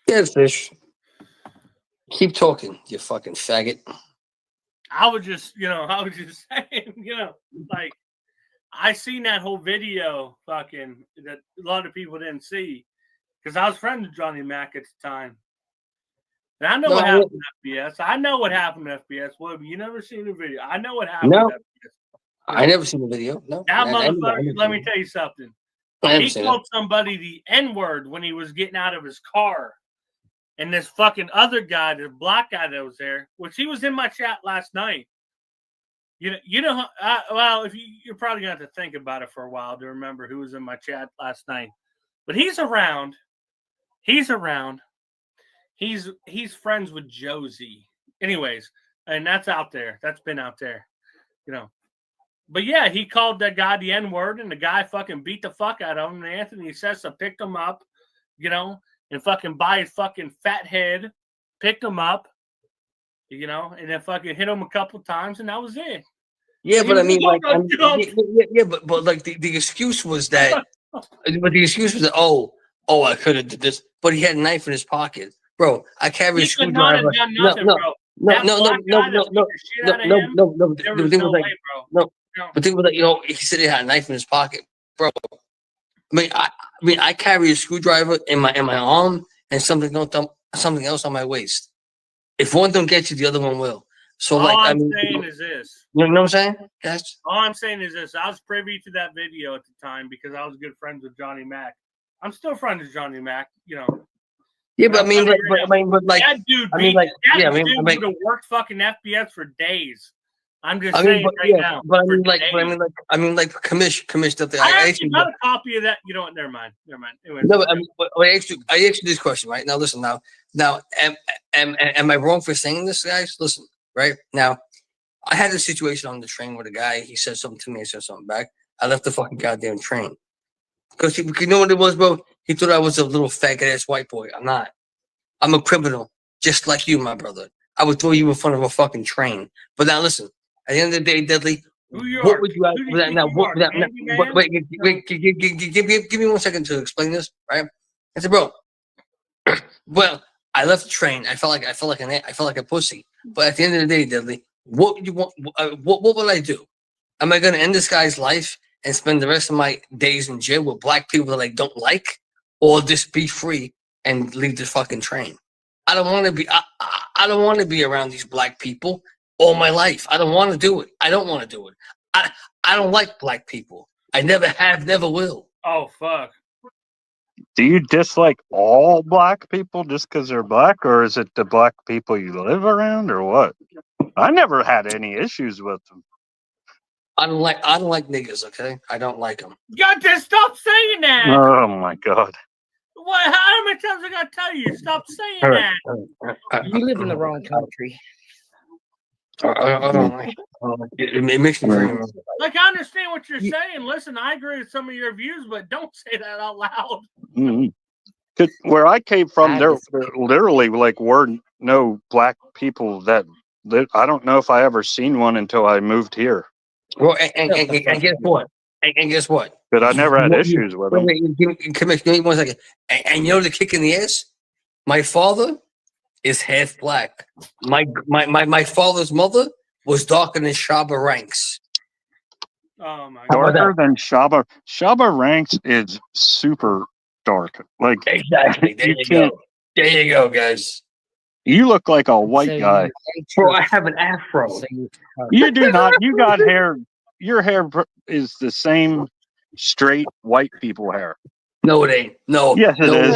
Yeah, fish. Keep talking, you fucking faggot. I was just saying, like I seen that whole video, fucking that a lot of people didn't see, because I was friends with Johnny Mac at the time. And I know what happened to FBS. I know what happened to FBS. Well, you never seen the video. I know what happened to FBS. I never seen the video. No. That motherfucker, let me tell you something. He called somebody the N-word when he was getting out of his car. And this fucking other guy, the black guy that was there, which he was in my chat last night. Well, if you're probably going to have to think about it for a while to remember who was in my chat last night. But he's around. He's friends with Josie. Anyways, and that's out there. That's been out there. But yeah, he called that guy the N-word, and the guy fucking beat the fuck out of him. And Anthony Sessa picked him up, and fucking by his fucking fat head, picked him up, and then fucking hit him a couple times, and that was it. Yeah, but I mean, like, but like the excuse was that, oh, I could have did this, but he had a knife in his pocket, bro. I carry a screwdriver. No. But think about that, he said he had a knife in his pocket, bro. I mean, I carry a screwdriver in my arm and something else on my waist. If one don't get you, the other one will. So, all I'm saying is this. You know what I'm saying? Yes. All I'm saying is this. I was privy to that video at the time because I was good friends with Johnny Mac. I'm still friends with Johnny Mac. Yeah, but I mean, like that dude. Dude would have worked fucking FBS for days. I'm just saying now. But I mean, like, commish up there. I actually got a copy of that. You know what? Never mind. Anyway, no, but I asked you this question, right? Now, listen. Now, am I wrong for saying this, guys? Listen, right now, I had a situation on the train with a guy. He said something to me. I said something back. I left the fucking goddamn train because you know what it was, bro. He thought I was a little faggot ass white boy. I'm not. I'm a criminal, just like you, my brother. I would throw you in front of a fucking train. But now, listen. At the end of the day, Deadly, what would you have for that? Now, wait, give me 1 second to explain this, right? I said, bro, well, I left the train. I felt like a pussy. But at the end of the day, Deadly, what would you want? What would I do? Am I going to end this guy's life and spend the rest of my days in jail with black people that I don't like, or just be free and leave the fucking train? I don't want to be. I don't want to be around these black people all my life. I don't want to do it. I don't want to do it. I don't like black people. I never have, never will. Oh, fuck. Do you dislike all black people just because they're black, or is it the black people you live around, or what? I never had any issues with them. I don't like niggas, okay? I don't like them. You got to stop saying that. Oh, my God. What? How many times I got to tell you? Stop saying that. You live in the wrong country. I don't like it. It makes me very like, I understand what you're saying. Listen, I agree with some of your views, but don't say that out loud. Mm-hmm. Where I came from, there literally were no black people that I don't know if I ever seen one until I moved here. Well, and guess what? And guess what? But I never had issues with them. Give me 1 second. And you know the kick in the ass? My father is half black. My father's mother was darker than Shabba Ranks. Oh my God. Darker than Shabba. Shabba Ranks is super dark. Like exactly. There you go. There you go, guys. You look like a white guy. Bro, I have an afro. You do not. You got hair. Your hair is the same straight white people hair. No, it ain't. No. Yes, it is.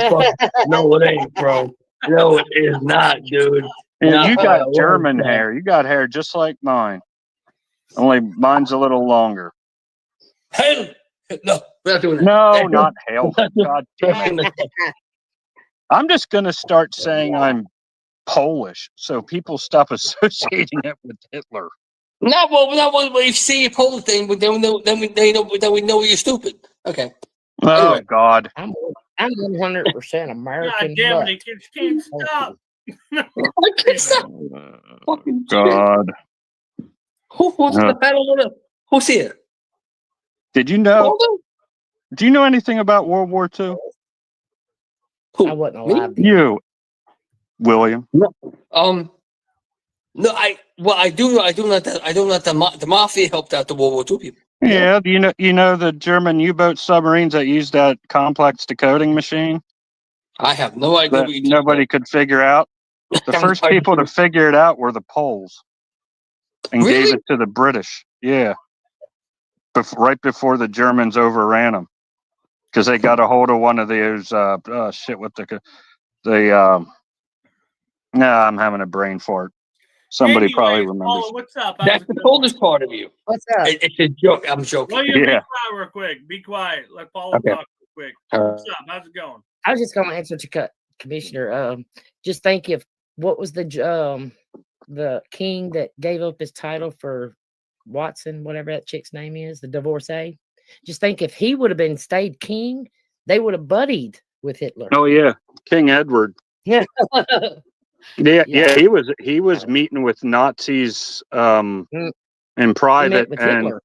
No, it ain't, bro. No, it is not, dude. No, you got German hair. You got hair just like mine. Only mine's a little longer. Hell, no, we're not doing that. No, not hell. God damn it. I'm just gonna start saying I'm Polish, so people stop associating it with Hitler. No, well, if you see a Polish thing, then we know you're stupid. Okay. Oh anyway. God. I'm 100% American. God damn it! You can't stop. I can't stop. God. Who's the battle? Who's here? Did you know? Do you know anything about World War II? I wasn't alive. You William. No, I do know that the mafia helped out the World War II people. Yeah, you know the German U-boat submarines that used that complex decoding machine I have no idea that what you nobody could figure out. The first people to figure it out were the Poles and gave Really? it to the British. Yeah, right before the Germans overran them because they got a hold of one of those shit. What I'm having a brain fart. Somebody probably Anyways, remembers. Paula, what's up? That's the coldest part of you. What's up? It's a joke. I'm joking. William, be Yeah. quiet real quick. Be quiet. Let Paula Okay. talk real quick. What's up? How's it going? I was just going to answer to Commissioner. Just think if what was the king that gave up his title for Watson, whatever that chick's name is, the divorcee. Just think if he would have been stayed king, they would have buddied with Hitler. Oh yeah, King Edward. Yeah. Yeah. He was meeting with Nazis in private, with and Hitler.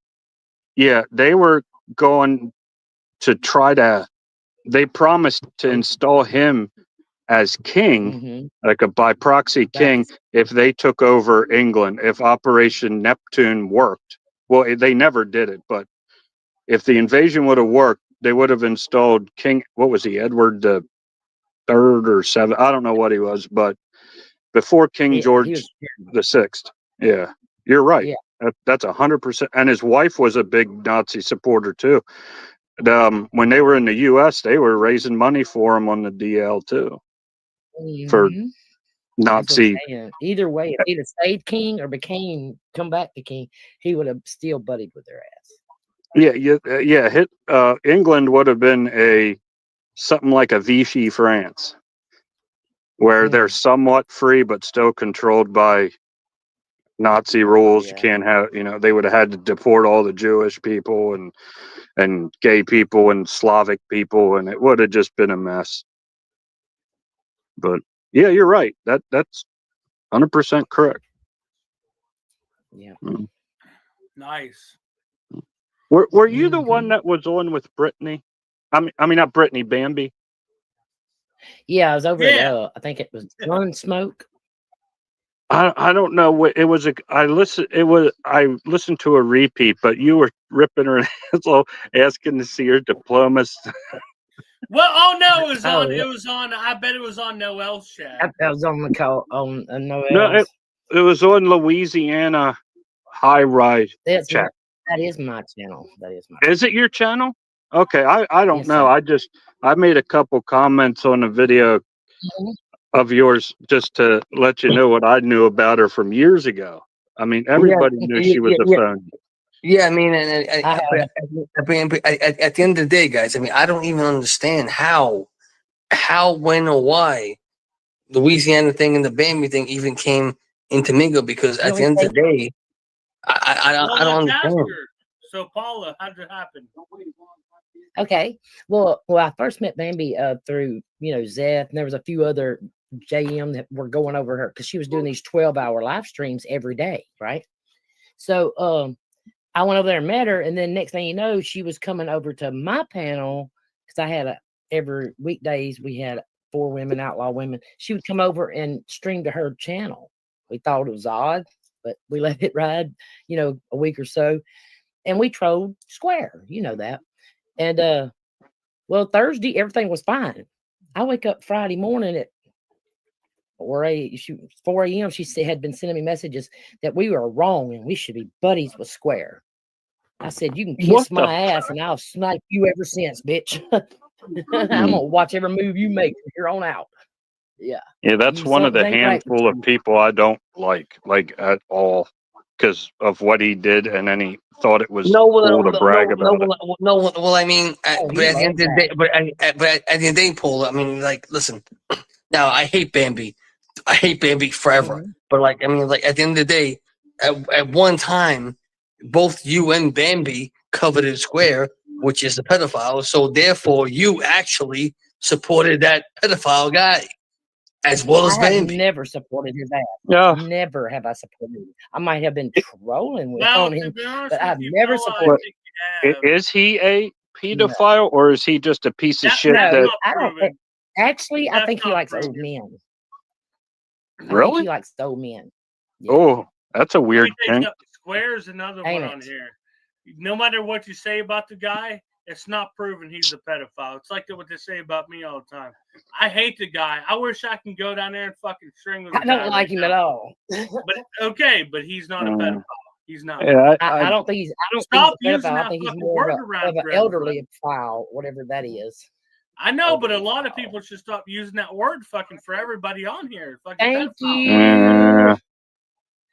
yeah, they were going to try to. They promised to install him as king, like a by proxy king, if they took over England. If Operation Neptune worked, well, they never did it, but if the invasion would have worked, they would have installed King. What was he? Edward the Third or Seventh? I don't know what he was, but before King George the Sixth. Yeah, you're right. Yeah. That's 100%. And his wife was a big Nazi supporter too. When they were in the U.S., they were raising money for him on the DL too. For Nazi. Either way, if he'd have stayed king or come back to king, he would have still buddied with their ass. Yeah. England would have been something like a Vichy France, where they're somewhat free but still controlled by Nazi rules. Yeah. You can't have, they would have had to deport all the Jewish people and gay people and Slavic people, and it would have just been a mess. But yeah, you're right. That's 100% correct. Yeah. Nice. Were you the one that was on with Brittany? I mean not Brittany, Bambi. Yeah, I was over at I think it was Gunsmoke. I don't know what it was. I listened to a repeat, but you were ripping her asshole, asking to see her diplomas. Well, no, it was on. I bet it was on Noel's chat. That was on the call on Noel's. No, it was on Louisiana High Rise chat. That is my channel. Is it your channel? Okay, I don't know. I made a couple comments on a video of yours just to let you know what I knew about her from years ago. I mean, everybody knew she was a phone. Yeah, I mean, at the end of the day, guys, I mean, I don't even understand how, when, or why Louisiana thing and the Bambi thing even came into mingle, because at the end of the day, I don't understand. So, Paula, how did it happen? Okay. Well, I first met Bambi through, Zeth, and there was a few other JM that were going over her because she was doing these 12-hour live streams every day, right? So I went over there and met her, and then next thing you know, she was coming over to my panel because I had every weekdays we had 4 women, outlaw women. She would come over and stream to her channel. We thought it was odd, but we let it ride, a week or so, and we trolled square, that. And well, Thursday everything was fine. I wake up Friday morning at 4 a.m. She had been sending me messages that we were wrong and we should be buddies with Square. I said, you can kiss my ass and I'll snipe you ever since, bitch. I'm gonna watch every move you make from here on out. Yeah. Yeah, that's one of the handful of people I don't like at all because of what he did, and then he thought it was cool to brag about it. Well, I mean, but at the end of the day, but at the end of the day, Paul, I mean, like, listen. Now, I hate Bambi. I hate Bambi forever. But like, I mean, like at the end of the day, at one time, both you and Bambi coveted Square, which is the pedophile. So therefore, you actually supported that pedophile guy as well as Bambi. I never supported his ass. Yeah. Never have I supported him. I might have been trolling on him, but I've never supported him. Is he a pedophile or is he just a piece of shit? I don't think. Actually, I think he likes old men. I think Really? she likes old men. Yeah. Oh, that's a Let me weird tell you thing. something. Square's another one Ain't on it? here. No matter what you say about the guy, it's not proven he's a pedophile. It's like what they say about me all the time. I hate the guy. I wish I can go down there and fucking string with the I guy don't like right him now. at all. But okay, but he's not a Mm. pedophile. He's not. Yeah, I don't think he's. I don't Stop think he's a using pedophile. I that think he's fucking more word around of an forever. elderly file, whatever that is. I know, but a lot of people should stop using that word fucking for everybody on here. Fucking Thank pedophile. you.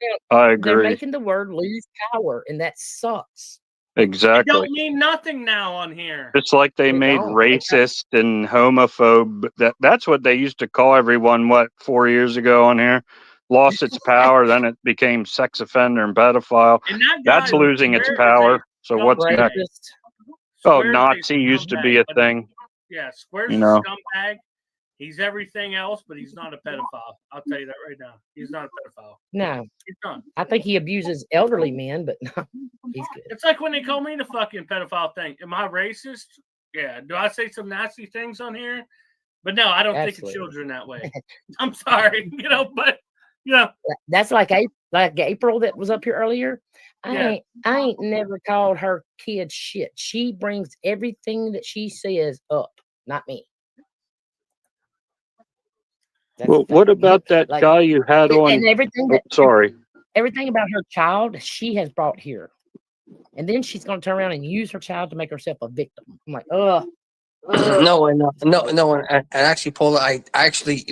yeah, I They're agree. making the word lose power, and that sucks. It Exactly. don't mean nothing now on here. It's like they It made don't. racist and homophobe. That's what they used to call everyone. What 4 years ago on here, lost its power. Then it became sex offender and pedophile. And that That's guy, losing its Square, so is a what's scumbag. next? Racist. Oh, Square's a Nazi used to be scumbag, a but thing. yeah, Square's You a know. scumbag. He's everything else, but he's not a pedophile. I'll tell you that right now. He's not a pedophile. No, He's not. I think he abuses elderly men, but no, he's good. It's like when they call me the fucking pedophile thing. Am I racist? Yeah. Do I say some nasty things on here? But no, I don't think of Absolutely. children that way. I'm sorry, but That's like April that was up here earlier. I ain't never called her kid shit. She brings everything that she says up, not me. That's Well, the what thing. about that Like, guy you had on? and everything Oh, that sorry. everything about her child she has brought here, and then she's going to turn around and use her child to make herself a victim. I'm like, ugh. No, and actually, Paula, I actually,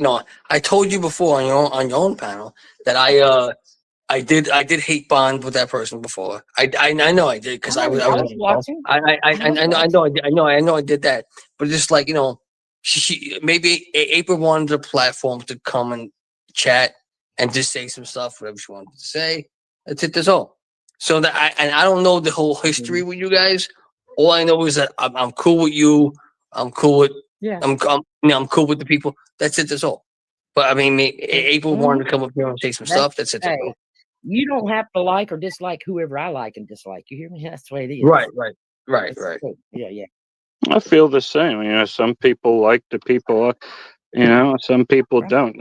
I told you before on your own panel that I did hate bond with that person before. I know I did because I was watching. I know I did that, but just like she maybe April wanted a platform to come and chat and just say some stuff, whatever she wanted to say. That's it. That's all. So that I don't know the whole history with you guys. All I know is that I'm cool with you. I'm cool with I'm cool with the people. That's it. That's all. But I mean, April wanted to come up here and say some stuff. That's it. That's all. You don't have to like or dislike whoever I like and dislike. You hear me? That's the way it is. Right. Cool. Yeah. I feel the same. Some people like the people. Some people don't.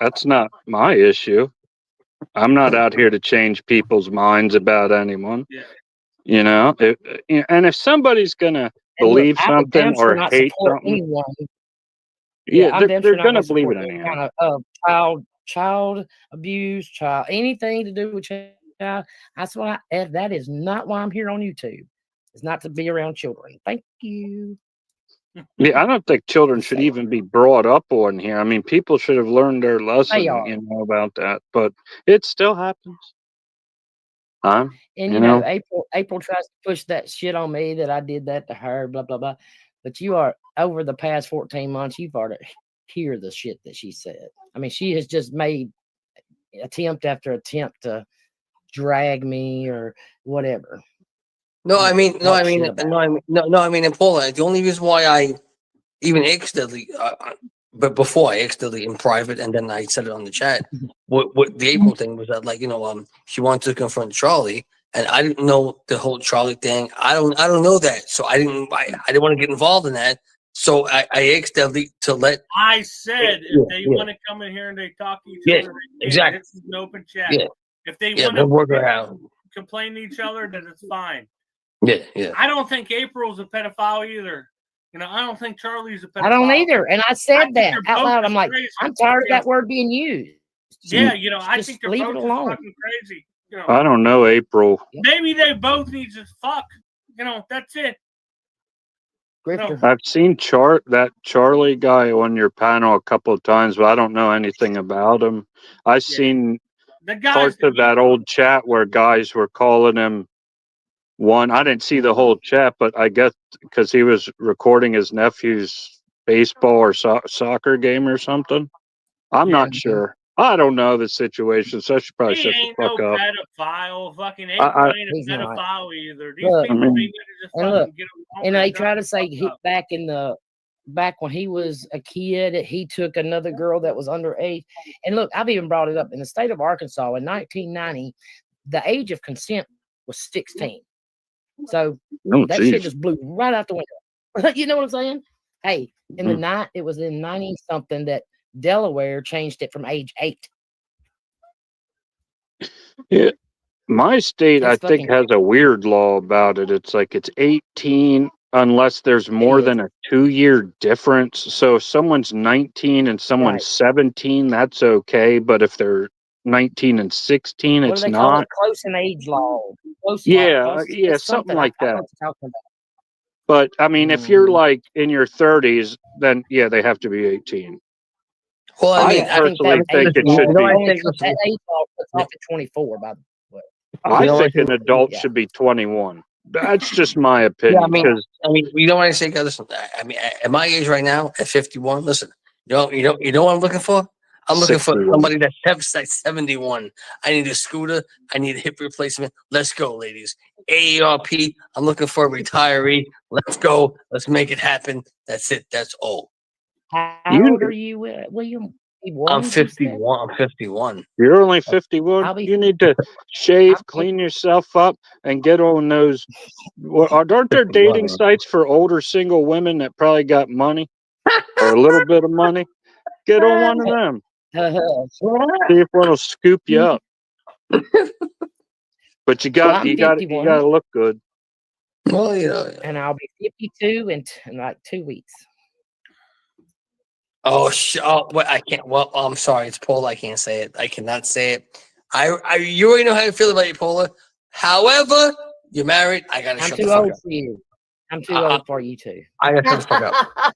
That's not my issue. I'm not out here to change people's minds about anyone. Yeah. And if somebody's gonna believe something or hate something, anyone. they're gonna believe it anyhow. Kind of child abuse, anything to do with child. That's why that is not why I'm here on YouTube. It's not to be around children. Thank you. Yeah, I don't think children should even be brought up on here. I mean, people should have learned their lesson, about that. But it still happens. And April tries to push that shit on me that I did that to her, blah blah blah. But you are over the past 14 months, you've already hear the shit that she said. I mean, she has just made attempt after attempt to drag me or whatever. And Paula, the only reason why I even accidentally, but before I accidentally in private, and then I said it on the chat. What the April thing was that, like, she wanted to confront Charlie, and I didn't know the whole Charlie thing. I don't know that, so I didn't want to get involved in that. So I accidentally to let. I said if they want to come in here and they talk to each other, exactly. This is an open chat. Yeah. If they Yeah, want they'll work to it out. complain to each other, then it's fine. Yeah. I don't think April's a pedophile either. I don't think Charlie's a pedophile. I don't either. And I said that out loud. I'm like, crazy. I'm tired of that word being used. Yeah, I think they're leave both it alone. fucking crazy. I don't know, April. Maybe they both need to fuck. That's it. Grifter. I've seen that Charlie guy on your panel a couple of times, but I don't know anything about him. I've seen parts of that old chat where guys were calling him one. I didn't see the whole chat, but I guess because he was recording his nephew's baseball or soccer game or something. I'm not sure. I don't know the situation, so I should probably shut the fuck up. Pedophile. Fucking April ain't a pedophile either. These people just fucking get them. And they try to say back when he was a kid, he took another girl that was underage. And look, I've even brought it up. In the state of Arkansas in 1990, the age of consent was 16. So that shit just blew right out the window. You know what I'm saying? Hey, it was in 90 something that Delaware changed it from age 8. Yeah. My state, That's I think, fucking has a weird law about it. It's like it's 18 unless there's more is. than a 2-year difference. So if someone's 19 and someone's Right. 17, that's okay. But if they're 19 and 16, What do it's they call not. it? Close in age law. Yeah, yeah, It's something something. like I know that. what you're talking But I mean, if about. you're like in your 30s, then yeah, they have to be 18. Well, I I mean, I think that personally think age it law should be. I think that age law puts off at 24, by the way. I you know think what? an adult Yeah. should be 21. That's just my Yeah, opinion. Because you know what I say, guys? Listen, I mean, at my age right now, at 51, listen, you know what I'm looking for? I'm looking for 61. somebody that's 71. I need a scooter. I need a hip replacement. Let's go, ladies. AARP. I'm looking for a retiree. Let's go. Let's make it happen. That's it. That's all. How You- old are you, William? I'm 51, you said? 51. I'm 51. You're only 51. I'll be You need to shave, I'm clean yourself up, and get on those. Aren't there 51. dating sites for older single women that probably got money or a little bit of money? Get on one of them. See if one will scoop you up. But you Well, got I'm you got 51. to look good. Well, you know. and I'll be 52 in like 2 weeks. Oh, well, I can't. Well, I'm sorry. It's Paula. I can't say it. I cannot say it. You already know how I feel about you, Paula. However, you're married. I gotta I'm shut the too fuck old up. for you. I'm too Uh-uh. old for you too. I gotta shut the fuck up.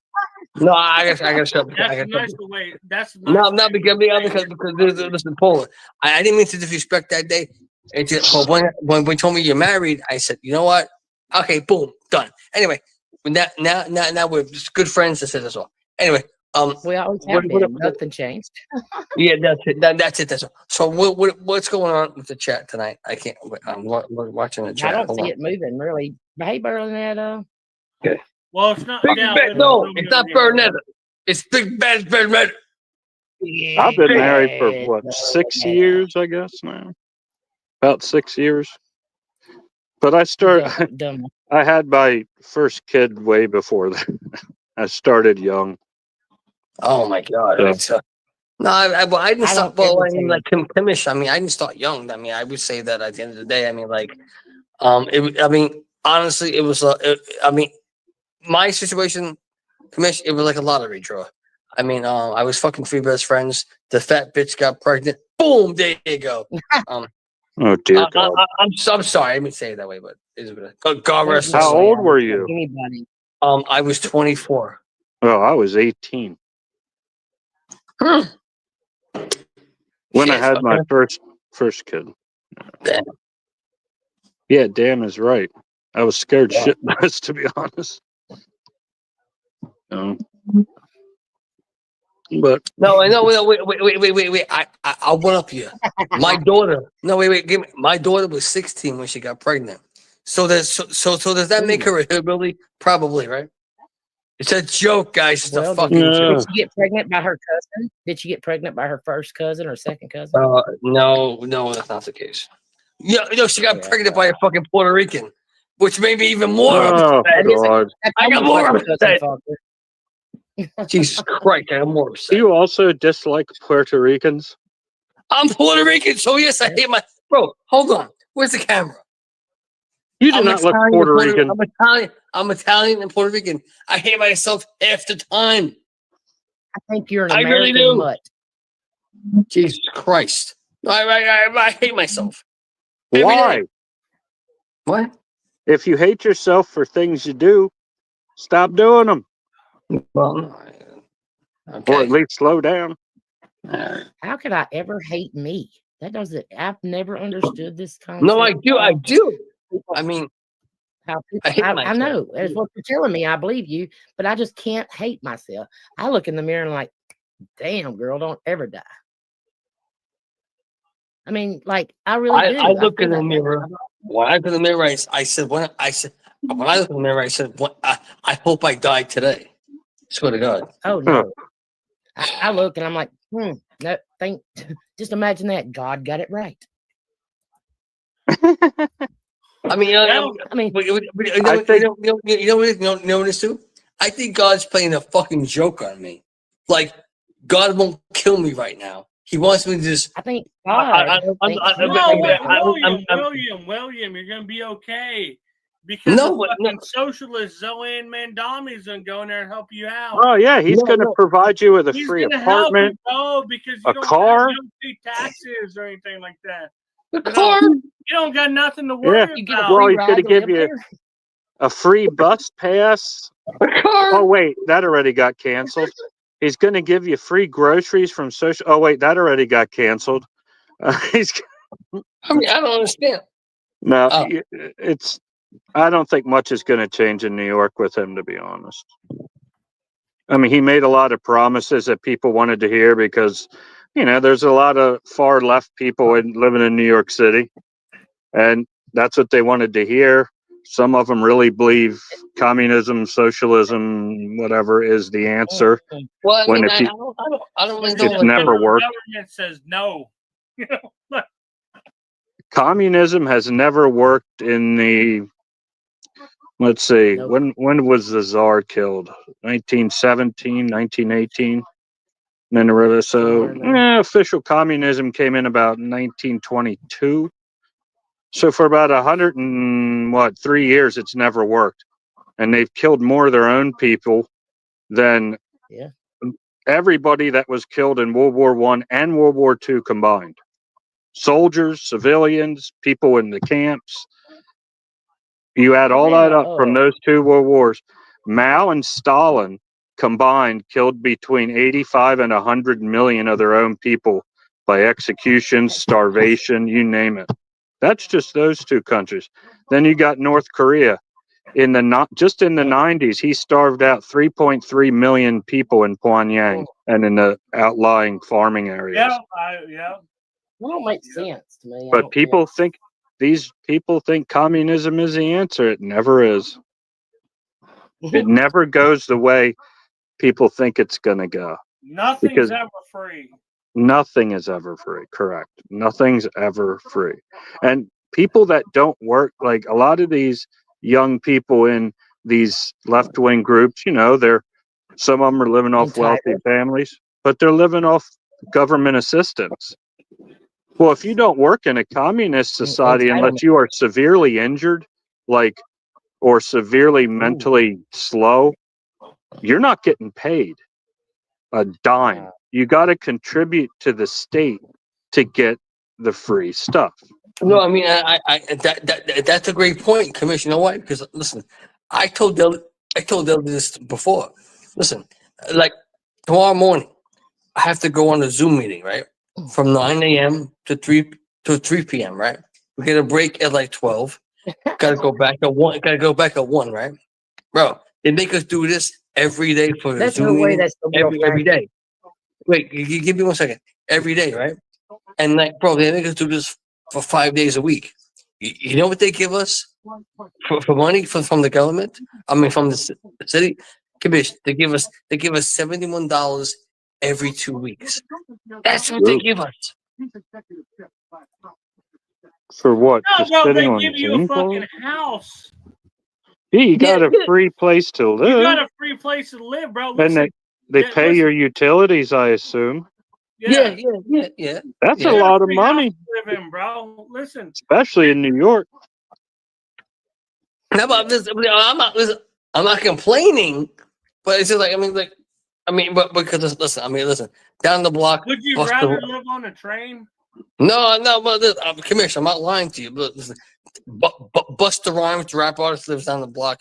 No, I gotta shut. I That's gotta a shut nice the- way. That's a No, nice I'm not way because listen, Paula. I didn't mean to disrespect that day. It's just, but when we told me you're married, I said, you know what? Okay, boom, done. Anyway, now we're just good friends. I said that's all. Anyway, We always what- have what- been. Nothing changed. yeah, that's it. That's it. That's all. So what's going on with the chat tonight? I can't. I'm watching the I chat. don't Hold see on. it moving really. Hey, Bernadette. Well, it's not. Big yeah, Bad, no, it's not Bernetta. It's Big Bad Bernetta. I've been married for Bad what, 6 Bernadette. years, I guess now. About 6 years. But Dumb. I had my first kid way before that. I started young. Oh my God! Yeah. It's, no, I didn't I start. don't Well, ever I mean, say- like Kimish. I mean, I didn't start young. I mean, I would say that at the end of the day, I mean, like, I mean, honestly, it was. I mean, my situation, Kimish, it was like a lottery draw. I mean, I was fucking three best friends. The fat bitch got pregnant. Boom! There you go. Oh dear God! I'm sorry. I didn't say it that way, but it's God rest There's her How no way soul. old I were would you? fuck Anybody. I was 24. Oh, I was 18 when I Shit, had my okay. first kid. Damn. Yeah, damn is right. I was scared Yeah. shitless, to be honest. No. But No, wait. I'll one up you. My daughter. No, wait. Give me. My daughter was 16 when she got pregnant. So does that make her a hillbilly? Probably, right? It's a joke, guys. It's a Well, fucking joke. did she get pregnant by her cousin? Did she get pregnant by her first cousin or second cousin? No, that's not the case. Yeah, she got Yeah, pregnant by a fucking Puerto Rican, which made me even more oh upset. God! That's I got almost more like a cousin upset. fucker. Jesus Christ, I got more Do upset. you also dislike Puerto Ricans? I'm Puerto Rican, so yes, I hate my bro. Hold on, where's the camera? You do not look Italian, Puerto Rican. I'm Italian and Puerto Rican. I hate myself half the time. I think you're an I really American do. mutt. Jesus Christ, I hate myself. Every Why? day. What? If you hate yourself for things you do, stop doing them, Well, no, or okay. at least slow down. How could I ever hate me? That doesn't. I've never understood this concept. No, I do. I mean, How I hate I myself. know. That's what you're telling me. I believe you, but I just can't hate myself. I look in the mirror and like, damn, girl, don't ever die. I mean, like, I really do. I look feel in the that way. mirror. When I look in the mirror, I said when I look in the mirror, I said, I hope I die today. Swear to God. Oh no. I look and I'm like, no, just imagine that. God got it right. I mean, I mean, you know what it is too? I think God's playing a fucking joke on me. Like, God won't kill me right now. He wants me to just. I think I- God. I- thinks I- you I- No, can wait, do it. William, you're gonna be okay. Because No, the but fucking socialist Zoan Mandami's gonna go in there and help you out. Oh yeah, he's No, going to no. provide you with a He's free gonna help you, apartment. bro, because a you don't car? pay taxes or anything like that. The You know, car. You don't got nothing to worry You get a about. Well, free he's ride going to to give live you there. a free bus pass. The car. Oh wait, that already got canceled. He's going to give you free groceries from social. Oh wait, that already got canceled. He's I mean, I don't understand. no, Oh. it's. I don't think much is going to change in New York with him, to be honest. I mean, he made a lot of promises that people wanted to hear because, there's a lot of far left people living in New York City, and that's what they wanted to hear. Some of them really believe communism, socialism, whatever is the answer. Well, I When mean, if you- I don't really It's know. Because Like, never the worked. government says no. You know, Communism has never worked in the. Let's see, Nope. when was the Tsar killed? 1917, 1918? So, Somewhere in there. official communism came in about 1922. So for about 3 years, it's never worked, and they've killed more of their own people than Yeah. everybody that was killed in World War I and World War II combined. Soldiers, civilians, people in the camps. You add all that up from those two world wars. Mao and Stalin combined killed between 85 and 100 million of their own people by execution, starvation, you name it. That's just those two countries. Then you got North Korea. In the 90s, he starved out 3.3 million people in Pyongyang and in the outlying farming areas. yeah. Well, don't make sense to me. But these people think communism is the answer. It never is. It never goes the way people think it's going to go. Nothing's Because ever free. nothing is ever free. Correct. Nothing's ever free. And people that don't work, like a lot of these young people in these left-wing groups, some of them are living off wealthy families, but they're living off government assistance. Well, if you don't work in a communist society unless you are severely injured, or severely mentally slow, you're not getting paid a dime. You got to contribute to the state to get the free stuff. No, I mean, that's a great point, Commissioner White. Because listen, I told Del this before. Listen, like tomorrow morning, I have to go on a Zoom meeting, right, from 9 a.m. to 3 p.m. Right, we get a break at like 12. Got to go back at 1. Got to go back at 1. Right, bro. They make us do this every day for a Zoom meeting. Every day. Wait, you give me 1 second. Every day, right? And like, bro, they make us do this for 5 days a week. You know what they give us for money from the government? I mean, from the city commission. They give us $71 every 2 weeks. That's what they give us. For what? No, Just bro, sitting they on give you a Zoom calls? fucking house. You got a free place to live. You got a free place to live, bro. Listen, And they pay your utilities, I assume. Yeah. That's Yeah. a lot of Free money, house to live in, bro. Listen, especially in New York. Now, but I'm not complaining, but it's just like but because listen, down the block. would you rather live on a train? No, but Commissioner, I'm not lying to you. But listen, Busta Rhymes, the rap artist, lives down the block.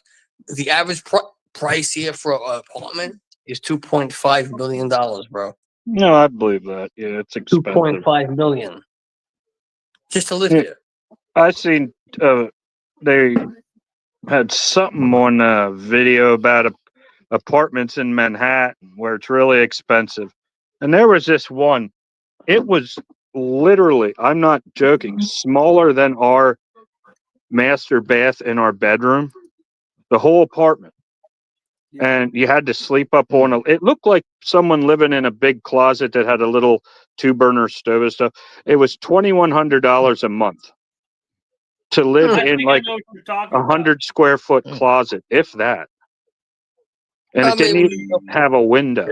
The average price here for an apartment is $2.5 million, bro. No, I believe that. Yeah, it's expensive. $2.5 million just to live here. I seen they had something on a video about apartments in Manhattan where it's really expensive, and there was this one. It was literally, I'm not joking, smaller than our master bath in our bedroom, the whole apartment. And you had to sleep up on it looked like someone living in a big closet that had a little 2-burner stove and stuff. It was $2,100 a month to live in like 100 square foot closet, if that. And it didn't even have a window.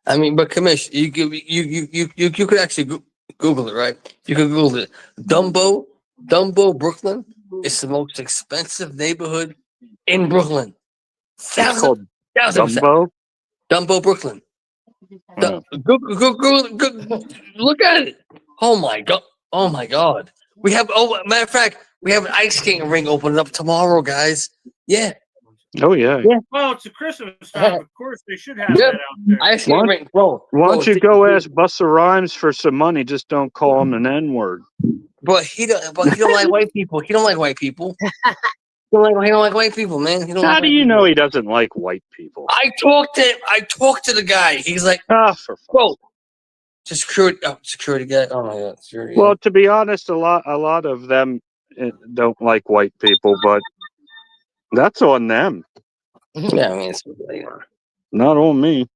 I mean, but Kamish, you could actually Google it, right? You could Google it. Dumbo, Brooklyn. It's the most expensive neighborhood in Brooklyn. It's called 1000%. Dumbo. Dumbo, Brooklyn. Oh. Go, look at it. Oh my god. Oh my god. We have. Oh, matter of fact, we have an ice skating ring opening up tomorrow, guys. Yeah. Oh yeah. Well, it's a Christmas time. Of course, they should have Yep. that out there. Ice skating ring, bro. Why don't you th- go ask Busta Rhymes for some money? Just don't call him an N-word. But he don't. But he don't like white people. He don't like white people. He don't like white people, man. He don't How like do white you people. know he doesn't like white people? I talked to the guy. He's like, For bro, security guy. Oh my god, security. well, to be honest, a lot of them don't like white people, but that's on them, yeah, I mean, it's not on me.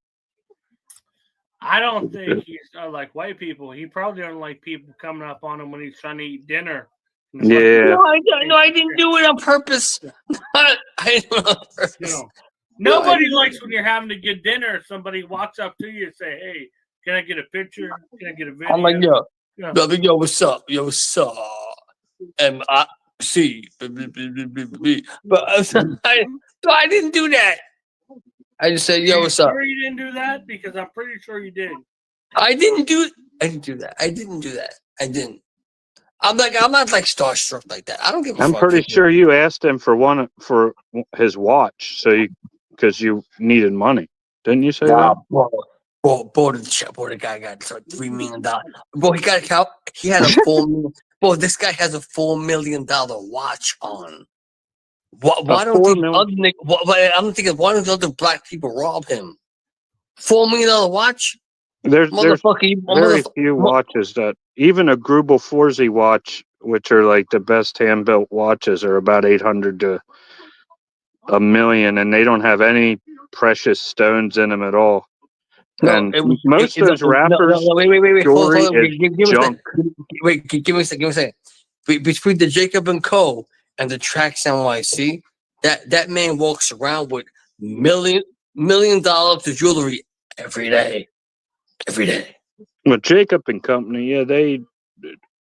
I don't think he's like white people. He probably don't like people coming up on him when he's trying to eat dinner. Yeah. No, I didn't do it on purpose. I didn't do it on purpose. You know, nobody likes when you're having a good dinner. Somebody walks up to you and say, "Hey, can I get a picture? Can I get a video?" I'm like, yo, Yeah. yo, what's up? Yo, what's up? MIC. But I didn't do that. I just said, yo, what's up? Sure you didn't do that? Because I'm pretty sure you did. I didn't do that. I didn't. I'm not like starstruck like that. I don't give a I'm fuck. pretty sure you asked him for his watch, because you needed money, didn't you say that? Bro, the guy got $3 million. Bro, he had a $4 million. Bro, this guy has a $4 million watch on. Why don't $4 the million? other I'm thinking, why don't the other black people rob him? $4 million watch? There's Motherfucker, very few watches that, even a Grubel Forsey watch, which are like the best hand built watches, are about 800 to $1 million, and they don't have any precious stones in them at all. And most of those rappers, wait. jewelry Hold on. is Give me a junk. second. Wait, give me a second. Between the Jacob and Co. and the Tracks NYC, that man walks around with $1 million of jewelry every day. Well, Jacob and Company, yeah, they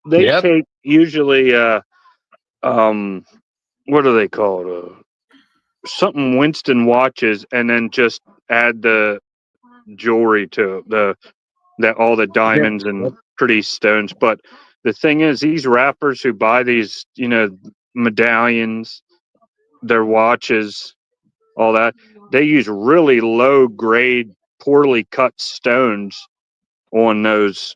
Yep. take usually what do they call it? Something Winston watches, and then just add the jewelry to all the diamonds and pretty stones. But the thing is, these rappers who buy these, medallions, their watches, all that, they use really low grade, poorly cut stones on those.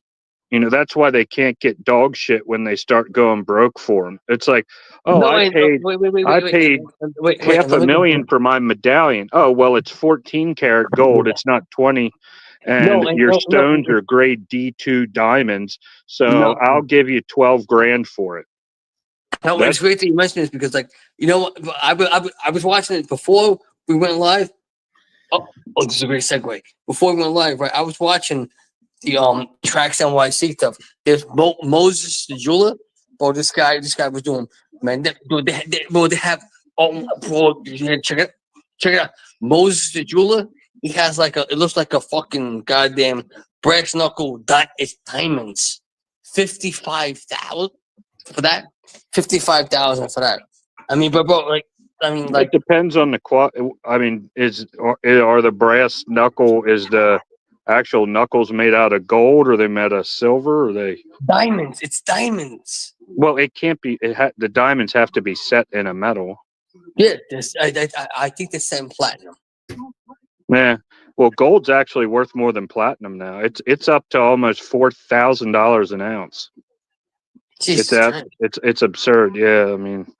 That's why they can't get dog shit when they start going broke for them. It's like, I paid $500,000 for my medallion. Oh, well, it's 14 karat gold. It's not 20. And your stones are grade D2 diamonds. So I'll give you 12 grand for it. No, it's great that you mentioned this because, like, I was watching it before we went live. Oh, this is a great segue. Before we went live, right? I was watching the Tracks NYC stuff. There's Moses the jeweler. Bro, this guy was doing, man. They have check it out. Moses the jeweler. He has it looks like a fucking goddamn brass knuckle. It's diamonds. 55,000 for that. 55,000 for that. I mean, but bro, it depends on the quality. I mean, are the brass knuckle, is the actual knuckles made out of gold, or they made out of silver, or they diamonds? It's diamonds. Well, it can't be. The diamonds have to be set in a metal. Yeah, I think they're set in platinum. Yeah. Well, gold's actually worth more than platinum now. It's up to almost $4,000 an ounce. Jesus, it's absurd. Yeah, I mean.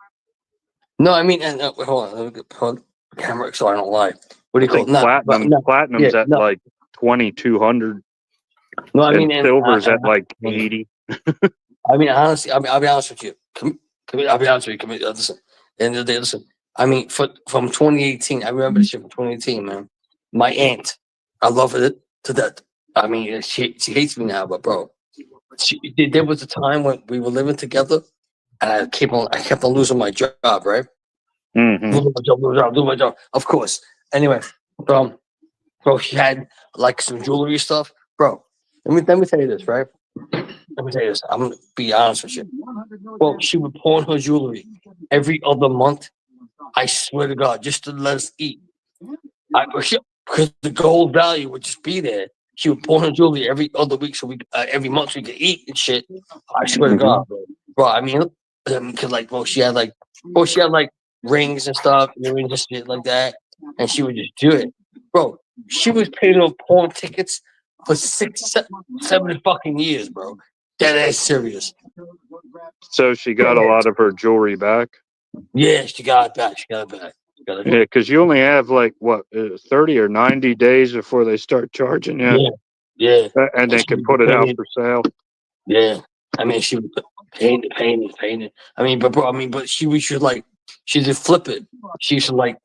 No, I mean, and hold on, let me hold the camera so I don't lie. What do you call it? Platinum's at like 2,200. No, I mean, silver's at like 80. I mean, honestly, I'll be honest with you. I'll be honest with you. Listen, at the end of the day, listen. I mean, from 2018, I remember this shit from 2018, man. My aunt, I love her to death. I mean, she hates me now, but bro, there was a time when we were living together, and I kept on losing my job, right? Mm-hmm. Losing my job. Of course. Anyway, bro. She had like some jewelry stuff, bro. Let me tell you this, right? Let me tell you this. I'm gonna be honest with you. Well, she would pawn her jewelry every other month. I swear to God, just to let us eat. Because the gold value would just be there. She would pawn her jewelry every other week, so every month we could eat and shit. I swear to God, bro. I mean, cause like, she had like rings and stuff, earrings and shit like that, and she would just do it, bro. She was paying off pawn tickets for 7 fucking years, bro. That is serious. So she got a lot of her jewelry back. Yeah, she got it back. Yeah, because you only have like what 30 or 90 days before they start charging you. Yeah. And they can put it out for sale. Yeah. I mean, she was paying it. I mean, but bro, but she should like, she should flip it. She should like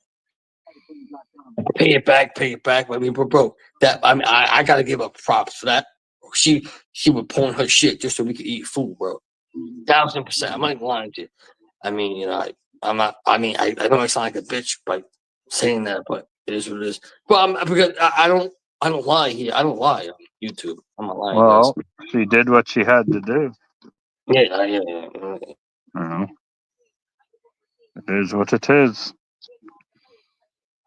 pay it back. I mean, bro, that I gotta give her props for that. She would pawn her shit just so we could eat food, bro. 1,000%. I'm not even lying to you. I mean, I'm not. I mean, I know I sound like a bitch by saying that, but it is what it is. But because I don't lie here. I don't lie on YouTube. I'm not lying, Well, guys. she did what she had to do. Yeah. You know, it is what it is.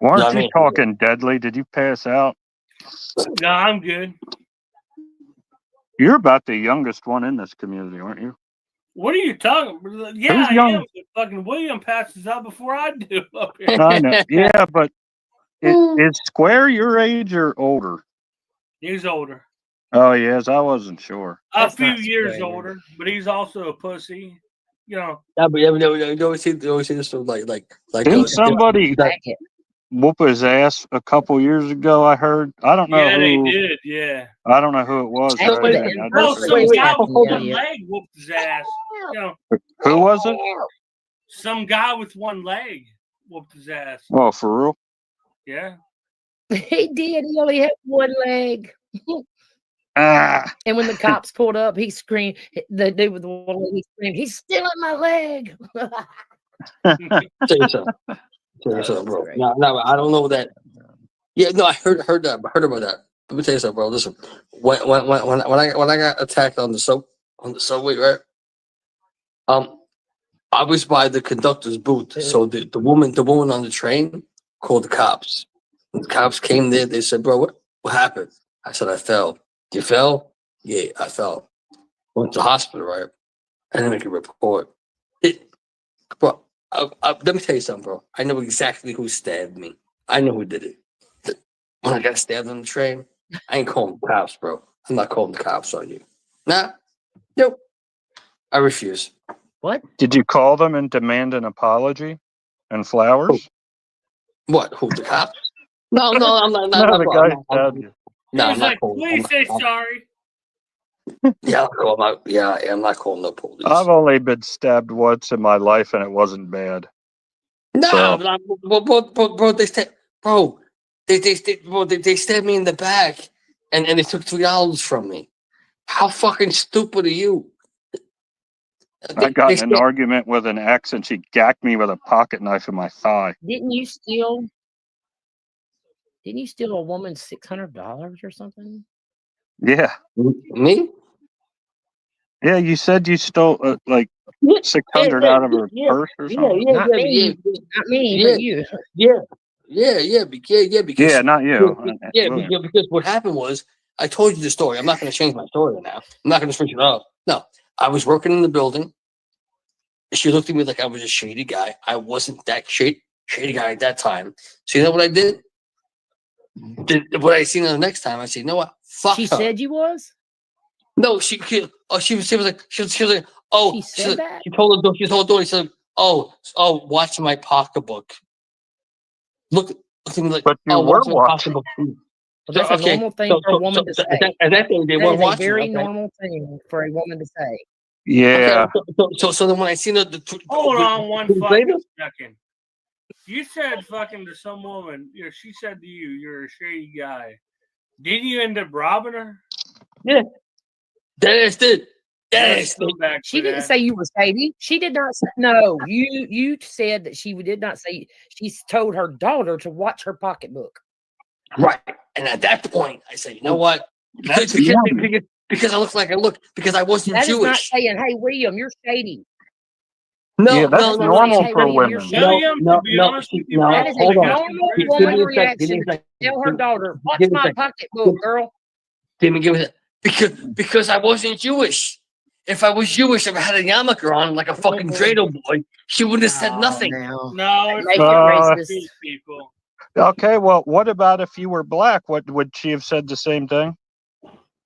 Weren't you talking deadly? Did you pass out? No, I'm good. You're about the youngest one in this community, aren't you? What are you talking about? Yeah, I am. Fucking William passes out before I do up here. I know. Yeah, but is Square your age or older? He's older. Oh, yes. I wasn't sure. A few years older, but he's also a pussy. Yeah, but you always see this from like. Didn't somebody whoop his ass a couple years ago? I heard. I don't know who. They did. Yeah. I don't know who it was. Some guy with one leg whooped his ass. Who was it? Some guy with one leg whooped his ass. Oh, for real? Yeah. He did. He only had one leg. And when the cops pulled up, he screamed. The dude with the one leg, he screamed, "He's stealing my leg!" Tell you something, bro. No, I don't know that. Yeah, no, I heard that. I heard about that. Let me tell you something, bro. Listen, when I got attacked on the subway, right? I was by the conductor's booth, so the woman on the train called the cops. The cops came there. They said, "Bro, what happened?" I said, "I fell." "You fell?" "Yeah, I fell." Went to the hospital, right? I didn't make a report. Bro, let me tell you something, bro. I know exactly who stabbed me. I know who did it. When I got stabbed on the train, I ain't calling the cops, bro. I'm not calling the cops on you. Nah, nope. I refuse. What? Did you call them and demand an apology and flowers? What? Who, the cops? No, I'm not. No, the guy stabbed you. No, He's like, please say sorry. Yeah, I'm not calling the police. I've only been stabbed once in my life, and it wasn't bad. No, bro, they stabbed me in the back, and they took $3 from me. How fucking stupid are you? I got in an argument with an ex, and she gacked me with a pocket knife in my thigh. Didn't you steal a woman's $600 or something? Yeah. Me? Yeah, you said you stole like 600 out of her purse or something. Not me, but you. Because not you. Because what happened was, I told you the story. I'm not going to change my story now. I'm not going to switch it up. No, I was working in the building. She looked at me like I was a shady guy. I wasn't that shady guy at that time. So you know what I did? What I seen her the next time, I said, "You know what? Fuck she her." Said you was? No, she was like, she was like, oh, she said that? She told the door, she said, oh, watch my pocketbook. Look at me like, but you were watch my watching. pocketbook. Well, that's a normal thing for a woman to say. At that thing, they weren't watching. A very normal thing for a woman to say. Yeah. Okay, so then when I seen her, hold on one fucking second. You said fucking to some woman, she said to you, "You're a shady guy." Didn't you end up robbing her? Yeah. Dennis did. She didn't say you were shady. She did not say, no, you said that she did not say, she told her daughter to watch her pocketbook. Right. And at that point, I said, you know what? That's Because I look like I look, because I wasn't That is not Jewish. saying, hey, William, you're shady. No, Yeah, that's no, no, normal no. for William, you're women. shady. William, No, to be no, honest with you, no, bro, That is a hold on. normal Give woman me a sec, reaction give me a to sec. tell her daughter, watch Give me a my sec. pocketbook, girl. Give me a sec. Because I wasn't Jewish. If I was Jewish, if I had a yarmulke on like a fucking dreidel boy, she wouldn't have said nothing. Now. no, it's Make it not racist. these people. Okay, well, what about if you were black? What would she have said the same thing?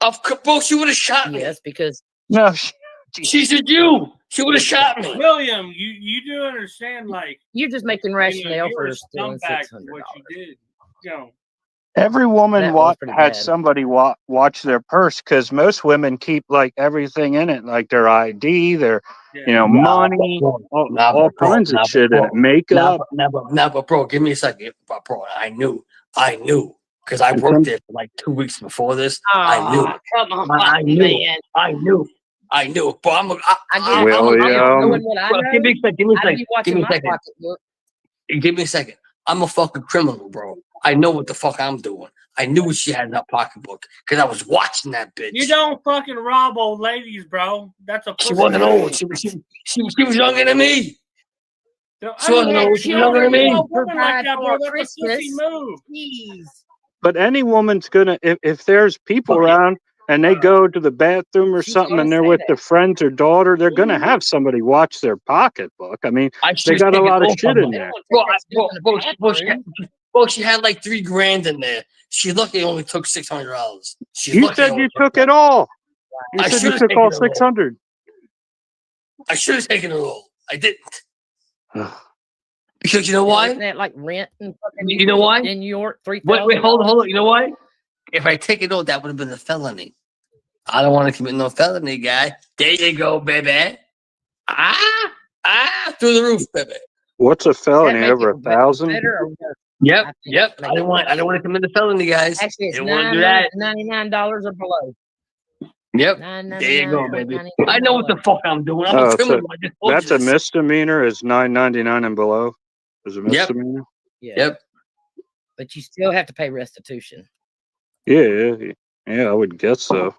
Of course, bro, she would have shot me. Yes, because No, She's a Jew. She would have shot me. William, you do understand, like, you're just making you know, rationale you're for a stealing scumbag $600. for what you did. You know, every woman That was pretty had bad. somebody watch their purse because most women keep like everything in it, like their ID, their yeah. money, all kinds of shit in it, makeup. But bro, give me a second. But bro, I knew, because I worked there for like 2 weeks before this. I knew, Come on, I knew, man. I knew. But I get it. William. Knowing what I know, give me a second. Give me a I'd second. be Give watching me a my second. pocketbook. Give me a second. I'm a fucking criminal, bro. I know what the fuck I'm doing. I knew what she had in her pocketbook because I was watching that bitch. You don't fucking rob old ladies, bro. That's a She pussy wasn't move. old. She was younger than me. I don't know. She younger than me. A woman like that, bro. That's a pussy Christmas. move. Jeez. But any woman's gonna, if there's people around and they go to the bathroom or She's something gonna and they're say with that. their friends or daughter, they're gonna have somebody watch their pocketbook. I mean, I they should've got a taken lot of all shit of in them. there. She had like $3,000 in there. She lucky only took $600. You said you took it all. You I said you should've took taken all it all. 600. I should have taken it all. I didn't. Because you know why? Isn't that like rent and fucking You know why? in New York? $3,000. Wait, hold on. You know why? If I take it all, that would have been a felony. I don't want to commit no felony, guy. There you go, baby. Through the roof, baby. What's a Does that felony? make Over it 1,000? better or worse? Yep. I don't I don't want to commit a felony, guys. Actually, it's Didn't want to do that. $999 or below. Yep. $999 There you go, baby. $99 I know what the fuck I'm doing. I'm Oh, a so criminal. I just told that's you a this. misdemeanor. Is $9.99 and below? Is a misdemeanor? Yeah. Yep. But you still have to pay restitution. Yeah, I would guess so.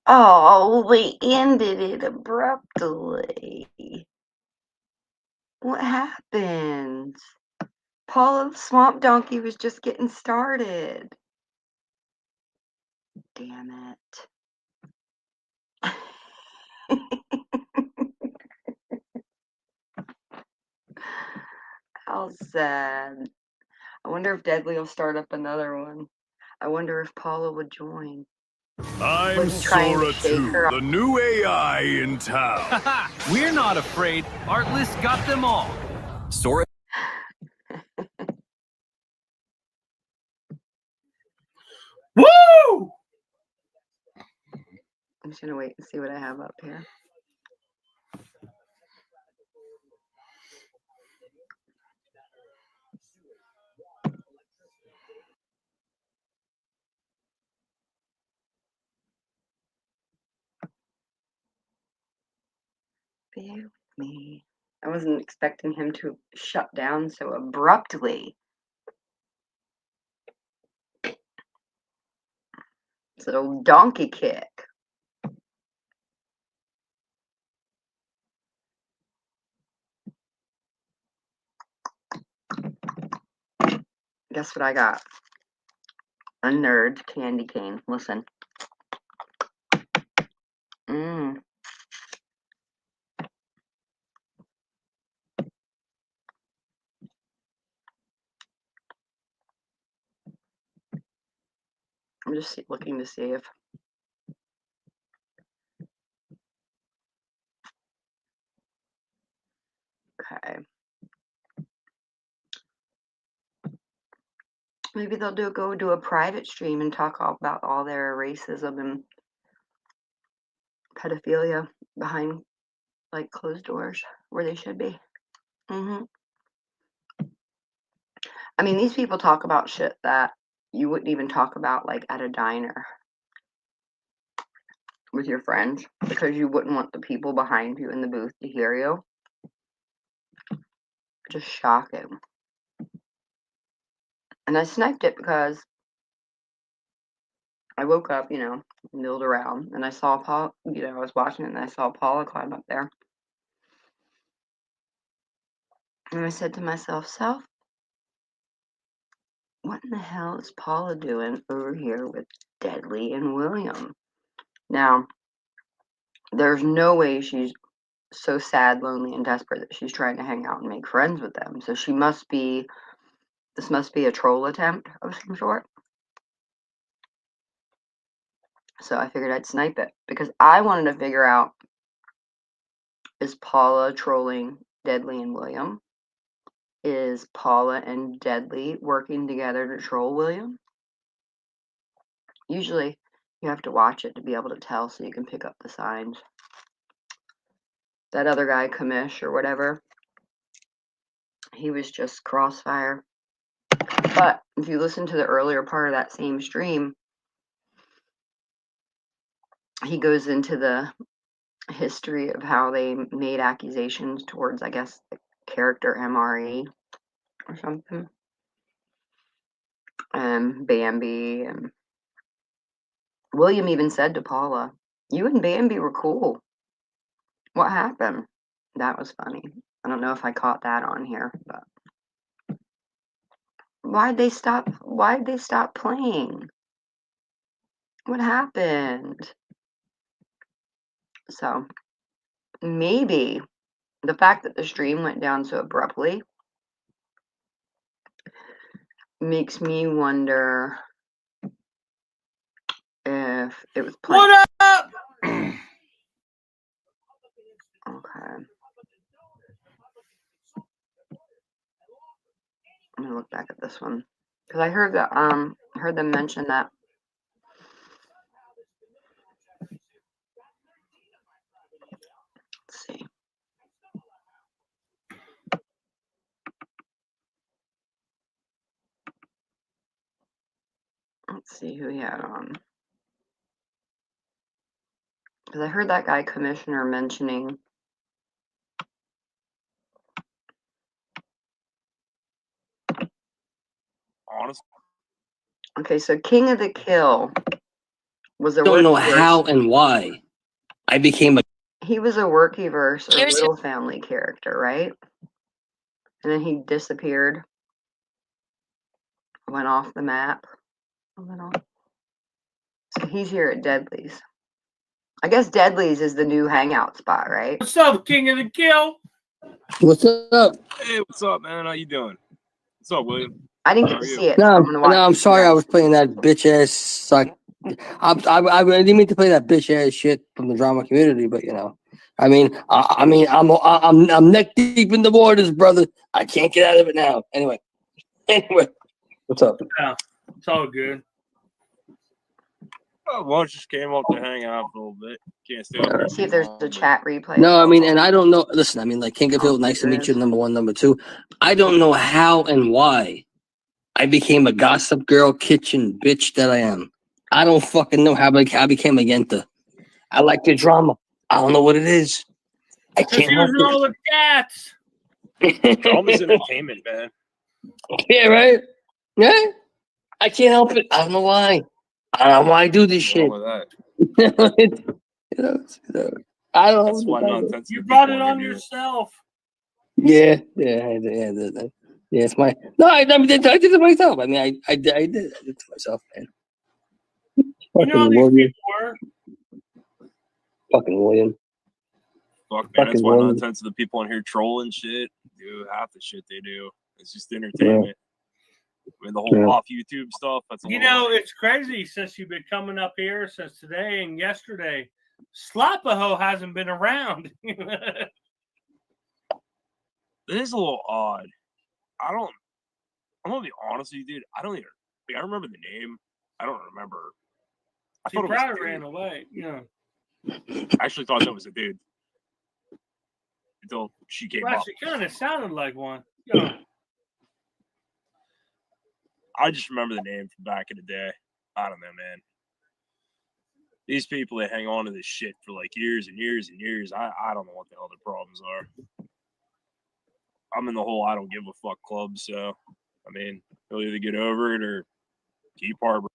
Oh, we ended it abruptly. What happened? Paula the Swamp Donkey was just getting started. Damn it. How sad. I wonder if Deadly will start up another one. I wonder if Paula would join. I'm Wasn't trying to Sora shake 2, her. the new AI in town. We're not afraid. Artlist got them all. Sora. Woo! I'm just gonna wait and see what I have up here. Bear with me. I wasn't expecting him to shut down so abruptly. It's an old donkey kick. Guess what I got? A nerd candy cane. Listen. Mmm. I'm just looking to see if okay. Maybe they'll go do a private stream and talk all about all their racism and pedophilia behind like closed doors where they should be. I mean, these people talk about shit that you wouldn't even talk about like at a diner. with your friends because you wouldn't want the people behind you in the booth to hear you. Just shocking. And I sniped it because I woke up, milled around, and I saw Paul, I was watching it and I saw Paula climb up there. And I said to myself, Self, what in the hell is Paula doing over here with Deadly and William? Now, there's no way she's so sad, lonely, and desperate that she's trying to hang out and make friends with them. So this must be a troll attempt of some sort. So I figured I'd snipe it because I wanted to figure out, is Paula trolling Deadly and William? Is Paula and Deadly working together to troll William? Usually you have to watch it to be able to tell so you can pick up the signs. That other guy, Kamish or whatever, he was just crossfire. But if you listen to the earlier part of that same stream, he goes into the history of how they made accusations towards, I guess, the character MRE or something. And Bambi, and William even said to Paula, you and Bambi were cool. What happened? That was funny. I don't know if I caught that on here, but why'd they stop playing? What happened? So maybe the fact that the stream went down so abruptly makes me wonder if it was playing. What up? Okay. I'm gonna look back at this one because I heard that heard them mention that. Let's see. Let's see who he had on. Because I heard that guy Commissioner mentioning Honestly, okay, so King of the Kill was a I don't know Workyverse. how and why I became a. He was a Workyverse or Little Family character, right? And then he disappeared, went off the map. So he's here at Deadly's. I guess Deadly's is the new hangout spot, right? What's up, King of the Kill? What's up? hey, what's up, man? How you doing? What's up, William? I didn't How get are to you? see it. So I'm gonna watch No, I'm it sorry. I again. was playing that bitch ass suck. I didn't mean to play that bitch ass shit from the drama community, but I'm neck deep in the waters, brother. I can't get out of it now. Anyway, what's up? Yeah, it's all good. Oh, well, just came up to hang out for a little bit. Can't stay up here. See if there's a chat replay. No, and I don't know. Listen, like King of Hill, nice to there meet you. is. Number one, number two. I don't know how and why I became a gossip girl, kitchen bitch that I am. I don't fucking know how I became a yenta. I like the drama. I don't know what it is. I Because can't he help was all the cats. it. Drama's entertainment, man. Yeah, right? Yeah. I can't help it. I don't know why. I don't know why I do this What's wrong shit. with that? I don't That's know. why not sensitive. You brought it people on here do. yourself. Yeah. It's my. No, I did it myself. I mean, I did it to myself, man. You know how Fucking these William. people were? Fucking William. Fuck, man. That's Fucking why William. nonsense of the people on here trolling shit do half the shit they do. It's just entertainment. I mean, the whole off YouTube stuff. That's a You little know, it's crazy since you've been coming up here since today and yesterday. Slapaho hasn't been around. It is a little odd. I'm gonna be honest with you, dude. I don't even. I remember the name. I don't remember. I He thought it was a probably dude. ran away. Yeah. I actually thought that was a dude until she came Well, up. she kind of sounded like one. Yeah. I just remember the name from back in the day. I don't know, man. these people that hang on to this shit for like years and years and years, I don't know what the hell their problems are. I'm in the whole I don't give a fuck club, so I mean, they'll either get over it or keep harboring.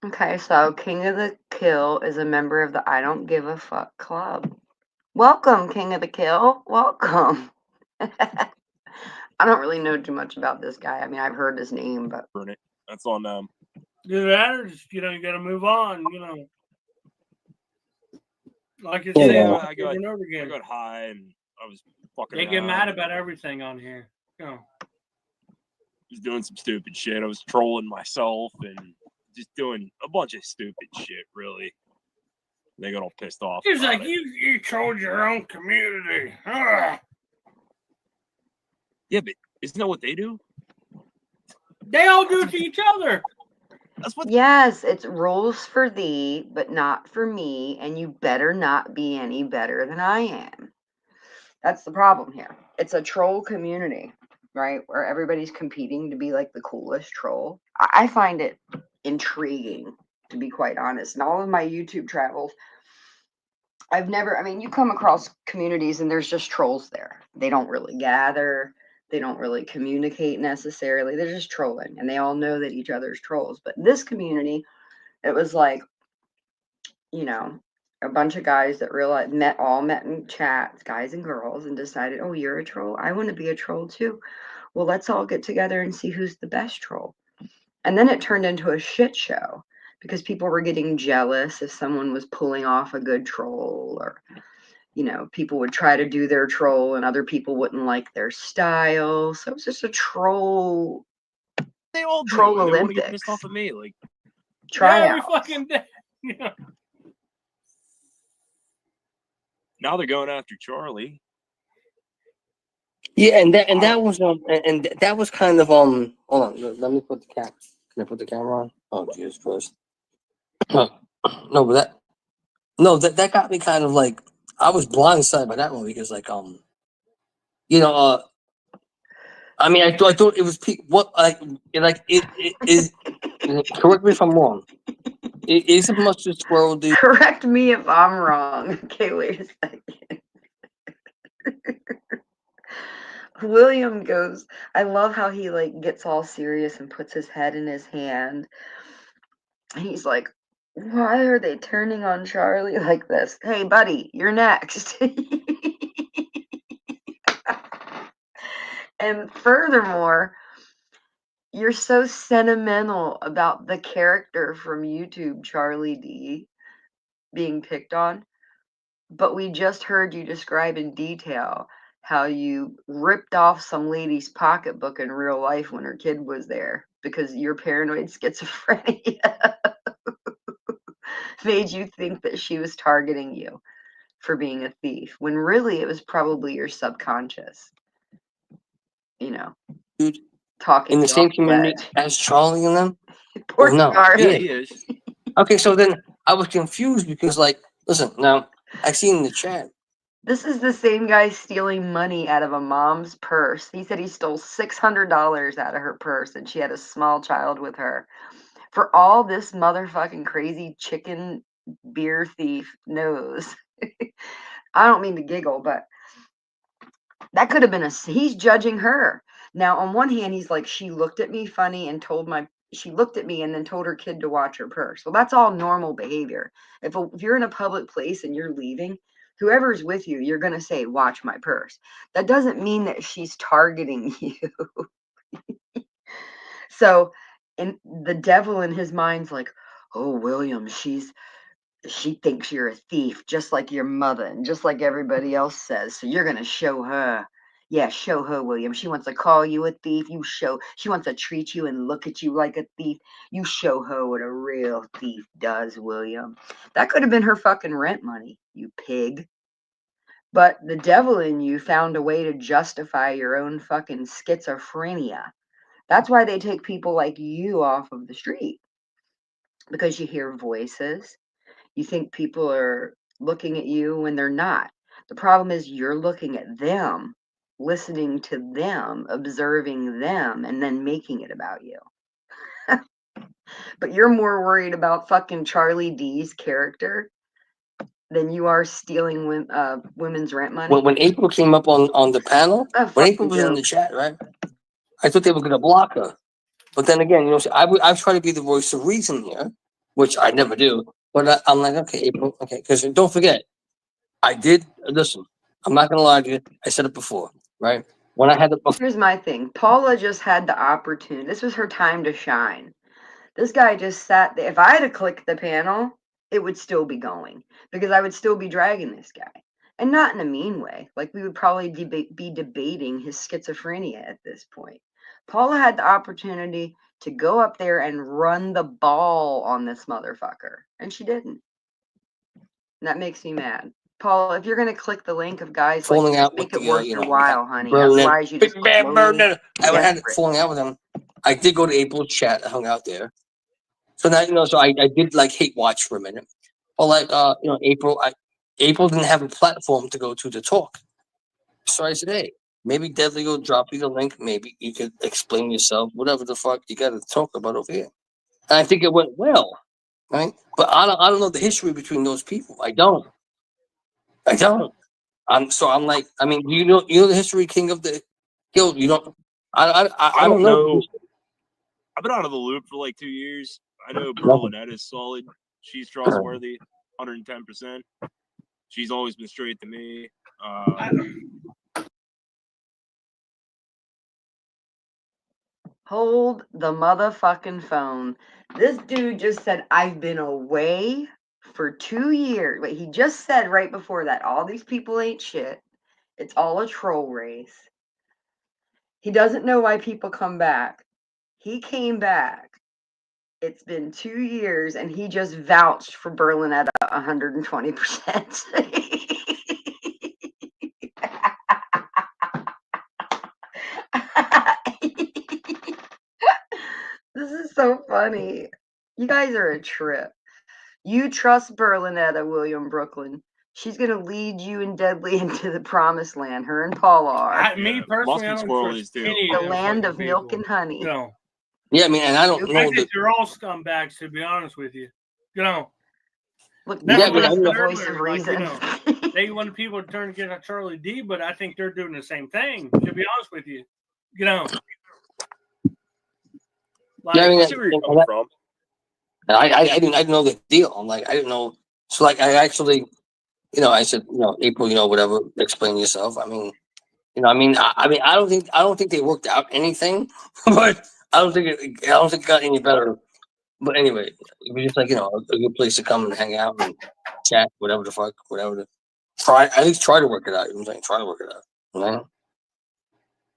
Okay, so King of the Kill is a member of the I Don't Give a Fuck Club. Welcome, King of the Kill. Welcome. I don't really know too much about this guy. I mean, I've heard his name, but That's on them. Either that or just, you got to move on, Like you Yeah, say I over and over I again. got high and I was fucking They get around. mad about everything on here. Was doing some stupid shit. I was trolling myself and just doing a bunch of stupid shit, really. They got all pissed off. He's about like, it. you trolled your own community. Ugh. Yeah, but isn't that what they do? They all do it to each other. That's what. yes, it's rules for thee, but not for me, and you better not be any better than I am. That's the problem here. It's a troll community, right? Where everybody's competing to be like the coolest troll. I find it intriguing, to be quite honest. In all of my YouTube travels, you come across communities and there's just trolls there. They don't really gather. They don't really communicate necessarily. They're just trolling and they all know that each other's trolls. But this community, it was like, a bunch of guys that met in chats, guys and girls, and decided, oh, you're a troll. I want to be a troll too. Well, let's all get together and see who's the best troll. And then it turned into a shit show because people were getting jealous if someone was pulling off a good troll, or people would try to do their troll and other people wouldn't like their style. So it was just a troll. They all do. Troll They want to get Olympics. pissed off at me, like Tryouts. Every fucking day. now they're going after Charlie. Yeah, and that was that was kind of hold on, let me put the cap. Can I put the camera on? Oh Jesus Christ! No, but that got me kind of like I was blindsided by that one because I mean I thought it was what it is. Correct me if I'm wrong. It isn't much to squirrel dude. Correct me if I'm wrong. Okay, wait a second. William goes, I love how he gets all serious and puts his head in his hand. And he's like, why are they turning on Charlie like this? Hey, buddy, you're next. And furthermore, you're so sentimental about the character from YouTube, Charlie D, being picked on. But we just heard you describe in detail how you ripped off some lady's pocketbook in real life when her kid was there because your paranoid schizophrenia made you think that she was targeting you for being a thief, when really it was probably your subconscious, Dude talking in the you same off the community ledge. as Charlie and them. Poor Oh, no. Charlie. Yeah, he is. Okay, so then I was confused because listen, now I seen in the chat. This is the same guy stealing money out of a mom's purse. He said he stole $600 out of her purse and she had a small child with her. For all this motherfucking crazy chicken beer thief knows. I don't mean to giggle, but that could have been he's judging her. Now, on one hand, he's like, she looked at me funny and she looked at me and then told her kid to watch her purse. Well, that's all normal behavior. If you're in a public place and you're leaving, whoever's with you, you're going to say, watch my purse. That doesn't mean that she's targeting you. So, the devil in his mind's like, oh, William, she thinks you're a thief, just like your mother and just like everybody else says. So you're going to show her. Yeah, show her, William. She wants to call you a thief. She wants to treat you and look at you like a thief. You show her what a real thief does, William. That could have been her fucking rent money, you pig. But the devil in you found a way to justify your own fucking schizophrenia. That's why they take people like you off of the street. Because you hear voices. You think people are looking at you when they're not. The problem is you're looking at them, listening to them, observing them, and then making it about you. But you're more worried about fucking Charlie D's character then you are stealing women's rent money. When April came up on the panel, A when fucking April was in the joke. chat, right? I thought they were gonna block her, but then again, I've tried to be the voice of reason here, which I never do. But I'm like, okay, April, okay, because don't forget, I did listen. I'm not gonna lie to you. I said it before, right? When I had the Here's my thing. Paula just had the opportunity. This was her time to shine. This guy just sat there. If I had to click the panel, it would still be going because I would still be dragging this guy. And not in a mean way. Like we would probably be debating his schizophrenia at this point. Paula had the opportunity to go up there and run the ball on this motherfucker. And she didn't. And that makes me mad. Paula, if you're going to click the link of guys falling like out make with it the worth your we while, had honey. Berlin, Otherwise, you big just bad Berlin. I had desperate. falling out with him. I did go to April's chat. I hung out there. So now so I did like hate watch for a minute. But like April didn't have a platform to go to talk. So I said, hey, maybe Deadly will drop you the link. Maybe you could explain yourself, whatever the fuck you got to talk about over here. And I think it went well, right? But I don't know the history between those people. I don't. I'm like, I mean, you know the history, King of the Hill. You don't. I don't know. I've been out of the loop for like 2 years. I know Berlinette is solid. She's trustworthy, 110%. She's always been straight to me. Hold the motherfucking phone. This dude just said, I've been away for 2 years. Wait, he just said right before that, all these people ain't shit. It's all a troll race. He doesn't know why people come back. He came back. It's been 2 years, and he just vouched for Berlin at 120%. This is so funny. You guys are a trip. You trust Berlinetta, William Brooklyn. She's gonna lead you and Deadly into the promised land. Her and Paula are. Me personally, I don't Squirrel trust is too. any The of them land fucking of milk people. and honey. You know, Yeah, I mean, and I don't know I think they're all scumbags, to be honest with you. You know, Look, that's Yeah, what I but said I- voice earlier. of Like, reason. they want people to turn against Charlie D, but I think they're doing the same thing, to be honest with you. You know, like, yeah, I mean, I see where you're coming from. I didn't know the deal. I'm like, I didn't know. So like, I actually, I said, April, whatever, explain yourself. I mean, I don't think they worked out anything, but I don't think it got any better. But anyway, it was just like a good place to come and hang out and chat, whatever the fuck, whatever. At least try to work it out. I'm saying, try to work it out. You know?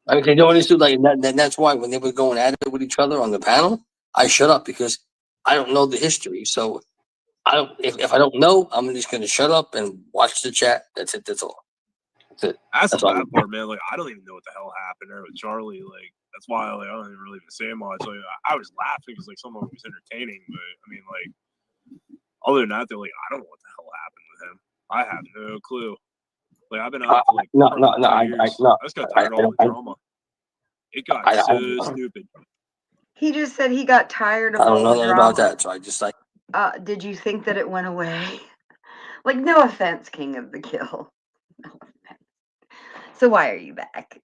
I mean, they don't understand like that's why when they were going at it with each other on the panel, I shut up because I don't know the history. So I don't. If I don't know, I'm just gonna shut up and watch the chat. That's it. That's all. That's it. That's the all. bad part, man. Like, I don't even know what the hell happened there with Charlie. Like, that's why I don't even really say much. Like, I was laughing because like some of it was entertaining, but I mean, like, other than that, they're like, I don't know what the hell happened with him. I have no clue. Like, I've been out for like No. 2 years. I just got tired of all the drama. It got so stupid. He just said he got tired of I don't all know the nothing drama. about that. So I just like. Did you think that it went away? Like, no offense, King of the Kill. No offense. So why are you back?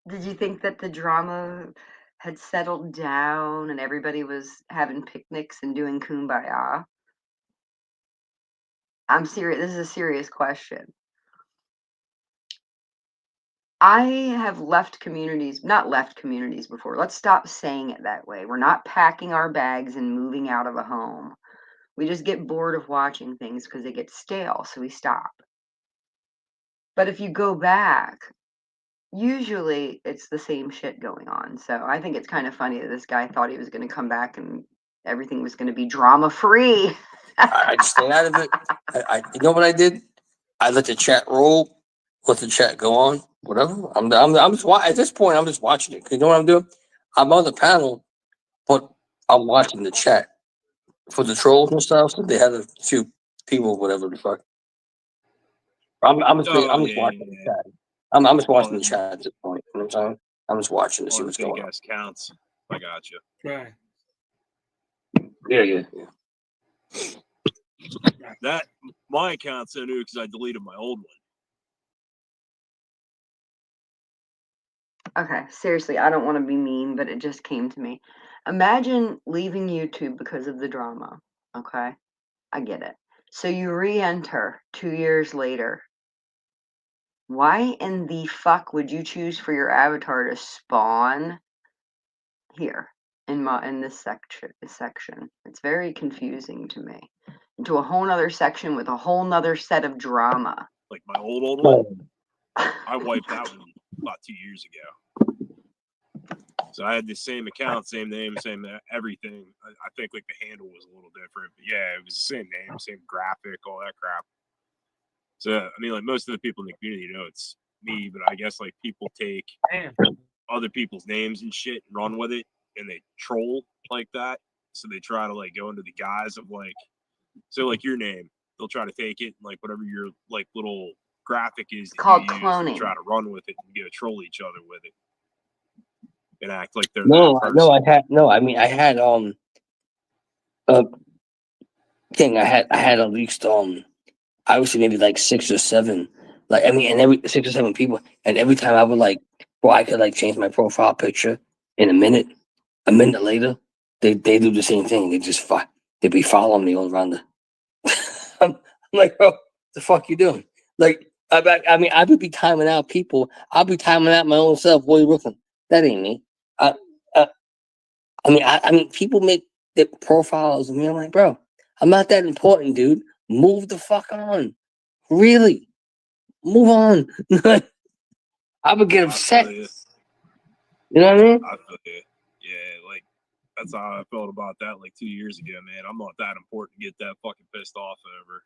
Did you think that the drama had settled down and everybody was having picnics and doing kumbaya? I'm serious. This is a serious question. I have not left communities before. Let's stop saying it that way. We're not packing our bags and moving out of a home. We just get bored of watching things because they get stale, so we stop. But if you go back, usually it's the same shit going on. So I think it's kind of funny that this guy thought he was going to come back and everything was going to be drama free. I just stayed out of it. You know what I did? I let the chat roll, let the chat go on, whatever. I'm just at this point. I'm just watching it. You know what I'm doing? I'm on the panel, but I'm watching the chat for the trolls and stuff. So they had a few people, whatever the fuck. I'm just watching the chat. I'm just watching the chat at this point. You know what I'm saying? I'm just watching to see what's going on. Counts. I got you. right. Yeah. That my account's so new because I deleted my old one. Okay, seriously, I don't want to be mean, but it just came to me. Imagine leaving YouTube because of the drama. Okay, I get it. So you re-enter 2 years later. Why in the fuck would you choose for your avatar to spawn here in this section? It's very confusing to me. Into a whole nother section with a whole nother set of drama. Like my old one, I wiped that one about 2 years ago. So I had the same account, same name, same everything. I think like the handle was a little different, but yeah, it was the same name, same graphic, all that crap. So I mean, like most of the people in the community know it's me, but I guess like people take other people's names and shit and run with it, and they troll like that. So they try to like go into the guise of like, so like your name, they'll try to take it and like whatever your like little graphic is that called you use, cloning. they try to run with it and go troll each other with it and act like they're No, that person. no, I had no. I mean, I had thing. I had at least I would say maybe like 6 or 7. Like I mean, and every 6 or 7 people, and every time I would like, well, I could like change my profile picture in a minute. A minute later, they do the same thing. They just they be following me all around the. I'm like, bro, the fuck you doing? Like, I mean, I would be timing out people. I'll be timing out my own self. Willie Brooklyn. That ain't me. I mean, people make their profiles of me. I'm like, bro, I'm not that important, dude. Move the fuck on. Really, move on. I would get upset. You know what I mean? I feel you. Yeah, like that's how I felt about that like 2 years ago, man. I'm not that important to get that fucking pissed off over.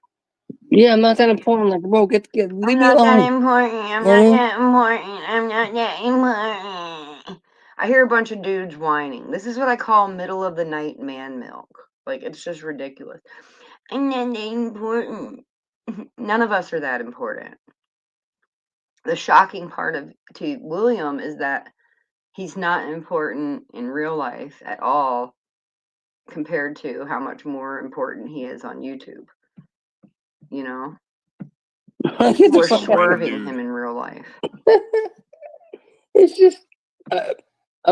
Yeah, I'm not that important. Like, bro, leave me I'm not that alone. important. I'm not that important. I'm not that important. I hear a bunch of dudes whining. This is what I call middle of the night man milk. Like, it's just ridiculous. I'm not that important. None of us are that important. The shocking part to William is that he's not important in real life at all compared to how much more important he is on YouTube. You know? People are swerving him in real life. It's just, I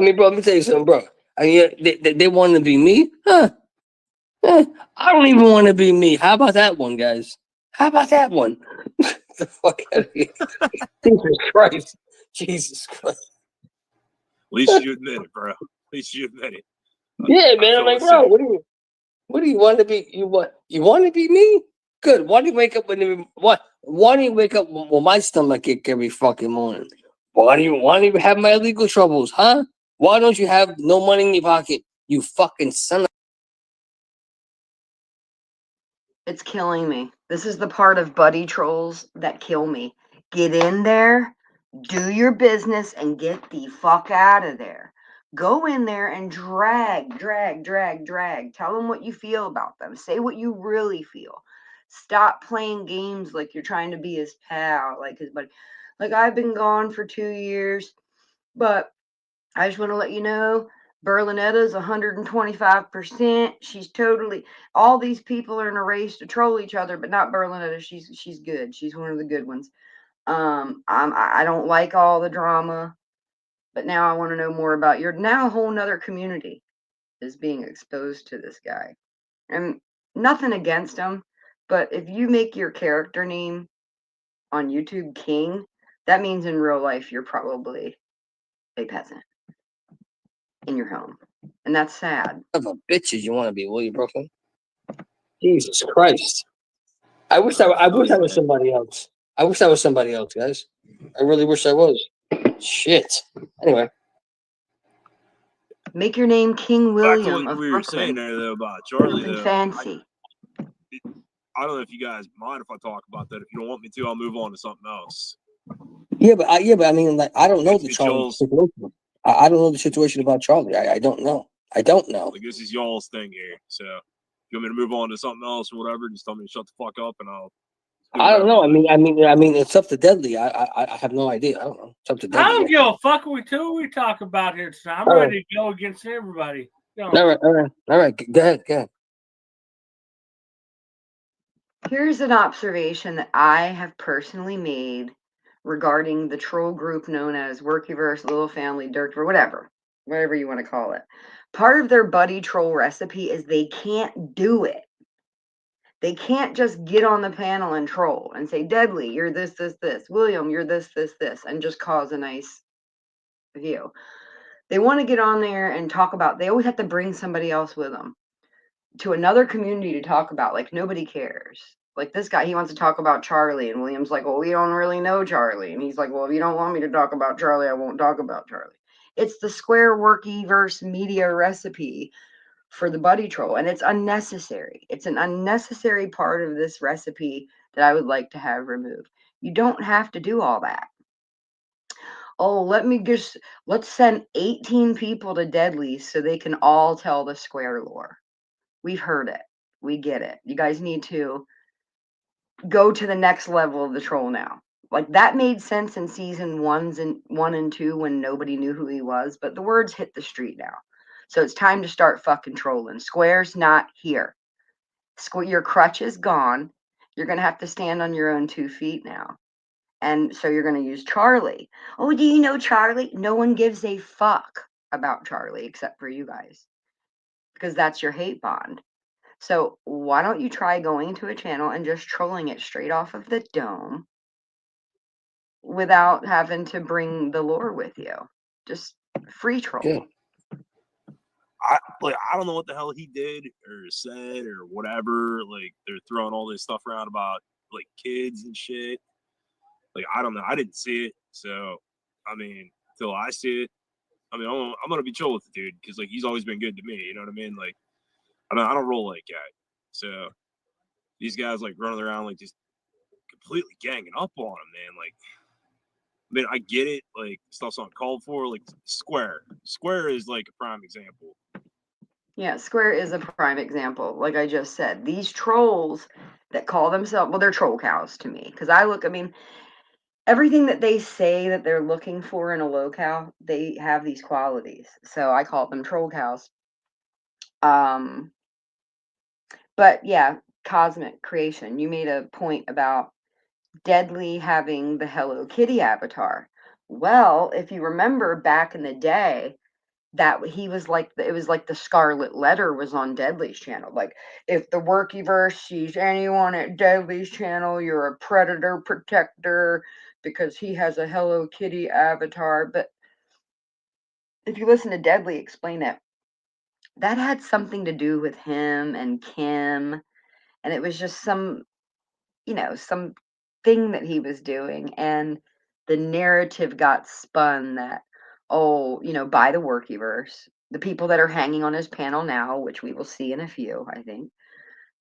mean, bro, let me tell you something, bro. I mean, they want to be me, huh? I don't even want to be me. How about that one, guys? How about that one? The fuck out of here. Jesus Christ. Jesus Christ. At least you admit it, bro. At least you admit it. Yeah, man. I'm like, bro, what do you want to be? You want to be me? Good. Why do you wake up Why do you wake up with my stomach ache every fucking morning? Why do you have my legal troubles, huh? Why don't you have no money in your pocket? You fucking son of. It's killing me. This is the part of buddy trolls that kill me. Get in there, do your business, and get the fuck out of there. Go in there and drag. Tell them what you feel about them. Say what you really feel. Stop playing games like you're trying to be his pal, like his buddy. Like, I've been gone for 2 years, but I just want to let you know, Berlinetta's 125%. She's totally. All these people are in a race to troll each other, but not Berlinetta. She's good. She's one of the good ones. I don't like all the drama, but now I want to know more about now a whole nother community is being exposed to this guy. And nothing against him, but if you make your character name on YouTube King, that means in real life you're probably a peasant in your home, and that's sad. Of a bitches you want to be, Willie Brooklyn? Jesus Christ! I wish I was somebody else. I wish I was somebody else, guys. I really wish I was. Shit. Anyway, make your name King William what of we were saying Brooklyn. there though about Charlie. Something though, fancy. I don't know if you guys mind if I talk about that. If you don't want me to, I'll move on to something else. Yeah, but I mean, like, I don't know the Charlie situation. I don't know the situation about Charlie. I don't know. I don't know. Like, this is y'all's thing here. So if you want me to move on to something else or whatever, just tell me to shut the fuck up and I'll. I don't know. I mean, it's up to Deadly. I have no idea. I don't know. It's up to Deadly. I don't give a fuck what we talk about here tonight. I'm ready to go against everybody. All right. Go ahead. Here's an observation that I have personally made regarding the troll group known as Workyverse, Little Family, Dirt, or whatever you want to call it. Part of their buddy troll recipe is they can't do it. They can't just get on the panel and troll and say, Deadly, you're this, this, this. William, you're this, this, this, and just cause a nice view. They want to get on there and talk about, they always have to bring somebody else with them to another community to talk about. Like, nobody cares. Like, this guy, he wants to talk about Charlie, and William's like, well, we don't really know Charlie. And he's like, well, if you don't want me to talk about Charlie, I won't talk about Charlie. It's the Square Workyverse media recipe for the buddy troll, and it's unnecessary. It's an unnecessary part of this recipe that I would like to have removed. You don't have to do all that. Oh, let's send 18 people to Deadly so they can all tell the Square lore. We've heard it. We get it. You guys need to go to the next level of the troll now. Like, that made sense in season 1 and 2 when nobody knew who he was, but the words hit the street now. So it's time to start fucking trolling. Square's not here. Your crutch is gone. You're going to have to stand on your own 2 feet now. And so you're going to use Charlie. Oh, do you know Charlie? No one gives a fuck about Charlie except for you guys, because that's your hate bond. So why don't you try going to a channel and just trolling it straight off of the dome without having to bring the lore with you? Just free troll. Yeah. I don't know what the hell he did or said or whatever. Like, they're throwing all this stuff around about like kids and shit. Like, I don't know. I didn't see it, so I mean, till I see it, I mean, I'm gonna be chill with the dude because like he's always been good to me. You know what I mean? Like, I don't roll like that. So these guys like running around like just completely ganging up on him, man. Like, I mean, I get it. Like, stuff's uncalled for. Like, Square is like a prime example. Yeah, Square is a prime example. Like I just said, these trolls that call themselves, well, they're troll cows to me. Because I mean, everything that they say that they're looking for in a locale, they have these qualities. So I call them troll cows. But yeah, cosmic creation. You made a point about Deadly having the Hello Kitty avatar. Well, if you remember back in the day, that he was like it was like the Scarlet Letter was on Deadly's channel. Like, if the Workyverse sees anyone at Deadly's channel, you're a predator protector because he has a Hello Kitty avatar. But if you listen to Deadly explain it, that had something to do with him and Kim, and it was just some thing that he was doing, and the narrative got spun that, oh, by the Workyverse, the people that are hanging on his panel now, which we will see in a few, I think,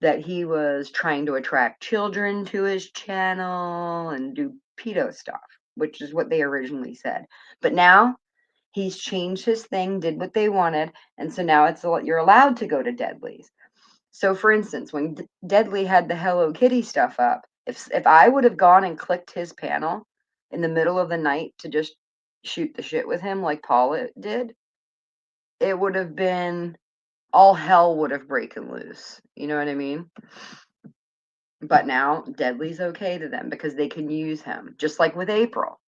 that he was trying to attract children to his channel and do pedo stuff, which is what they originally said. But now he's changed his thing, did what they wanted, and so now you're allowed to go to Deadly's. So, for instance, when Deadly had the Hello Kitty stuff up, if I would have gone and clicked his panel in the middle of the night to just shoot the shit with him like Paul did, it would have been all hell would have broken loose. You know what I mean? But now Deadly's okay to them because they can use him, just like with April,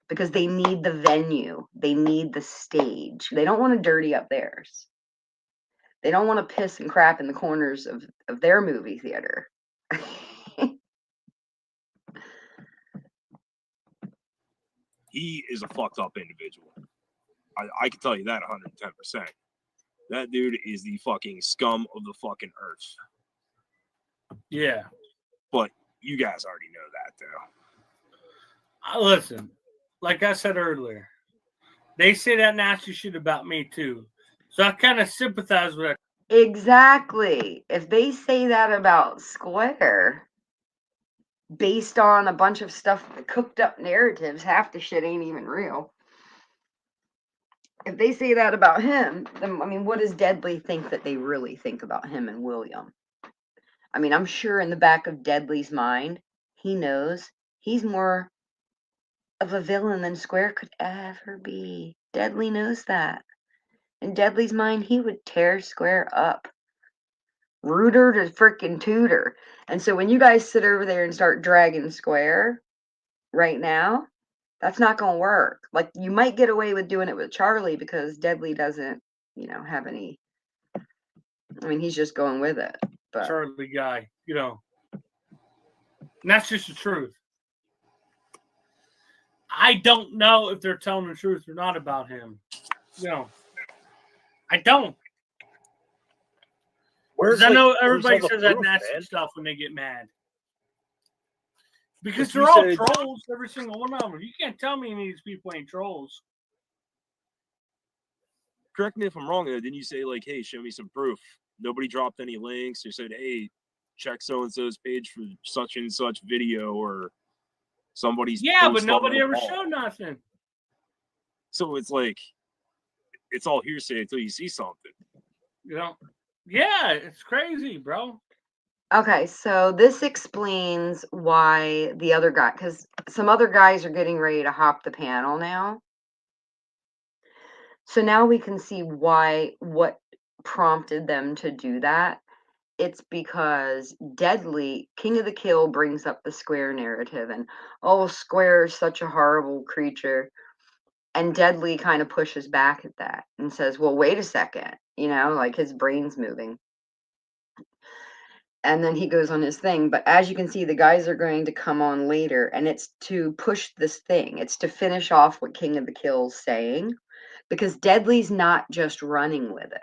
because they need the venue, they need the stage. They don't want to dirty up theirs. They don't want to piss and crap in the corners of their movie theater. He is a fucked up individual. I can tell you that 110%. That dude is the fucking scum of the fucking earth. Yeah. But you guys already know that, though. Listen, like I said earlier, they say that nasty shit about me too. So I kind of sympathize with it. Exactly. If they say that about Square, based on a bunch of stuff, cooked up narratives, half the shit ain't even real. If they say that about him, then, I mean, what does Deadly think that they really think about him and William? I mean, I'm sure in the back of Deadly's mind, he knows he's more of a villain than Square could ever be. Deadly knows that. In Deadly's mind, he would tear Square up. Rooter to freaking tutor. And so when you guys sit over there and start dragging square right now, that's not going to work. Like, you might get away with doing it with Charlie because Deadly doesn't, have any. I mean, he's just going with it. But Charlie guy, and that's just the truth. I don't know if they're telling the truth or not about him. I don't. Because I know everybody says that nasty stuff when they get mad. Because they're all trolls, every single one of them. You can't tell me any of these people ain't trolls. Correct me if I'm wrong, though. Didn't you say, like, hey, show me some proof? Nobody dropped any links or said, hey, check so-and-so's page for such and such video or somebody's Yeah, post but nobody on the ever wall. showed nothing. So it's like, it's all hearsay until you see something. Yeah, it's crazy, bro. okay, so this explains why the other guy, because some other guys are getting ready to hop the panel now. So now we can see what prompted them to do that. It's because Deadly, King of the Kill, brings up the Square narrative and, oh, Square is such a horrible creature. And Deadly kind of pushes back at that and says, well, wait a second, like his brain's moving. And then he goes on his thing. But as you can see, the guys are going to come on later, and it's to push this thing. It's to finish off what King of the Kill's saying, because Deadly's not just running with it.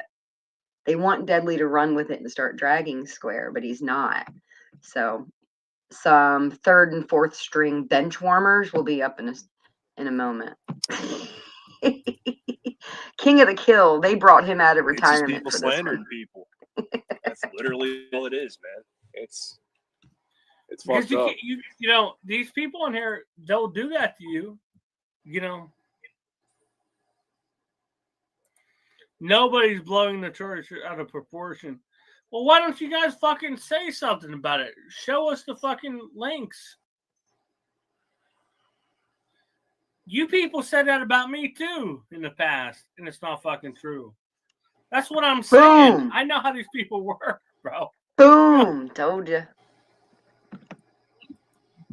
They want Deadly to run with it and start dragging Square, but he's not. So some third and fourth string bench warmers will be up in a moment. King of the Kill, they brought him out of retirement It's just people for this slandering one. people. That's literally all it is, man. It's Because fucked up. these people in here, they'll do that to you. Nobody's blowing the church out of proportion. Well, why don't you guys fucking say something about it? Show us the fucking links. You people said that about me too in the past, and it's not fucking true. That's what I'm saying. Boom. I know how these people work, bro. Boom. Told you.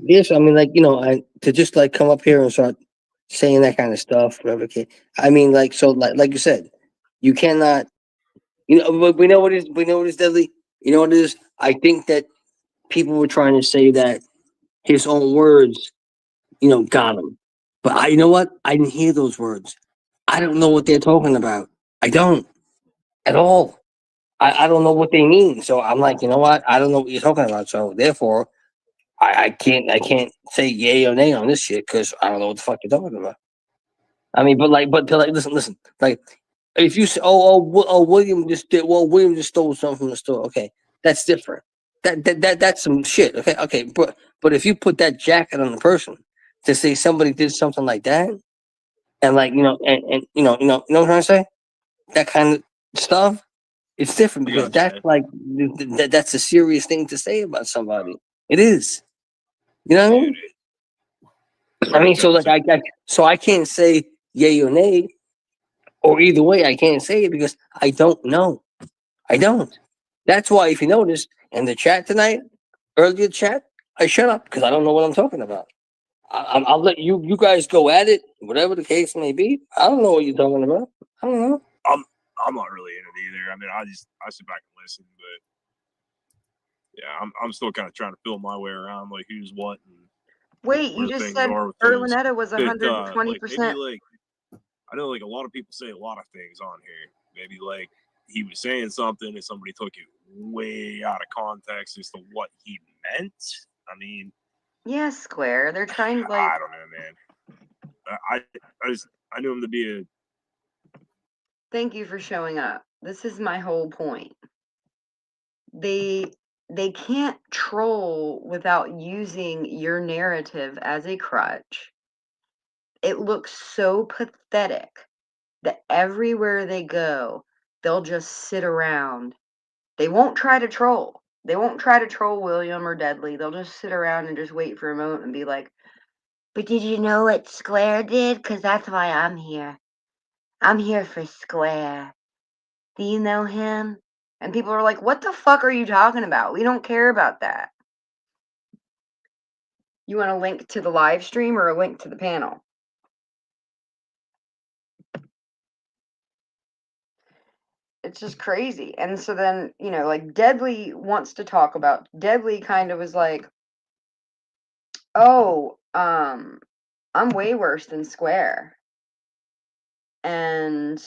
Yes, I mean, like, to just like come up here and start saying that kind of stuff. I mean, like, so, like you said, you cannot. We know what is. We know what is Deadly. You know what it is. I think that people were trying to say that his own words, got him. But you know what? I didn't hear those words. I don't know what they're talking about. I don't at all. I don't know what they mean. So I'm like, you know what? I don't know what you're talking about. So therefore, I can't say yay or nay on this shit because I don't know what the fuck you're talking about. I mean, but listen. Like, if you say, William just did, well, William just stole something from the store. Okay, that's different. That's some shit. Okay, but if you put that jacket on the person to say somebody did something like that, and like and you know what I'm trying to say, that kind of stuff, it's different I because got you, that's man. like that's a serious thing to say about somebody. It is. You know what I mean? I mean, so like so I can't say yay or nay, or either way, I can't say it because I don't know. I don't. That's why, if you notice in the chat tonight, earlier chat, I shut up because I don't know what I'm talking about. I'll let you guys go at it, whatever the case may be. I don't know what you're talking about. I don't know. I'm not really in it either. I mean, I sit back and listen, but yeah, I'm still kind of trying to feel my way around, like who's what and Wait, you where just things said are with things. Berlinetta was But like maybe 120%. like I know like a lot of people say a lot of things on here. Maybe like he was saying something and somebody took it way out of context as to what he meant. I mean, Yeah, Square. They're trying to I don't know, man. I knew him to be a. Thank you for showing up. This is my whole point. They can't troll without using your narrative as a crutch. It looks so pathetic that everywhere they go, they'll just sit around. They won't try to troll. They won't try to troll William or Deadly. They'll just sit around and just wait for a moment and be like, but did you know what Square did? Because that's why I'm here. I'm here for Square. Do you know him? And people are like, what the fuck are you talking about? We don't care about that. You want a link to the live stream or a link to the panel? It's just crazy. And so then, you know, like Deadly wants to talk about, Deadly kind of was like, oh, I'm way worse than Square. And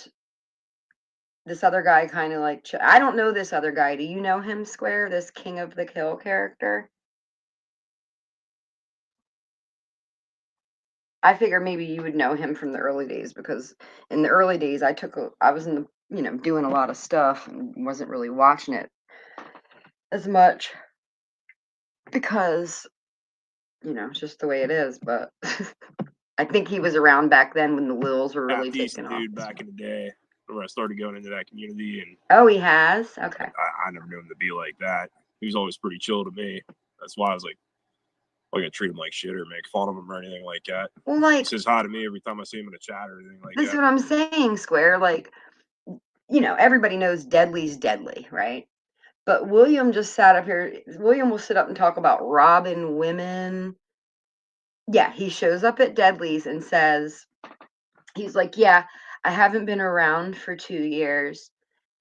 this other guy kind of like, I don't know this other guy. Do you know him, Square? This King of the Kill character? I figure maybe you would know him from the early days, because in the early days I was in the, you know, doing a lot of stuff and wasn't really watching it as much because, you know, it's just the way it is. But I think he was around back then when the Lils were really Decent taking off. dude back in the day when I started going into that community, and Oh, he has? Okay. I never knew him to be like that. He was always pretty chill to me. That's why I was like, I'm gonna treat him like shit or make fun of him or anything like that. Well, He like, says hi to me every time I see him in a chat or anything like that's that. what I'm saying, Square. Like, you know, everybody knows Deadly's Deadly, right? But William just sat up here. William will sit up and talk about robbing women. Yeah, he shows up at Deadly's and says, he's like, yeah, I haven't been around for 2 years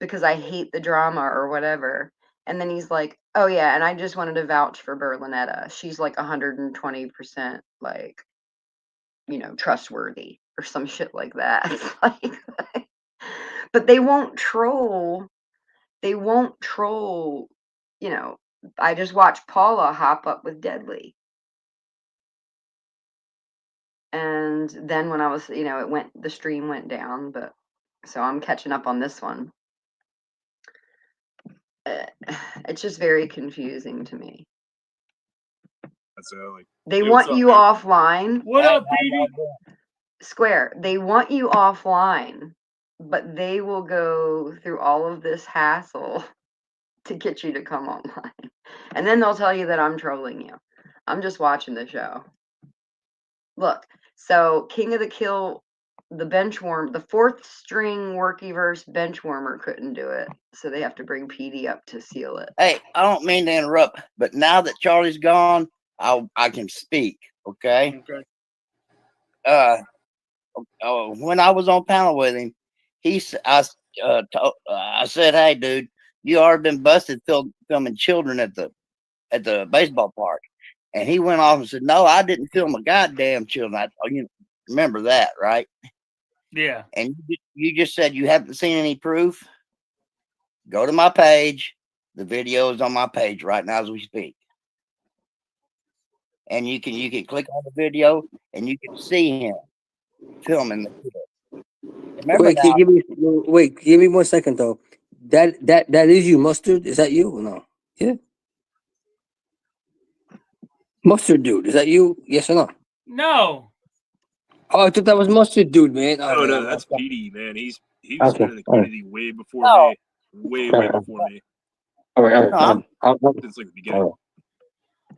because I hate the drama or whatever. And then he's like, oh yeah, and I just wanted to vouch for Berlinetta. She's like 120% like, you know, trustworthy or some shit like that. Like, but they won't troll. They won't troll, you know. I just watched Paula hop up with Deadly. And then when I was, you know, the stream went down, but so I'm catching up on this one. It's just very confusing to me. That's like, They hey, what's want up, you man? offline. What up, Petey? Square, they want you offline, but they will go through all of this hassle to get you to come online. And then they'll tell you that I'm trolling you. I'm just watching the show. Look, so King of the Kill, the benchwarm, the fourth string Workyverse benchwarmer couldn't do it. So they have to bring PD up to seal it. Hey, I don't mean to interrupt, but now that Charlie's gone, I can speak. Okay. When I was on panel with him, I said, "Hey, dude, you already been busted filming children at the baseball park," and he went off and said, "No, I didn't film a goddamn children." You remember that, right? Yeah. And you just said you haven't seen any proof. Go to my page. The video is on my page right now as we speak. And you can click on the video and you can see him filming the kid. Remember Give me 1 second though. That is you, Mustard? Is that you or no? Yeah. Mustard dude, is that you? Yes or no? No. Oh, I thought that was Mustard dude, man. Oh no, that's PD, man. He was been in the community way before me. Way before me. All right. Since like the beginning.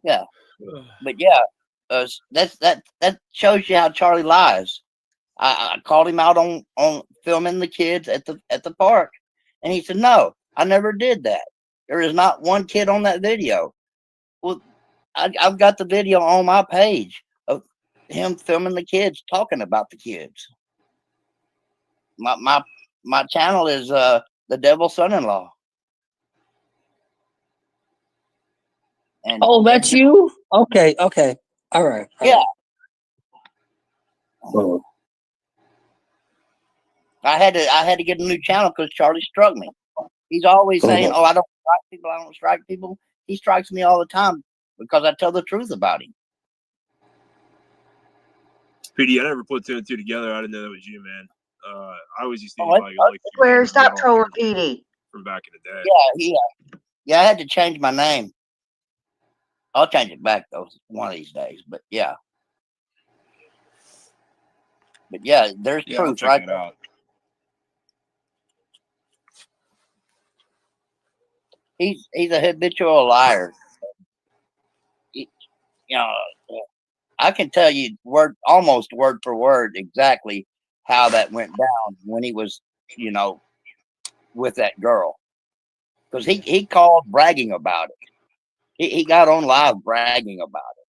Yeah. But yeah, that shows you how Charlie lies. I called him out on filming the kids at the park, and he said, "No, I never did that. There is not one kid on that video." Well, I've got the video on my page of him filming the kids, talking about the kids. My channel is the Devil's Son-in-Law. And that's you? Okay. All right. Yeah. Oh. I had to get a new channel because Charlie struck me. He's always saying, "Oh, I don't strike people. I don't strike people." He strikes me all the time because I tell the truth about him. PD, I never put 2 and 2 together. I didn't know that was you, man. I always used to think about you like Square, stop trolling PD. From back in the day. Yeah. I had to change my name. I'll change it back though one of these days. But yeah, there's truth right it out. He's a habitual liar. I can tell you almost word for word exactly how that went down when he was, with that girl. because he called bragging about it. He got on live bragging about it.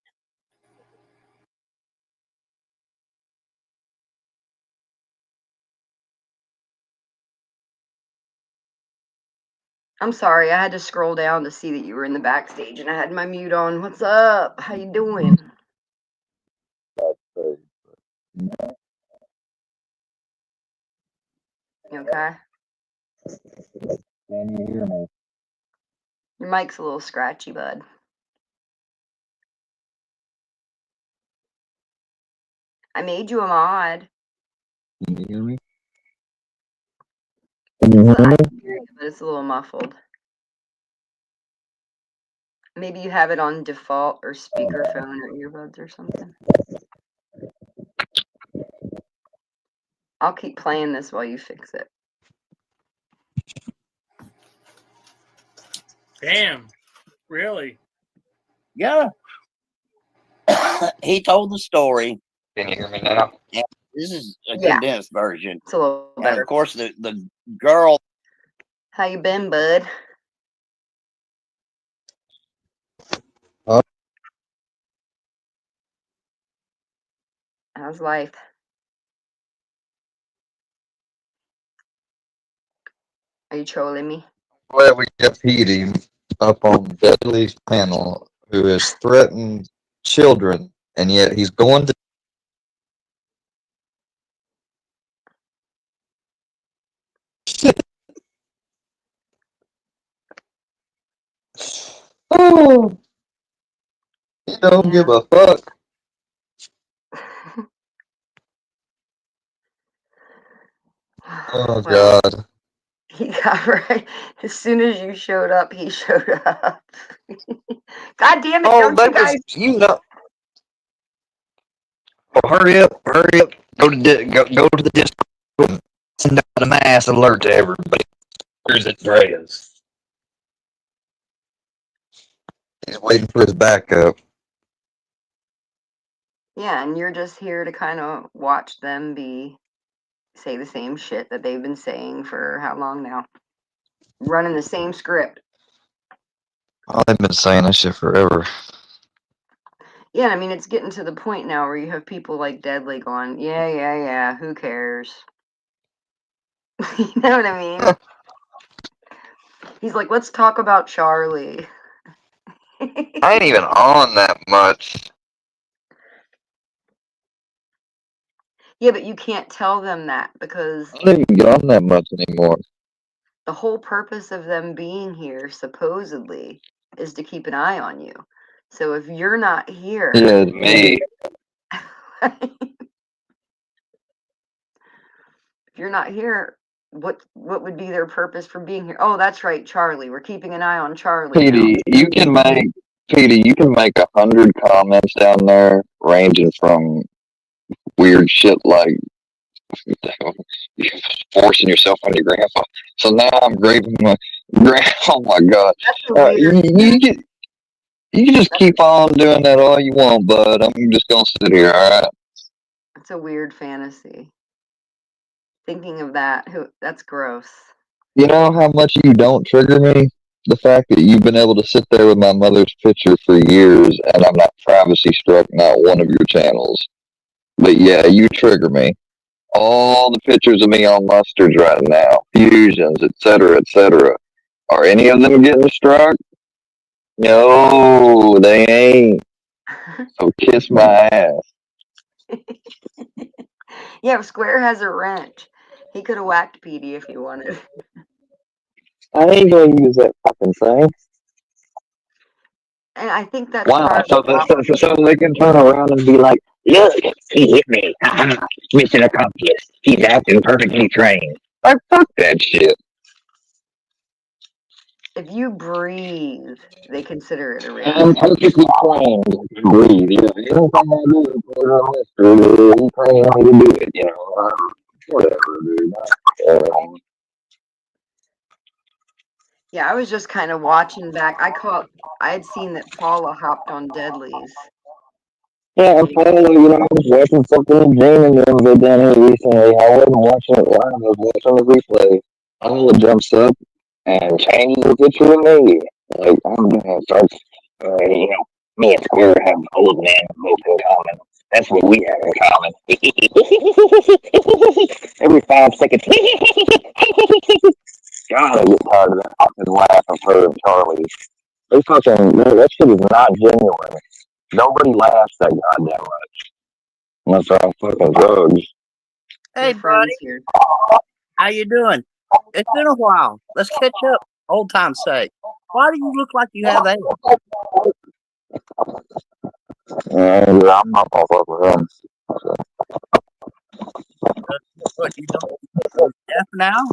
I'm sorry, I had to scroll down to see that you were in the backstage, and I had my mute on. What's up? How you doing? You okay? Can you hear me? Your mic's a little scratchy, bud. I made you a mod. Can you hear me? I can hear you, but it's a little muffled. Maybe you have it on default or speakerphone or earbuds or something. I'll keep playing this while you fix it. Damn. Really? Yeah. He told the story. Can you hear me now? Yeah, this is a Yeah. condensed version. It's a little And better. of course, the girl. How you been, bud? How's life? Are you trolling me? Glad we got Petey up on Deadly's panel, who has threatened children, and yet he's going to. Oh, he don't give a fuck. Oh Well, God. he got right. As soon as you showed up, he showed up. God damn it, Oh, don't that you guys? was you know. Oh, hurry up! Hurry up! Go to the Discord and send out a mass alert to everybody. Where's Andreas? He's waiting for his backup. Yeah, and you're just here to kind of watch them say the same shit that they've been saying for how long now? Running the same script. Oh, they've been saying that shit forever. Yeah, I mean, it's getting to the point now where you have people like Deadly going, yeah, who cares? You know what I mean? He's like, let's talk about Charlie. I ain't even on that much. Yeah, but you can't tell them that because I don't even get on that much anymore. the whole purpose of them being here, supposedly, is to keep an eye on you. So if you're not here, Yeah, it's me. if you're not here, what would be their purpose for being here? Oh, that's right, Charlie. We're keeping an eye on Charlie. Petey, you can make 100 comments down there, ranging from weird shit like you're forcing yourself on your grandpa. So now I'm graving my grand. Oh my god! You can just keep on doing that all you want, bud. I'm just gonna sit here. All right. It's a weird fantasy. Thinking of that, that's gross. You know how much you don't trigger me? The fact that you've been able to sit there with my mother's picture for years and I'm not privacy struck not one of your channels. But yeah, you trigger me. All the pictures of me on mustards right now, fusions, etc., etc. Are any of them getting struck? No, they ain't. So kiss my ass. Yeah, Square has a wrench. He could have whacked Petey if he wanted. I ain't gonna use that fucking thing. And I think that's Wow, so they can turn around and be like, look, he hit me. Mission accomplished. He's acting perfectly trained. Like, fuck that shit. If you breathe, they consider it a I'm reaction. perfectly trained to breathe. You know, anything I do is put it on this. He trained me to do it, you know. Whatever, dude. Yeah, I was just kind of watching back. I had seen that Paula hopped on Deadly's. Yeah, I'm finally, you know, I was watching fucking Dreaming Room go down here recently. I wasn't watching it live, I was watching the replay. Paula jumps up and changes the picture of me. Like, I'm gonna start, you know, me and Square have old man both in common. That's what we have in common. Every 5 seconds. God, I get tired of that fucking laugh of her and Charlie. They fucking, that shit is not genuine. Nobody laughs that goddamn much. Unless they're on fucking drugs. Hey, Your friends buddy, here. how you doing? It's been a while. Let's catch up, old time's sake. Why do you look like you have AIDS? And I'm not gonna fuck with him. What, you don't, you're deaf now?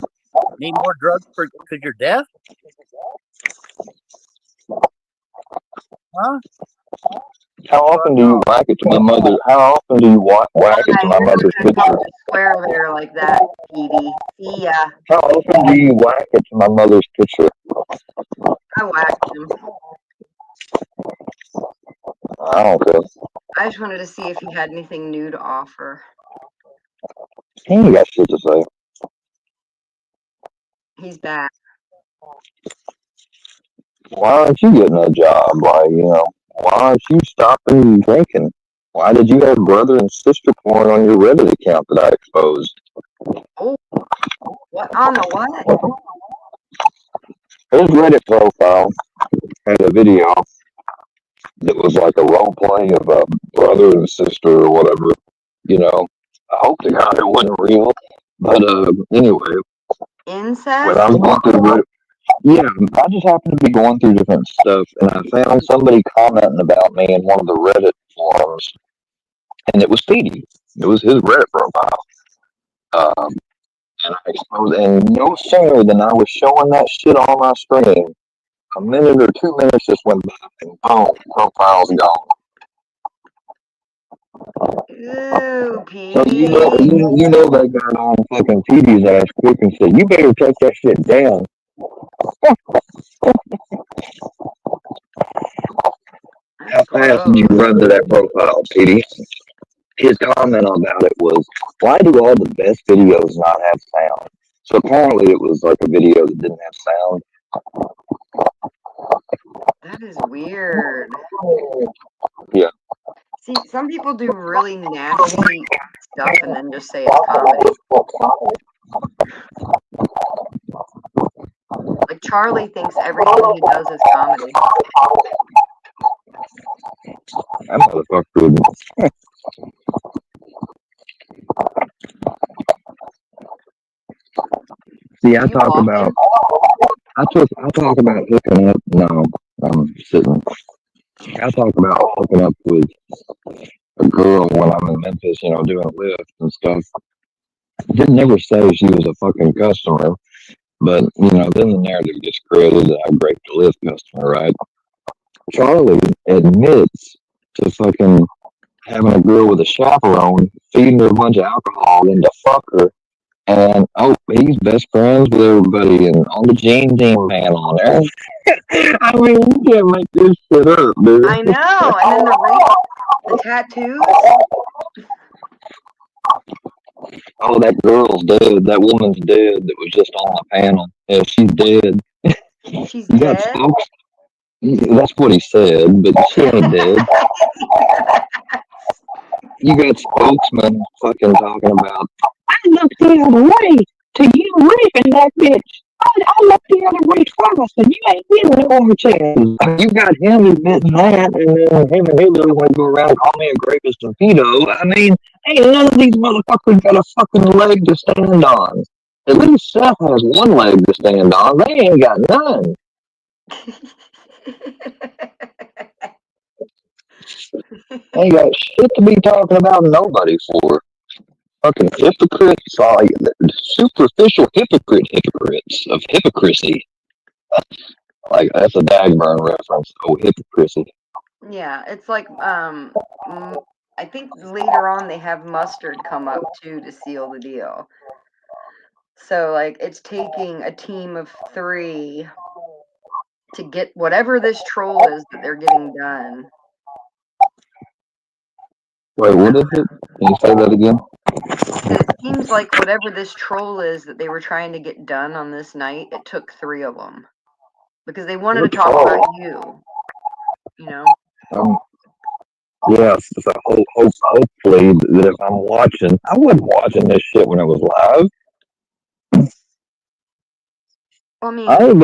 Need more drugs because you're deaf? Huh? How often do you whack it to my mother? How often do you whack it to my You're not mother's gonna talk picture? to Square there like that, Petey. See ya. How often do you whack it to my mother's picture? I whacked him. I don't care. I just wanted to see if he had anything new to offer. He ain't got shit to say. He's back. Why aren't you getting a job? Why, you know, why aren't you stopping drinking? Why did you have brother and sister porn on your Reddit account that I exposed? Oh, what on the what? His Reddit profile had a video that was like a role play of a brother and sister or whatever. You know, I hope to God it wasn't real. But anyway, Incest? when I was going through Reddit, yeah, I just happened to be going through different stuff, and I found somebody commenting about me in one of the Reddit forums, and it was Speedy. It was his Reddit profile. And I exposed, and no sooner than I was showing that shit on my screen, a minute or 2 minutes just went by, and boom, profile's gone. Ooh, So Petey. you know that got on fucking TV's ass quick and said, "You better take that shit down." How fast did you run to that profile, Petey? His comment about it was, "Why do all the best videos not have sound?" So apparently it was like a video that didn't have sound. That is weird. Yeah. See, some people do really nasty stuff and then just say it's comedy. Like Charlie thinks everything he does is comedy. That motherfucker. See, I talk about hooking up. No, I'm sitting. I talk about hooking up with a girl when I'm in Memphis, you know, doing lifts and stuff. Didn't ever say she was a fucking customer, but you know, then the narrative gets created that I break the lift customer, right? Charlie admits to fucking having a girl with a chaperone, feeding her a bunch of alcohol, and to fuck her. And he's best friends with everybody, and on the Gene Team man on there. I mean, you can't make this shit up, dude. I know. And then the tattoos. Oh, that girl's dead. That woman's dead. That was just on my panel. Yeah, she's dead. She's You got dead. spokes. That's what he said, but she ain't dead. You got spokesman fucking talking about, "I looked the other way to you raping that bitch. I looked the other way twice, and you ain't getting no more chance." You got him admitting that, and then him and Hillary want to go around calling me a rapist and pedo. I mean, ain't none of these motherfuckers got a fucking leg to stand on. At least Seth has one leg to stand on. They ain't got none. Ain't got shit to be talking about nobody for. Fucking hypocrites, like superficial hypocrites of hypocrisy. Like that's a Dagburn reference. Oh, hypocrisy. Yeah, it's like I think later on they have Mustard come up too to seal the deal. So like it's taking a team of 3 to get whatever this troll is that they're getting done. Wait, what is it? Can you say that again? It's a team seems like whatever this troll is that they were trying to get done on this night, it took 3 of them because they wanted to What talk troll? about you. You know. Yes, so hopefully that if I'm watching, I wasn't watching this shit when it was live. I mean, I ain't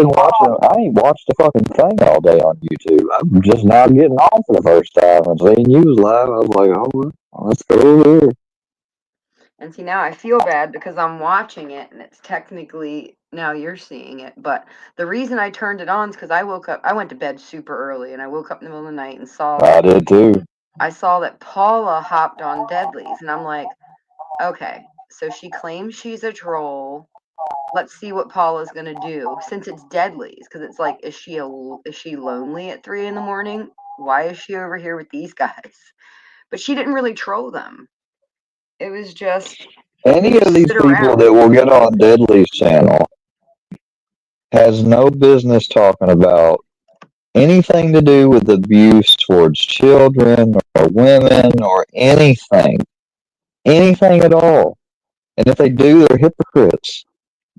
watched the fucking thing all day on YouTube. I'm just now getting on for the first time and seeing you was live. I was like, oh, well, let's go over here. and see, now I feel bad because I'm watching it and it's technically now you're seeing it. But the reason I turned it on is because I went to bed super early and I woke up in the middle of the night and saw I did too. I saw that Paula hopped on Deadly's and I'm like, okay, so she claims she's a troll. Let's see what Paula's gonna do since it's Deadly's, because it's like, is she lonely at 3 a.m? Why is she over here with these guys? But she didn't really troll them. It was just Any of these sit people around. that will get on Deadly's channel has no business talking about anything to do with abuse towards children or women or anything at all. And if they do, they're hypocrites.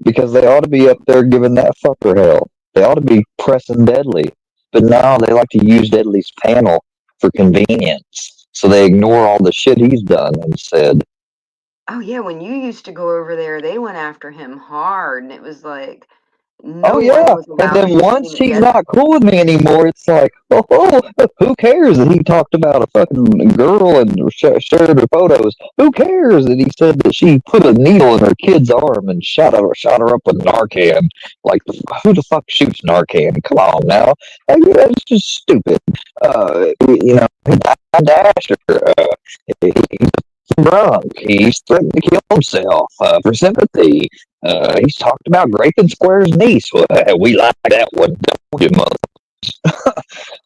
Because they ought to be up there giving that fucker hell. They ought to be pressing Deadly. But now they like to use Deadly's panel for convenience. So they ignore all the shit he's done and said. Oh yeah, when you used to go over there, they went after him hard, and it was like no Oh one yeah, was and allowed to then be once seen at he's Deadly. not cool with me anymore, it's like, oh, who cares that he talked about a fucking girl and shared her photos? Who cares that he said that she put a needle in her kid's arm and shot her up with Narcan? Like, who the fuck shoots Narcan? Come on now, that's just stupid. Dasher. He's drunk. He's threatened to kill himself for sympathy. He's talked about raping Square's niece. Well, we like that one, don't you, mother?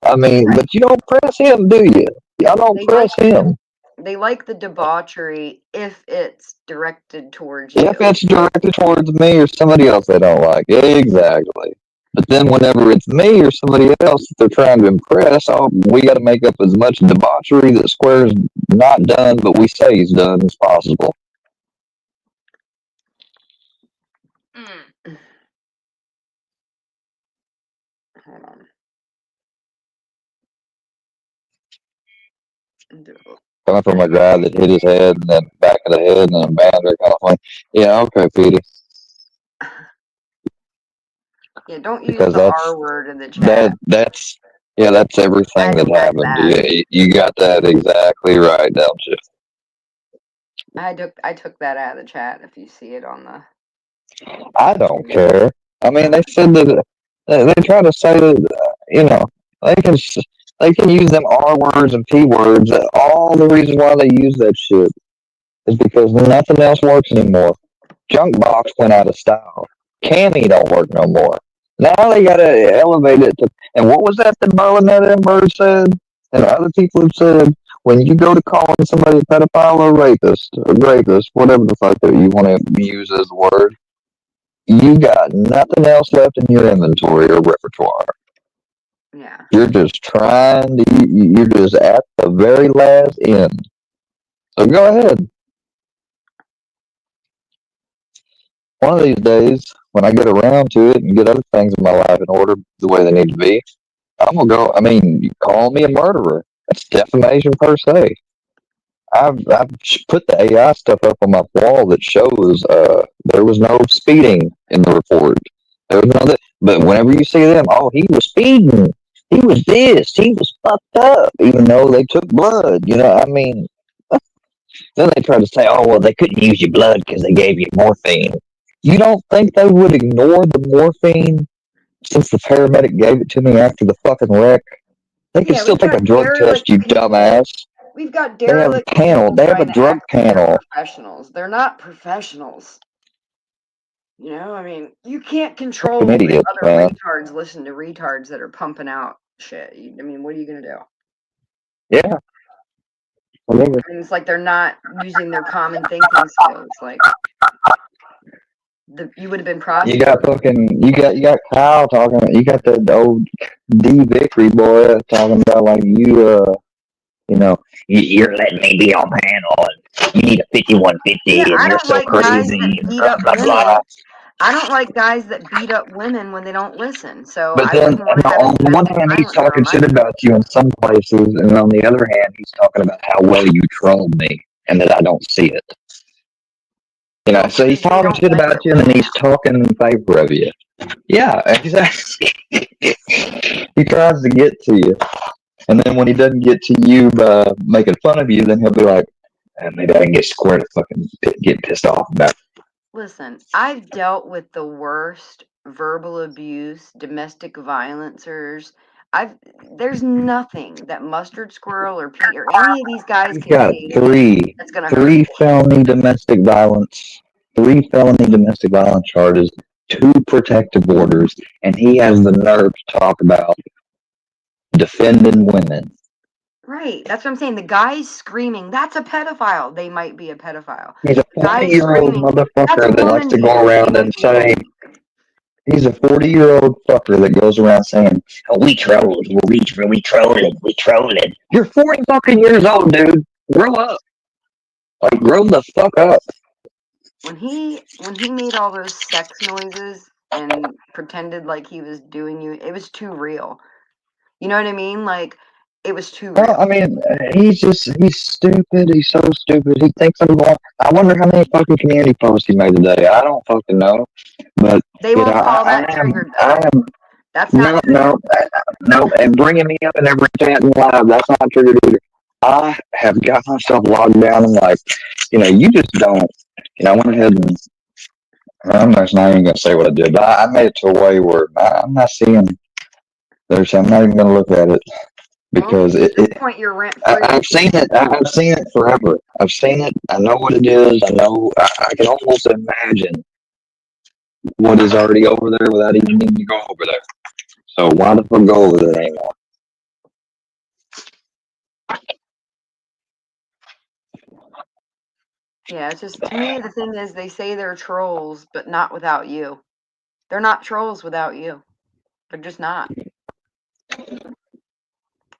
I mean, but you don't press him, do you? Y'all don't press him. They like the debauchery if it's directed towards you. If it's directed towards me or somebody else they don't like. Exactly. But then whenever it's me or somebody else that they're trying to impress, we got to make up as much debauchery that Square's not done, but we say he's done as possible. Hold on. Coming from a guy that hit his head and then back of the head and then bander kind of thing. Yeah, okay, Petey. Yeah, don't use Because the R word in the chat. That's everything that happened. You got that exactly right, don't you? I took that out of the chat. If you see it on the, I don't care. I mean, they said that they try to say that they can use them R words and P words. All the reason why they use that shit is because nothing else works anymore. Junkbox went out of style. Cammy don't work no more. Now they gotta elevate it to. And what was that Berlinette Ember said? And other people have said, when you go to calling somebody a pedophile or rapist, whatever the fuck that you want to use as a word, you got nothing else left in your inventory or repertoire. Yeah. You're just you're just at the very last end. So go ahead. One of these days, when I get around to it and get other things in my life in order the way they need to be, I'm gonna go. I mean, you call me a murderer. That's defamation per se. I've put the AI stuff up on my wall that shows there was no speeding in the report. There was no that. But whenever you see them, oh, he was speeding. He was this. He was fucked up. Even though they took blood, I mean. Then they try to say, oh, well, they couldn't use your blood because they gave you morphine. You don't think they would ignore the morphine since the paramedic gave it to me after the fucking wreck? They can still take a drug test, you dumbass. We've got They have a derelict panel. They have a drug panel. professionals. They're not professionals. I mean, you can't control Fucking idiot, other man. retards listen to retards that are pumping out shit. I mean, what are you gonna do? Yeah. Whatever. And it's like they're not using their common thinking skills. Like you would have been prosecuted. You got Kyle talking. You got the old D Victory boy talking about like you're letting me be on panel. you need a 5150 Yeah, and I you're don't so like guys crazy that and beat blah up blah blah. women. I don't like guys that beat up women when they don't listen. So But I then wouldn't want to have on any one domestic hand he's violence around talking my shit family. about you in some places, and on the other hand he's talking about how well you trolled me and that I don't see it. You know, Well, so he's because they talking don't shit like about it you when and then you he's talking in favor of you. Yeah, exactly. He tries to get to you. And then when he doesn't get to you by making fun of you, then he'll be like, maybe I can get square to fucking get pissed off about. listen. I've dealt with the worst verbal abuse, domestic violencers. There's nothing that Mustard Squirrel or Pete or any of these guys He's can got say that's gonna hurt three me. felony domestic violence, 3 felony domestic violence charges, 2 protective orders, and he has the nerve to talk about defending women. Right. That's what I'm saying. The guy's screaming, "That's a pedophile." They might be a pedophile. He's a The guy's 40-year-old screaming, "That's a motherfucker that likes woman to go beater." They around might and be a say, woman beater. he's a 40-year-old fucker that goes around saying, oh, we trolled, we trolling. You're 40 fucking years old, dude. Grow up. Like, grow the fuck up. When he made all those sex noises and pretended like he was doing you, it was too real. You know what I mean? Like, it was too Well, I real. mean, he's stupid. He's so stupid. He thinks I'm going. I wonder how many fucking community posts he made today. I don't fucking know. But, They won't call that triggered though. I am, That's not triggered. no, and bringing me up in every chat and live, that's not triggered either. I have got myself logged down and like, you just don't, I went ahead and, I'm not even going to say what I did, but I made it to a way where I'm not seeing, I'm not even going to look at it because Well, at this point, you're rent free. I've seen it. I've seen it forever. I've seen it. I know what it is. I know, I can almost imagine what is already over there without even needing to go over there. So why the fuck go over there anymore? Yeah, it's just, to me, the thing is they say they're trolls, but not without you. They're not trolls without you. They're just not.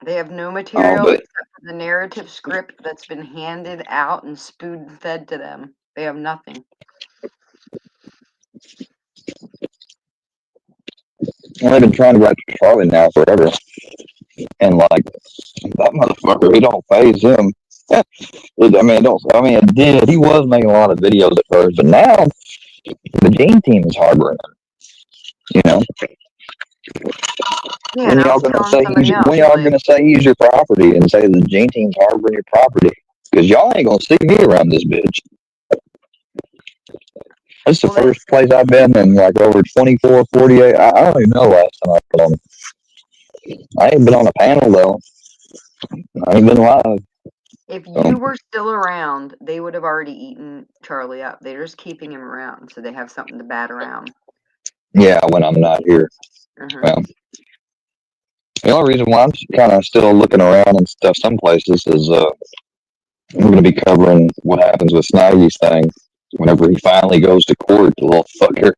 They have no material but except for the narrative script that's been handed out and spoon fed to them. They have nothing. I've been trying to write to Charlie now forever, and like that motherfucker, it don't phase him. It did. He was making a lot of videos at first, but now the Gene Team is harboring him. You know, Yeah, when and I y'all was gonna telling say somebody else, when y'all like, gonna say he's your property and say the Gene Team's harboring your property? Because y'all ain't gonna see me around this bitch. This is the first place I've been in like over 24, 48. I don't even know last time I've been on. I ain't been on a panel though. I ain't been live. if you were still around, they would have already eaten Charlie up. They're just keeping him around so they have something to bat around. Yeah, when I'm not here. Well, the only reason why I'm kind of still looking around and stuff some places is I'm going to be covering what happens with Snaggy's thing whenever he finally goes to court, the little fucker.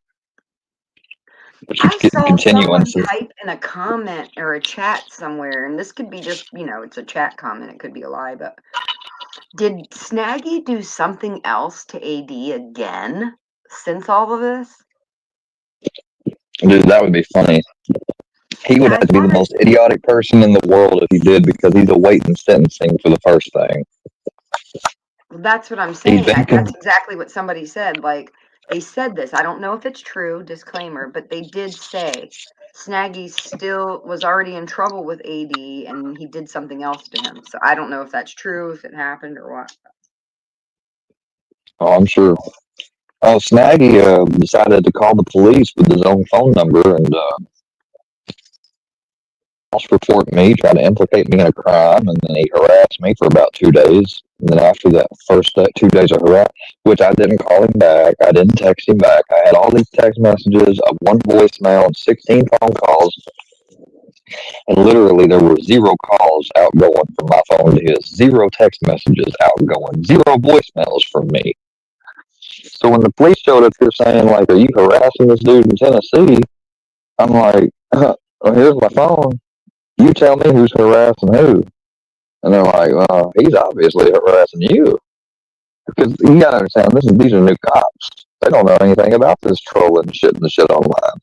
I saw someone Continuances. type in a comment or a chat somewhere, and this could be just, it's a chat comment. It could be a lie, but did Snaggy do something else to AD again since all of this? Dude, that would be funny. He would have to be the most idiotic person in the world if he did, because he's awaiting sentencing for the first thing. Well, that's what I'm saying. That's exactly what somebody said. Like, they said this. I don't know if it's true, disclaimer, but they did say Snaggy still was already in trouble with AD and he did something else to him. So I don't know if that's true, if it happened or what. Oh, I'm sure. Oh, Snaggy decided to call the police with his own phone number and false report me, tried to implicate me in a crime, and then he harassed me for about 2 days. And then after that first 2 days of harassment, which I didn't call him back, I didn't text him back. I had all these text messages, of 1 voicemail, and 16 phone calls. And literally, there were 0 calls outgoing from my phone to his, 0 text messages outgoing, 0 voicemails from me. So when the police showed up here saying, like, are you harassing this dude in Tennessee? I'm like, well, here's my phone. You tell me who's harassing who. And they're like, well, he's obviously harassing you. Because you gotta understand, these are new cops. They don't know anything about this trolling shit and the shit online.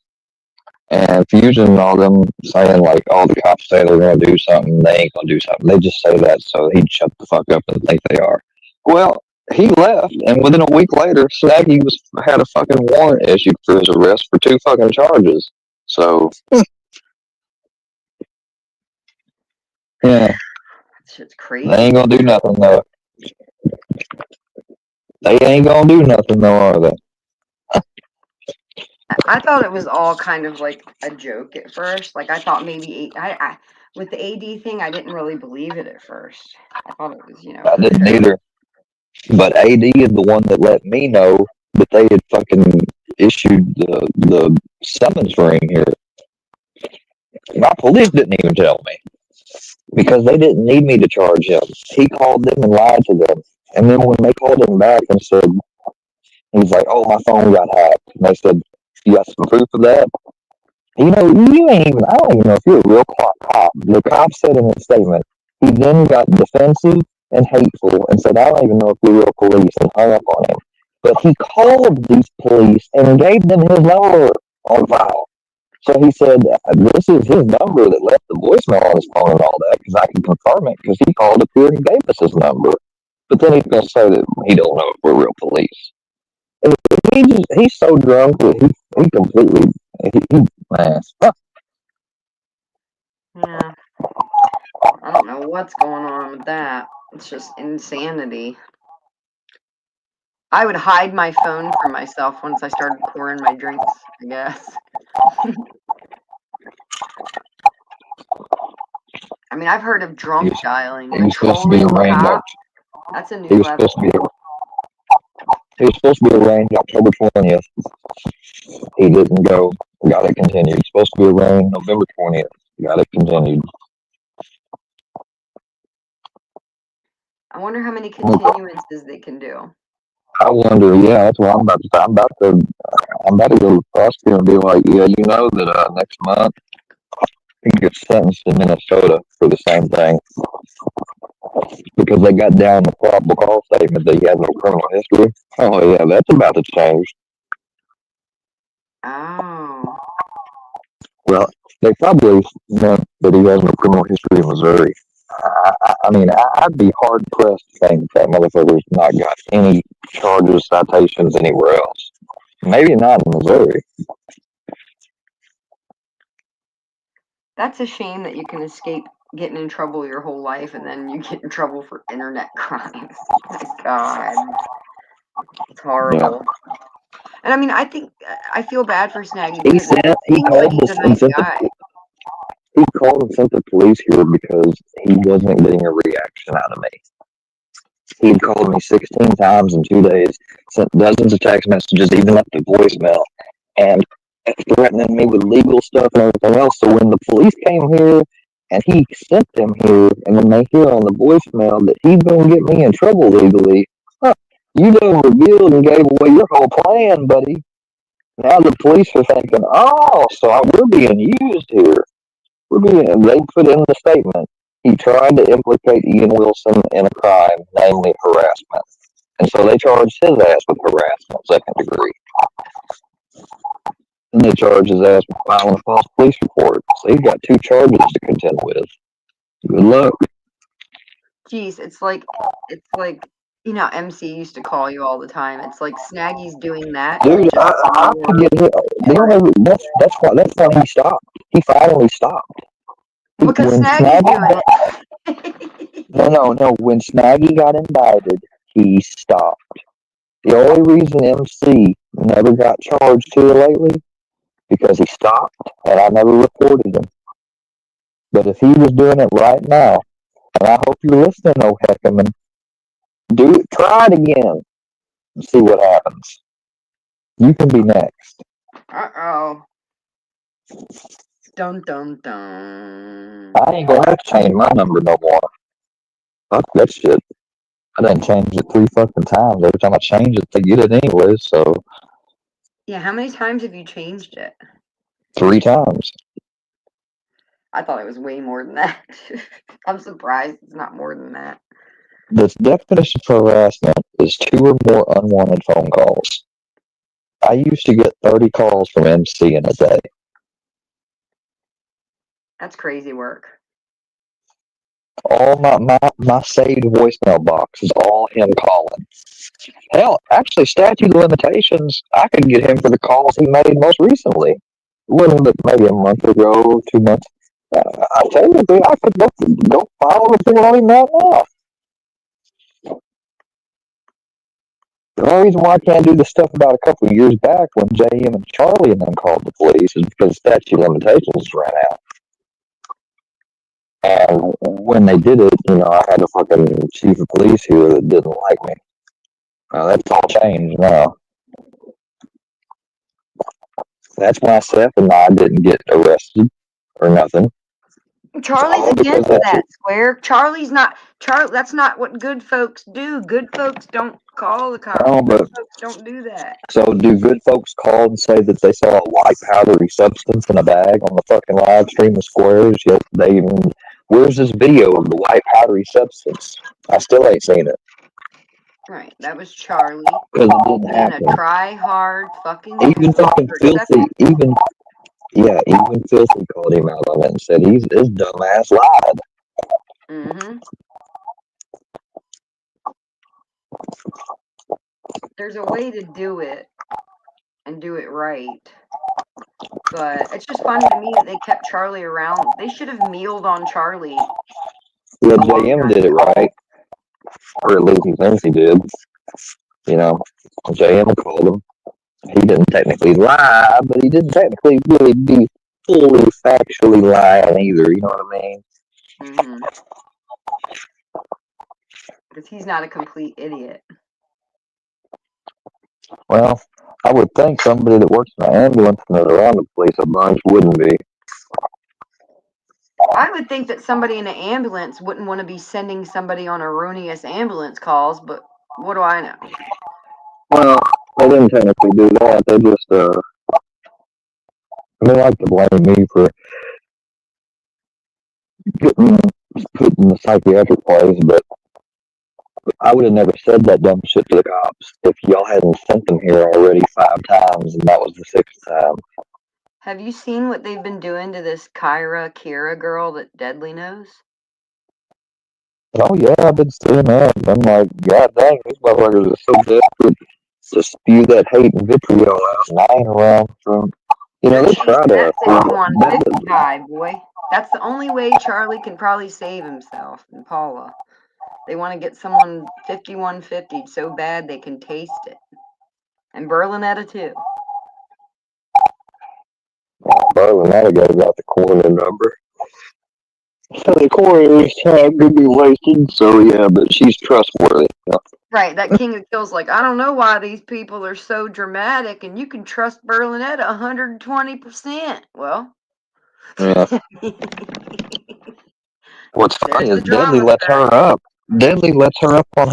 And Fusion and all them saying like, oh, the cops say they're gonna do something, they ain't gonna do something. They just say that so he'd shut the fuck up and think they are. Well, he left, and within a week later, Snaggy had a fucking warrant issued for his arrest for 2 fucking charges. So, yeah, Shit's they crazy. ain't gonna do nothing though. They ain't gonna do nothing though, are they? I thought it was all kind of like a joke at first. Like I thought maybe with the AD thing, I didn't really believe it at first. I thought it was, I for didn't sure. either. But AD is the one that let me know that they had fucking issued the summons ring here. My police didn't even tell me because they didn't need me to charge him. He called them and lied to them. And then when they called him back and said, he's like, oh, my phone got hacked. And they said, you got some proof of that? You ain't even, I don't even know if you're a real cop. The cop said in his statement, he then got defensive and hateful and said, I don't even know if you're real police, and hung up on him. But he called these police and gave them his number on file. So he said, this is his number that left the voicemail on his phone and all that, because I can confirm it, because he called up here and gave us his number. But then he's going to say that he don't know if we're real police. And he's so drunk that he completely, man. Yeah. I don't know what's going on with that. It's just insanity. I would hide my phone from myself once I started pouring my drinks, I guess. I mean, I've heard of drunk dialing, He but was supposed to be trolling arraigned. cop, that's a He new was level. supposed to be arraigned October 20th. He didn't go. Got it continued. Supposed to be arraigned November 20th. Got it continued. I wonder how many continuances they can do. I wonder. Yeah, that's what I'm about to. I'm about to go to the prosecutor and be like, yeah, you know that next month he gets sentenced in Minnesota for the same thing because they got down the probable cause statement that he has no criminal history. Oh yeah, that's about to change. Oh. Well, they probably meant that he has no criminal history in Missouri. I mean, I'd be hard pressed to think that motherfucker's not got any charges, citations anywhere else. Maybe not in Missouri. That's a shame that you can escape getting in trouble your whole life and then you get in trouble for internet crimes. My God. It's horrible. Yeah. And I mean, I feel bad for Snaggy because it seems like he's a nice guy. He called and sent the police here because he wasn't getting a reaction out of me. He had called me 16 times in 2 days, sent dozens of text messages, even left a voicemail, and threatening me with legal stuff and everything else. So when the police came here and he sent them here, and then they hear on the voicemail that he's going to get me in trouble legally, you done revealed and gave away your whole plan, buddy. Now the police are thinking, oh, so we're being used here. They put in the statement, he tried to implicate Ian Wilson in a crime, namely harassment. And so they charged his ass with harassment, 2nd degree. And they charged his ass with filing a false police report. So he's got 2 charges to contend with. Good luck. Jeez, it's like MC used to call you all the time. It's like Snaggy's doing that. Dude, I forget him. That's why he stopped. He finally stopped. Because Snaggy's doing it. No. When Snaggy got indicted, he stopped. The only reason MC never got charged here lately, because he stopped, and I never reported him. But if he was doing it right now, and I hope you're listening, oh Heckerman, try it again, and see what happens. You can be next. Uh-oh. Dun, dun, dun. I ain't gonna have to change my number no more. Fuck that shit. I done changed it 3 fucking times. Every time I change it, they get it anyway, so. Yeah, how many times have you changed it? 3 times. I thought it was way more than that. I'm surprised it's not more than that. The definition for harassment is 2 or more unwanted phone calls. I used to get 30 calls from MC in a day. That's crazy work. All my saved voicemail box is all him calling. Hell, actually, statute of limitations, I could get him for the calls he made most recently. It wasn't but maybe a month ago, 2 months. I tell you, dude, I could go file a report on him right now. The only reason why I can't do the stuff about a couple of years back when JM and Charlie and them called the police is because the statute of limitations ran out. And when they did it, I had a fucking chief of police here that didn't like me. That's all changed now. That's why Seth and I didn't get arrested or nothing. Charlie's against that, Square. Charlie's not. That's not what good folks do. Good folks don't call the cops. No, but good folks don't do that. So do good folks call and say that they saw a white powdery substance in a bag on the fucking live stream of Squares? Yet where's this video of the white powdery substance? I still ain't seen it. Right, that was Charlie. Because it didn't Being happen. a try-hard fucking. Even fucking Filthy, even Filthy called him out on it and said his dumbass lied. Mm-hmm. There's a way to do it and do it right. But it's just funny to me that they kept Charlie around. They should have mealed on Charlie. Yeah, JM did it right. Or at least he thinks he did. JM called him. He didn't technically lie, but he didn't technically really be fully factually lying either. You know what I mean? Mm-hmm. Because he's not a complete idiot. Well, I would think somebody that works in an ambulance and is around the police a bunch wouldn't be. I would think that somebody in an ambulance wouldn't want to be sending somebody on erroneous ambulance calls, but what do I know? Well, they didn't technically do that. They just, they like to blame me for getting put in the psychiatric place, but I would have never said that dumb shit to the cops if y'all hadn't sent them here already 5 times, and that was the 6th time. Have you seen what they've been doing to this Kira girl that Deadly knows? Oh yeah, I've been seeing that. I'm like, God dang, these motherfuckers are so desperate to spew that hate and vitriol out, and I ain't around from. They try to. That's a 150 guy, boy. That's the only way Charlie can probably save himself and Paula. They want to get someone 5150 so bad they can taste it. And Berlinetta too. Berlinetta goes out the corner number. So the coroner's time could be wasted, so yeah, but she's trustworthy. Yeah. Right, that King of Kills like, I don't know why these people are so dramatic, and you can trust Berlinetta 120%. Well. Yeah. What's funny is Deadly lets her up. Deadly lets her up on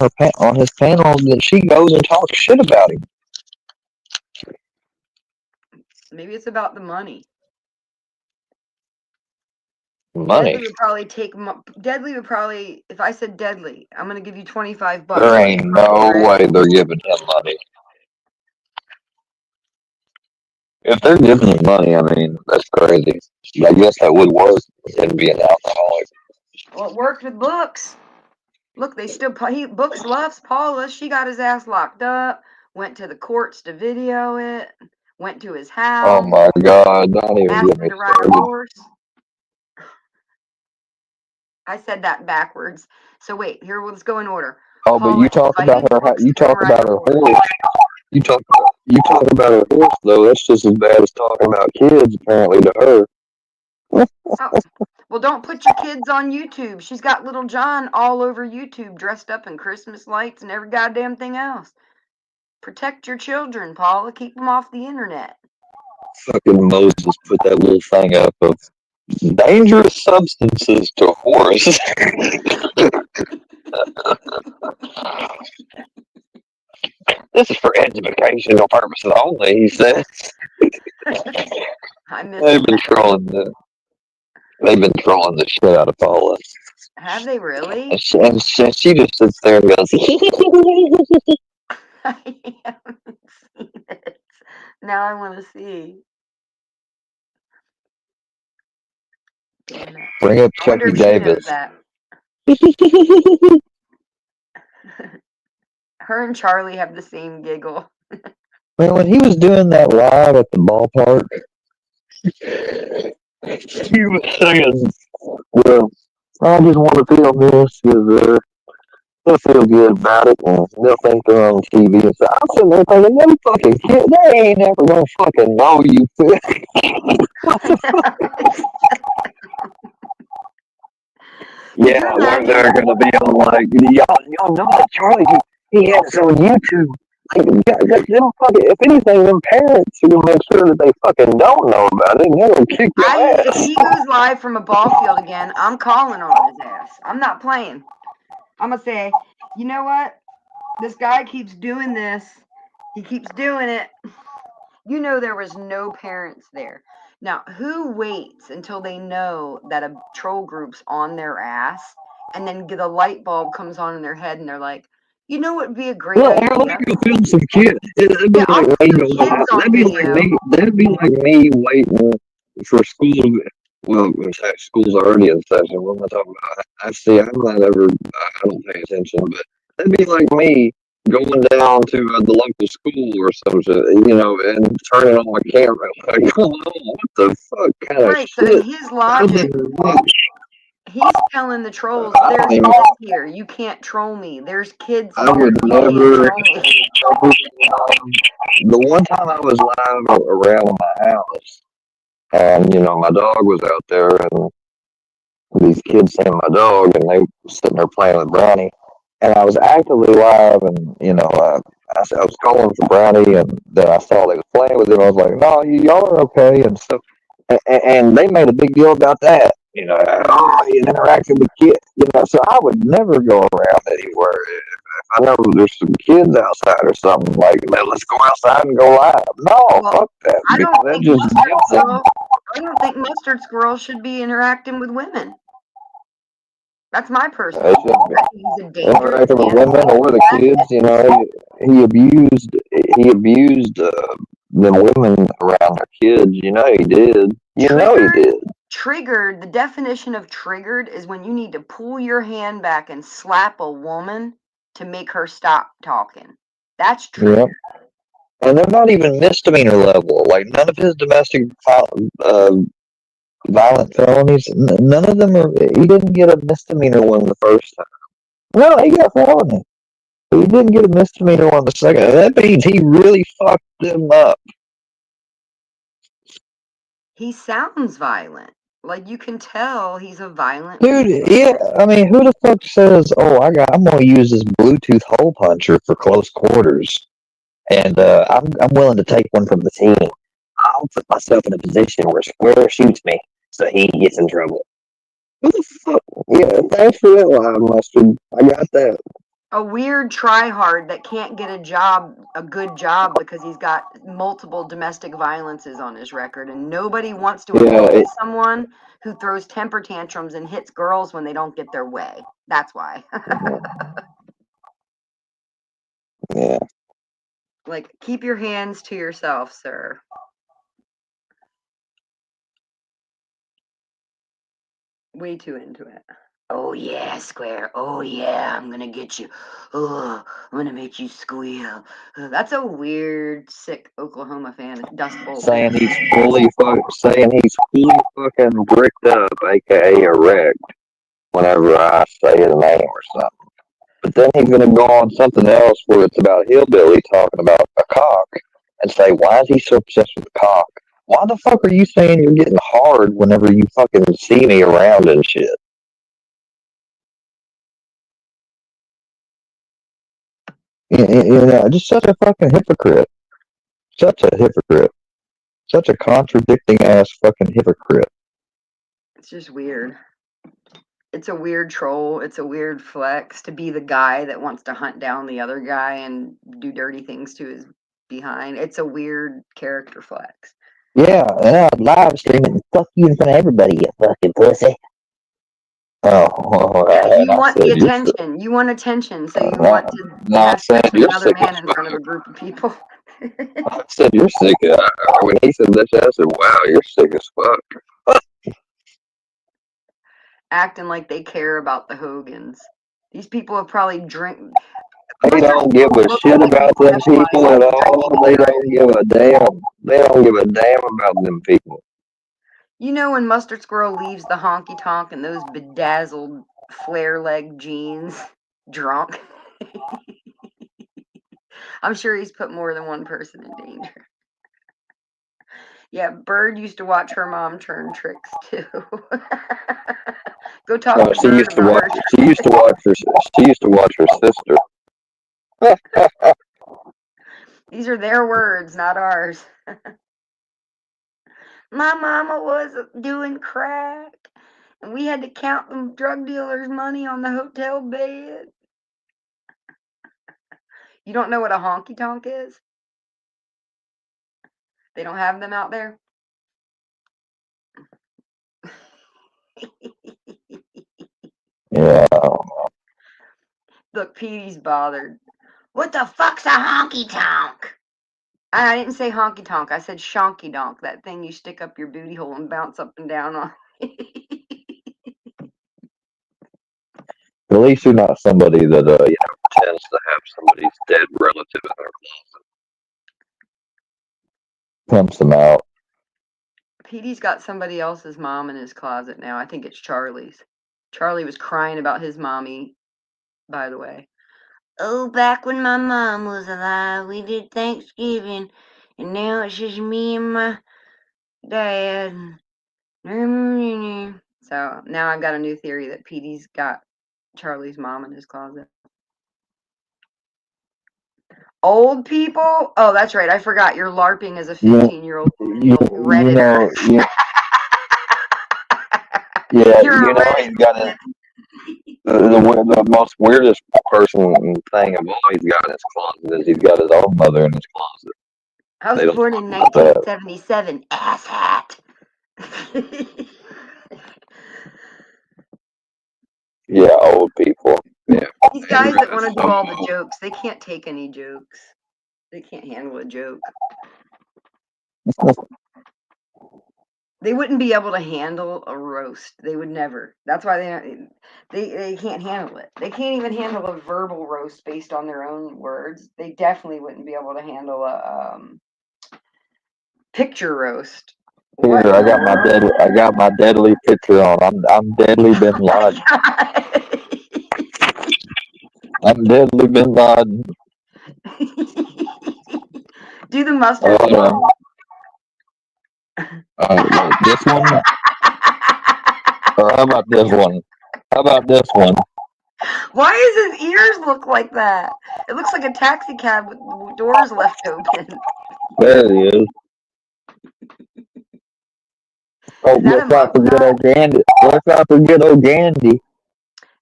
his panel, and she goes and talks shit about him. Maybe it's about the money. Money. Deadly would probably, if I said Deadly, I'm going to give you $25. There ain't no way they're giving him money. If they're giving him money, I mean, that's crazy. I guess that would work in being an alcoholic. Well, it worked with Books. Look, Books loves Paula. She got his ass locked up, went to the courts to video it, went to his house. Oh my God, not even asked get him me to ride a started. horse. I said that backwards. So wait, let's go in order. Oh, but you talk about her. You talk about her horse. You talk about her horse though. That's just as bad as talking about kids, apparently, to her. Oh, well, don't put your kids on YouTube. She's got Little John all over YouTube, dressed up in Christmas lights and every goddamn thing else. Protect your children, Paula. Keep them off the internet. Fucking Moses put that little thing up of dangerous substances to horse. This is for educational purposes only, he said. They've been trolling the shit out of Paula. Have they really? And she just sits there and goes, I haven't seen it. Now I want to see. Damn it. bring up I wonder Chucky if she knows Davis. that. Her and Charlie have the same giggle. Man, when he was doing that live at the ballpark, he was saying, well, I just want to film this because they'll feel good about it and they'll think they're on TV. And so I'm sitting there thinking, them fucking kids, they ain't never gonna fucking know you. Yeah, they're gonna be on like, y'all know that Charlie, he had this on YouTube. Like, them fucking, if anything, them parents are gonna make sure that they fucking don't know about it and they're gonna kick your If ass. he goes live from a ball field again, I'm calling on his ass. I'm not playing. I'm gonna say, you know what? This guy keeps doing this. He keeps doing it. You know there was no parents there. Now, who waits until they know that a troll group's on their ass and then the light bulb comes on in their head and they're like, you know what would be a great idea? Let me go film some kids. That'd be Yeah, I'll like put me some going kids out. on video. That'd be like me waiting for school. Well, in fact, school's already in session. What am I talking about? I see. I'm not ever. I don't pay attention, but that'd be like me going down to the local school or something, and turning on my camera. Like, come on, what the fuck kind of Right, so shit? in his logic, he's telling the trolls, there's kids here. You can't troll me. There's kids I here. would You can't never. troll me. The one time I was live around my house, and my dog was out there, and these kids seen my dog, and they were sitting there playing with Brownie, and I was actively live, and I was calling for Brownie, and then I saw they was playing with him. I was like, "No, y'all are okay," and stuff, and they made a big deal about that. Oh, he's interacting with kids. So I would never go around anywhere. I know there's some kids outside or something, like, let's go outside and go live. No, fuck that. I don't That think just Mustard gives them. Squirrel, I don't think Mustard Squirrel should be interacting with women. That's my personal They opinion. shouldn't I think he's a be dangerous interacting with animal. women or the kids. He abused them women around their kids. He did. He did. Triggered, the definition of triggered is when you need to pull your hand back and slap a woman to make her stop talking. That's triggered. Yep. And they're not even misdemeanor level. Like, none of his domestic violent felonies, none of them are. He didn't get a misdemeanor one the first time. No, he got felony. But he didn't get a misdemeanor one the second. That means he really fucked them up. He sounds violent. Like, you can tell he's a violent Dude, yeah, I mean, who the fuck says, "Oh, I'm gonna use this Bluetooth hole puncher for close quarters, and I'm willing to take one from the team. I'll put myself in a position where Square shoots me, so he gets in trouble." Who the fuck? Yeah, thanks for that line, Mustard. I got that. A weird tryhard that can't get a good job because he's got multiple domestic violences on his record, and nobody wants to employ someone who throws temper tantrums and hits girls when they don't get their way. That's why. Yeah. Like, keep your hands to yourself, sir. Way too into it. Oh yeah, Square. Oh yeah, I'm gonna get you. Oh, I'm gonna make you squeal. That's a weird, sick Oklahoma fan. Dust Bowl saying fan. he's fully fucking bricked up, aka erect, whenever I say his name or something. But then he's gonna go on something else where it's about hillbilly talking about a cock and say, "Why is he so obsessed with cock? Why the fuck are you saying you're getting hard whenever you fucking see me around and shit?" Just such a fucking hypocrite. Such a hypocrite. Such a contradicting ass fucking hypocrite. It's just weird. It's a weird troll. It's a weird flex to be the guy that wants to hunt down the other guy and do dirty things to his behind. It's a weird character flex. Yeah, and I'd live stream it and fuck you in front of everybody, you fucking pussy. You And I want said, the you're sick. attention. You want attention, so you No, want to no, I have said, sex with you're another sick as man in front of a group of people. I said, you're sick. When he said that, I said, wow, you're sick as fuck. Acting like they care about the Hogans. These people have probably They don't give a shit about them people at all. They don't give a damn. They don't give a damn about them people. You know when Mustard Squirrel leaves the honky tonk and those bedazzled flare leg jeans drunk? I'm sure he's put more than one person in danger. Yeah, Bird used to watch her mom turn tricks too. Go talk to She Bird used to about watch. her. She used to watch her. She used to watch her sister. These are their words, not ours. My mama was doing crack, and we had to count them drug dealers' money on the hotel bed. You don't know what a honky tonk is? They don't have them out there? Yeah. Look, Petey's bothered. What the fuck's a honky tonk? I didn't say honky tonk. I said shonky donk. That thing you stick up your booty hole and bounce up and down on. At least you're not somebody that pretends to have somebody's dead relative in their closet. Pimps them out. Petey's got somebody else's mom in his closet now. I think it's Charlie's. Charlie was crying about his mommy, by the way. Oh, back when my mom was alive, we did Thanksgiving, and now it's just me and my dad. So now I've got a new theory that Petey's got Charlie's mom in his closet. Old people? Oh, that's right. I forgot. You're LARPing as a 15-year-old Redditor. He's got it. The most weirdest person thing of all he's got in his closet is he's got his own mother in his closet. I was born in 1977. Asshat. Yeah, old people. Yeah. These guys that want to do all the jokes, they can't take any jokes. They can't handle a joke. They wouldn't be able to handle a roast. They would never. That's why they can't handle it. They can't even handle a verbal roast based on their own words. They definitely wouldn't be able to handle a picture roast. Here, I got my deadly picture on. I'm deadly Bin Laden. I'm deadly Bin Laden. Do the mustard. This one. Or how about this one? How about this one? Why does his ears look like that? It looks like a taxi cab with doors left open. There he is. Oh, let's not forget old Gandhi. Let's not forget old Gandhi.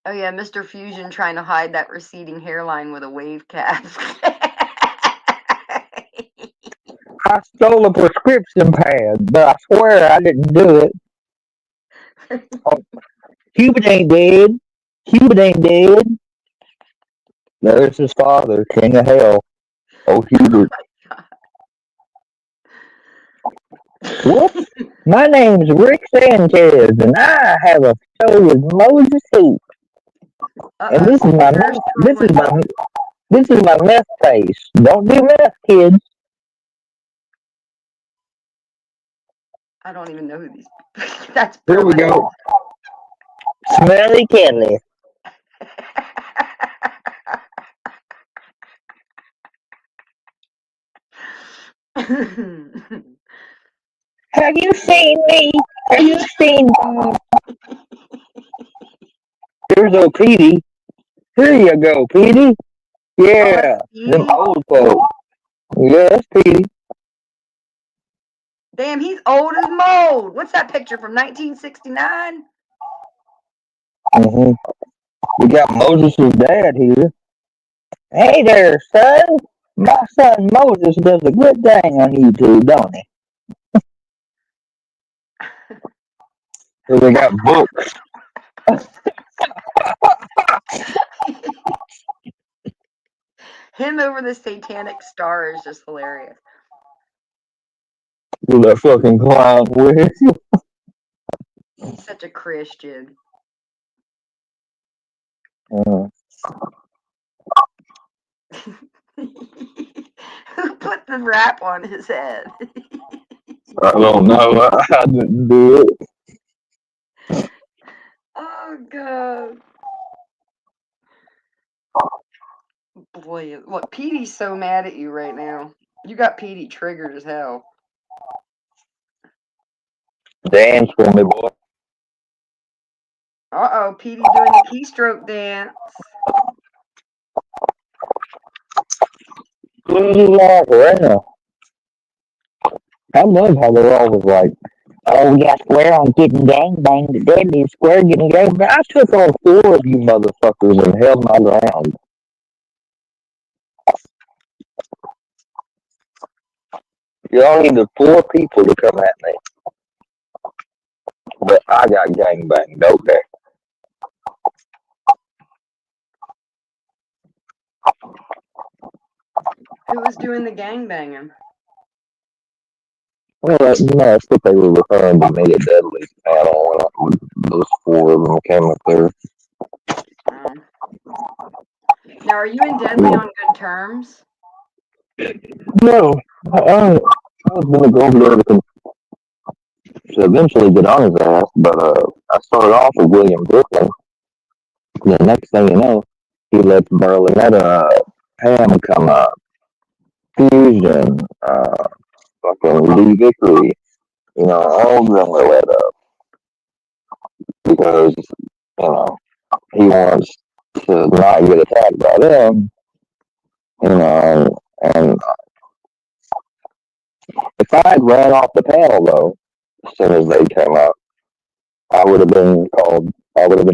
Oh yeah, Mr. Fusion trying to hide that receding hairline with a wave cap. I stole a prescription pad, but I swear I didn't do it. Oh, Cupid ain't dead. Cupid ain't dead. There's his father, King of Hell. Oh, Hubert. Whoops. My name's Rick Sanchez, and I have a show with Moses Heap. And this is my meth face. Don't do meth, kids. I don't even know who these. That's Here we go. Smelly Kelly. Have you seen me? Have you seen me? Here's old Petey. Here you go, Petey. Yeah, them old folks. Yeah, that's Petey. Damn, he's old as mold. What's that picture from 1969? Mm-hmm. We got Moses' dad here. Hey there, son. My son Moses does a good thing on YouTube, don't he? Here we got books. Him over the satanic star is just hilarious. With that fucking clown wig. He's such a Christian. Uh, Who put the wrap on his head? I don't know. I didn't do it. Oh god. Boy, look, Petey's so mad at you right now. You got Petey triggered as hell. Dance for me, boy. Uh-oh, Petey doing the keystroke dance. Who's like around? I love how they're always like, oh, we got Square on getting gangbanged to death, and Square getting gangbanged. I took on 4 of you motherfuckers and held my ground. Y'all needed 4 people to come at me. But I got gangbanged, okay. Who was doing the gangbanging? Well, that's what they were referring to me at Dudley's panel when those 4 of them came up there. Now, are you and Deadly on good terms? No, I was going to go over there to eventually get on his ass, but I started off with William Brooklyn. The next thing you know, he lets Berlinetta, Pam come up, Fusion, fucking Lee Vickery, you know, all of them were let up because, you know, he wants to not get attacked by them, you know, and if I had ran off the panel though, as soon as they came up, I would have been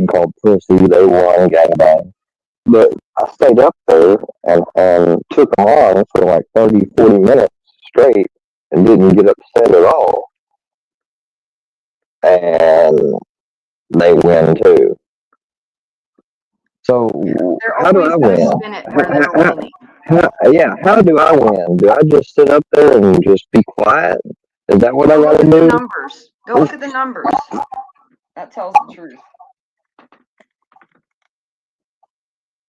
called pussy. They won, gangbang. But I stayed up there and took them on for like 30, 40 minutes straight and didn't get upset at all. And they win too. So They're how do always I going to win? spin it where they're winning. How do I win? Do I just sit up there and just be quiet? Is that what I Go gotta look at the do? numbers. Go look at the numbers. That tells the truth.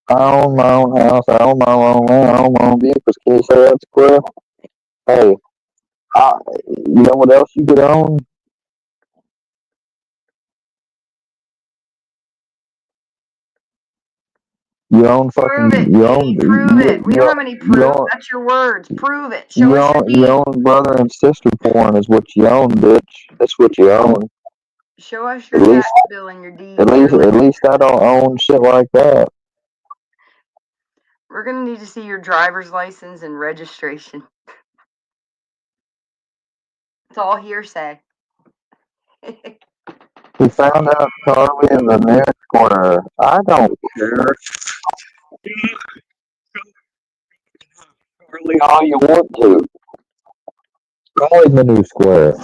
I own my own house. I own my own land. I own my own vehicles. Can you say that, Square? Hey, you know what else you could own? You own Prove it, fucking. You own. Petey. Prove it. We don't have any You proof. own. That's your words. Prove it. Show us your You deed. own brother and sister porn is what you own, bitch. That's what you own. Show us your At tax least, bill and your deed. at least I don't own shit like that. We're going to need to see your driver's license and registration. It's all hearsay. We found out Charlie in the next corner. I don't care. Charlie all you want to. Call him the new Square.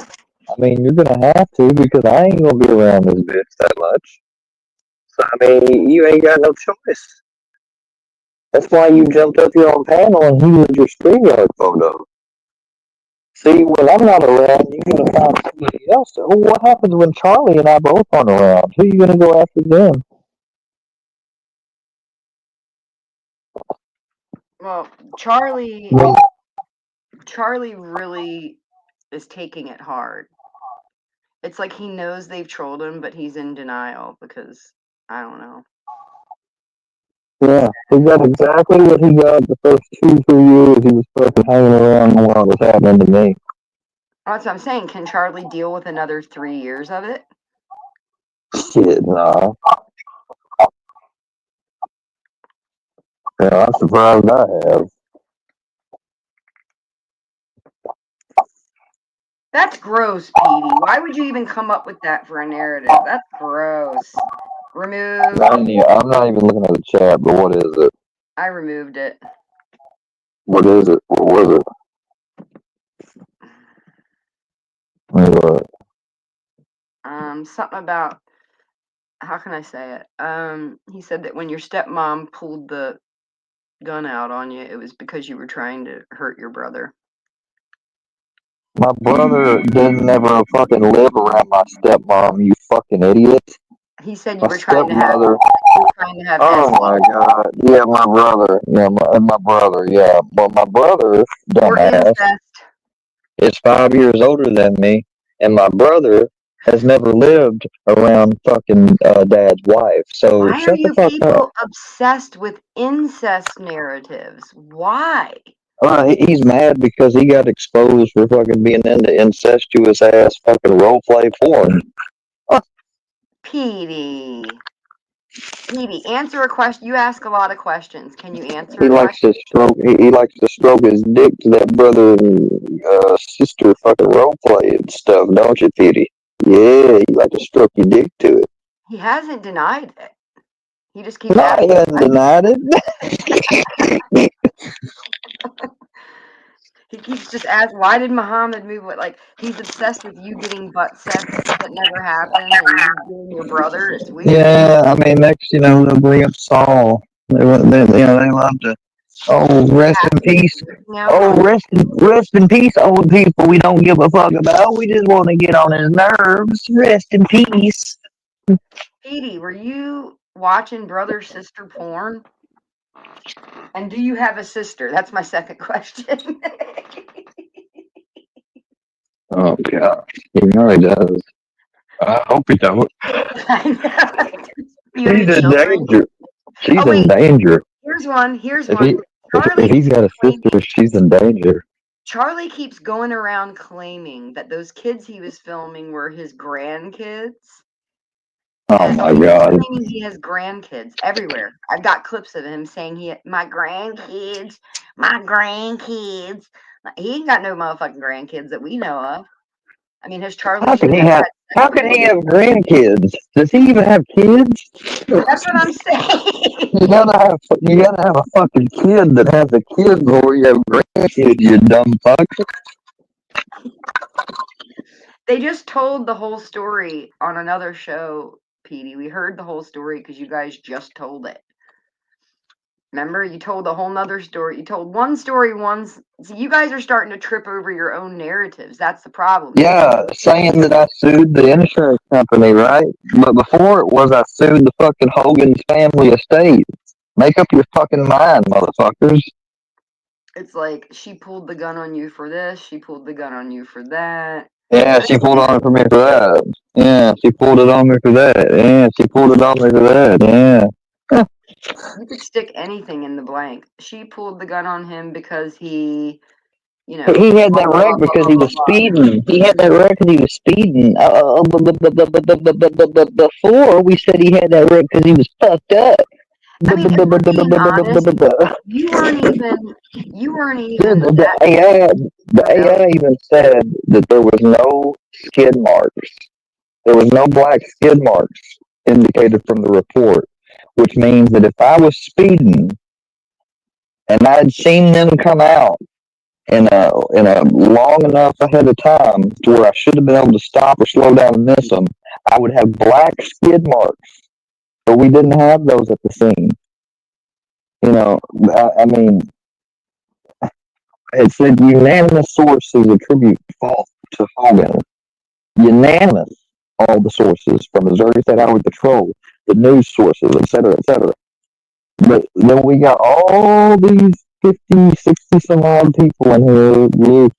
I mean, you're gonna have to because I ain't gonna be around this bitch that much. So I mean, you ain't got no choice. That's why you jumped up here on panel and he was your StreamYard photo. See, when I'm not around, you're gonna find somebody else. Well, what happens when Charlie and I both aren't around? Who are you gonna go after then? Well, Charlie really is taking it hard. It's like he knows they've trolled him, but he's in denial because I don't know. Yeah, he got exactly what he got the first 2-3 years he was fucking hanging around while it was happening to me. That's what I'm saying. Can Charlie deal with another 3 years of it? Shit, nah. Yeah, I'm surprised I have. That's gross, Petey. Why would you even come up with that for a narrative? That's gross. Remove. I'm not even looking at the chat, but what is it? I removed it. What is it? What was it? Let me look. Something about how can I say it? He said that when your stepmom pulled the gun out on you, it was because you were trying to hurt your brother. My brother didn't ever fucking live around my stepmom, you fucking idiot. He said you My were trying to have. stepmother. You were trying to have. Oh STDs my god. Yeah, my brother. Yeah, my brother. Yeah. Well, my brother, or dumbass, incest. is 5 years older than me, and my brother has never lived around fucking dad's wife. So Why are shut the you fuck up. people obsessed with incest narratives? Why? He's mad because he got exposed for fucking being into incestuous ass fucking role play porn. Petey. Petey, answer a question. You ask a lot of questions. Can you answer He a likes question? to stroke. He likes to stroke his dick to that brother and sister fucking role play and stuff, don't you, Petey? Yeah, you like to stroke your dick to it. He hasn't denied it. He just keeps No, asking he hasn't denied it. He keeps just asking, why did Muhammad move? Like, he's obsessed with you getting butt sex that never happened and you getting your brother. It's weird. Yeah, I mean, next, they'll bring up Saul. They love to. Oh, rest in peace. Oh, rest in peace, old people we don't give a fuck about. We just want to get on his nerves. Rest in peace. Petey, were you watching brother-sister porn? And do you have a sister? That's my second question. Oh, God. He really does. I hope he don't. You have any She's in children? danger. She's Oh, in wait. danger. Here's one. If he's got a sister, she's in danger. Charlie keeps going around claiming that those kids he was filming were his grandkids. Oh my God. Claiming he has grandkids everywhere. I've got clips of him saying my grandkids. He ain't got no motherfucking grandkids that we know of. I mean, has Charlie? How can he have grandkids? Does he even have kids? That's what I'm saying. You gotta have a fucking kid that has a kid before you have grandkids, you dumb fuck. They just told the whole story on another show, Petey. We heard the whole story because you guys just told it. Remember, you told a whole nother story. You told one story once. So you guys are starting to trip over your own narratives. That's the problem. Yeah, saying that I sued the insurance company, right? But before it was I sued the fucking Hogan's family estate. Make up your fucking mind, motherfuckers. It's like she pulled the gun on you for this. She pulled the gun on you for that. Yeah, she pulled on it for me for that. Yeah, she pulled it on me for that. Yeah, she pulled it on me for that. Yeah. You could stick anything in the blank. She pulled the gun on him because he He had that wreck because he was speeding. He had that wreck because he was speeding. Before we said he had that wreck because he was fucked up. I mean, if we're being honest, you weren't even the AI even said that there was no skid marks. There was no black skid marks indicated from the report, which means that if I was speeding and I had seen them come out in a long enough ahead of time to where I should have been able to stop or slow down and miss them, I would have black skid marks. But we didn't have those at the scene. I mean, it said unanimous sources attribute fault to Hogan. Unanimous, all the sources from Missouri State Highway Patrol, the news sources, et cetera, et cetera. But then we got all these 50, 60 some odd people in here, little,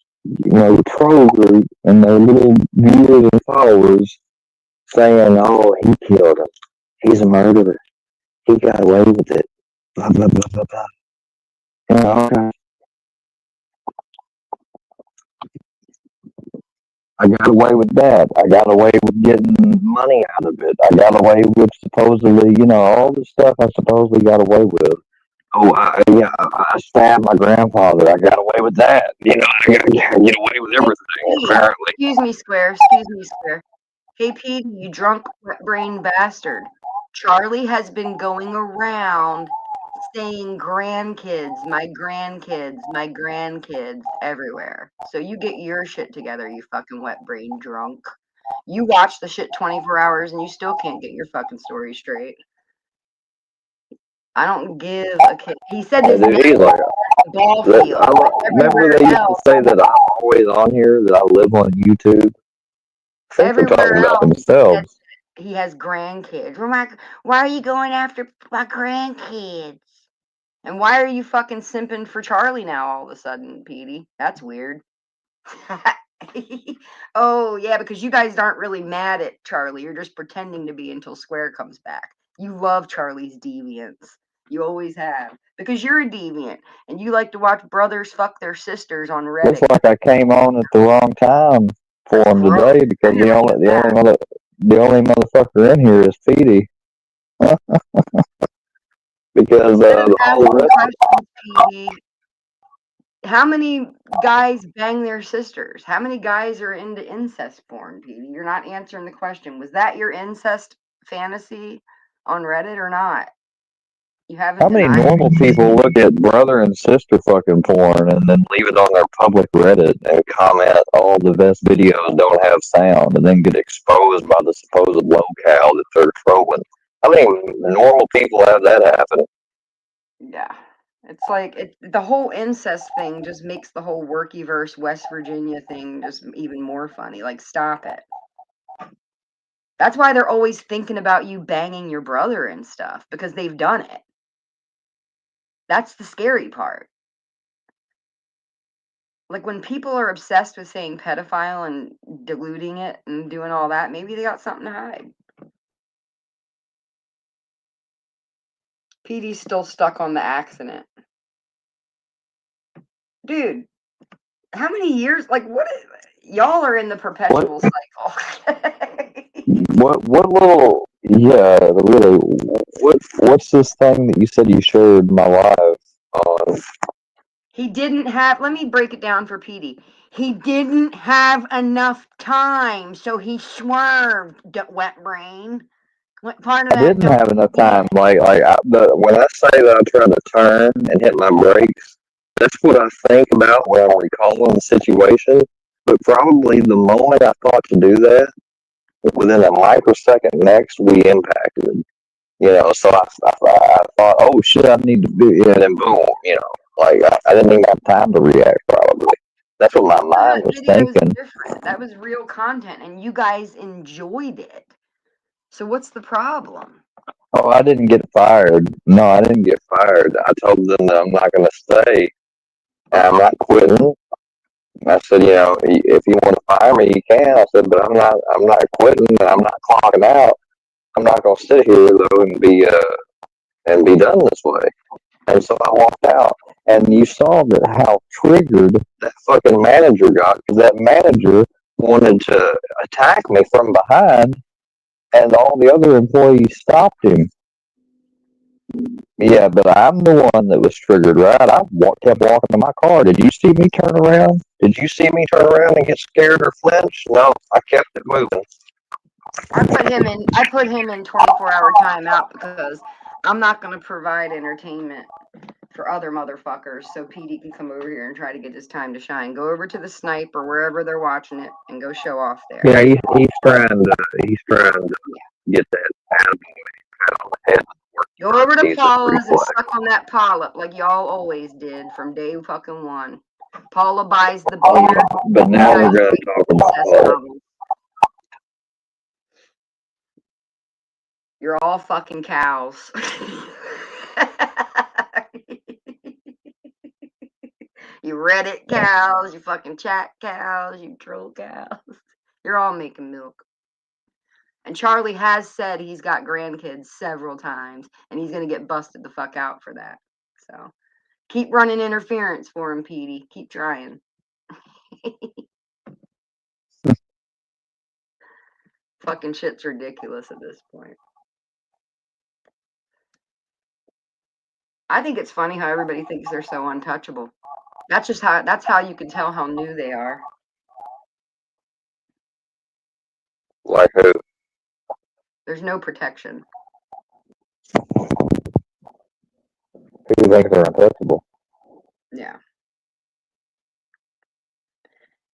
troll group and their little viewers and followers saying, oh, he killed him. He's a murderer. He got away with it. Blah, blah, blah, blah, blah. Okay. I got away with that. I got away with getting money out of it. I got away with supposedly, all the stuff I supposedly got away with. Oh, I stabbed my grandfather. I got away with that. I got to get away with everything, apparently. Excuse me, Square. Hey, Pete, you drunk brain bastard. Charlie has been going around saying grandkids, my grandkids everywhere. So you get your shit together, you fucking wet brain drunk. You watch the shit 24 hours and you still can't get your fucking story straight. I don't give a kid. He said this Dude, he's like, ball field. But remember they used to say that I'm always on here, that I live on YouTube? I think they're talking about themselves. He has grandkids. Why are you going after my grandkids? And why are you fucking simping for Charlie now all of a sudden, Petey? That's weird. Oh, yeah, because you guys aren't really mad at Charlie. You're just pretending to be until Square comes back. You love Charlie's deviance. You always have. Because you're a deviant. And you like to watch brothers fuck their sisters on Reddit. Looks like I came on at the wrong time for him today, because the only motherfucker in here is Petey. Because all the rest. Petey. How many guys bang their sisters? How many guys are into incest porn, Petey? You're not answering the question. Was that your incest fantasy on Reddit or not? You haven't. How many normal people look at brother and sister fucking porn and then leave it on their public Reddit and comment, all the best videos don't have sound, and then get exposed by the supposed locale that they're trolling? How many normal people have that happen? Yeah. It's like the whole incest thing just makes the whole Workyverse West Virginia thing just even more funny. Like, stop it. That's why they're always thinking about you banging your brother and stuff, because they've done it. That's the scary part. Like, when people are obsessed with saying pedophile and diluting it and doing all that, maybe they got something to hide. Petey's still stuck on the accident. Dude, how many years? Like, y'all are in the perpetual cycle. What little, yeah, really, what's this thing that you said you showed my live on? He didn't have, let me break it down for Petey. He didn't have enough time, so he swerved, wet brain. What part of I that? didn't have enough time. When I say that I tried to turn and hit my brakes, that's what I think about when I'm recalling the situation. But probably the moment I thought to do that, within a microsecond next, we impacted. So I thought, oh shit, I need to be, and then boom, like I didn't even have time to react. Probably that's what my mind was thinking. That was real content, and you guys enjoyed it. So what's the problem? Oh, I didn't get fired. No, I didn't get fired. I told them that I'm not going to stay. And I'm not quitting. I said, if you want to fire me, you can. I said, but I'm not quitting. I'm not clocking out. I'm not going to sit here though and be done this way. And so I walked out. And you saw how triggered that fucking manager got, because that manager wanted to attack me from behind, and all the other employees stopped him. Yeah, but I'm the one that was triggered, right? I kept walking to my car. Did you see me turn around? Did you see me turn around and get scared or flinch? No, I kept it moving. I put him in 24-hour timeout because I'm not going to provide entertainment for other motherfuckers, so Petey can come over here and try to get his time to shine. Go over to the Snipe or wherever they're watching it and go show off there. Yeah, he's trying to get that pat on the head. Go over to Paula's and suck on that polyp like y'all always did from day fucking one. Paula buys the beer. But now we're going to talk about Paula. You're all fucking cows. You Reddit cows, you fucking chat cows, you troll cows. You're all making milk. And Charlie has said he's got grandkids several times, and he's going to get busted the fuck out for that. So keep running interference for him, Petey. Keep trying. Fucking shit's ridiculous at this point. I think it's funny how everybody thinks they're so untouchable. That's how you can tell how new they are. Like who? There's no protection. Who think they're untouchable? Yeah.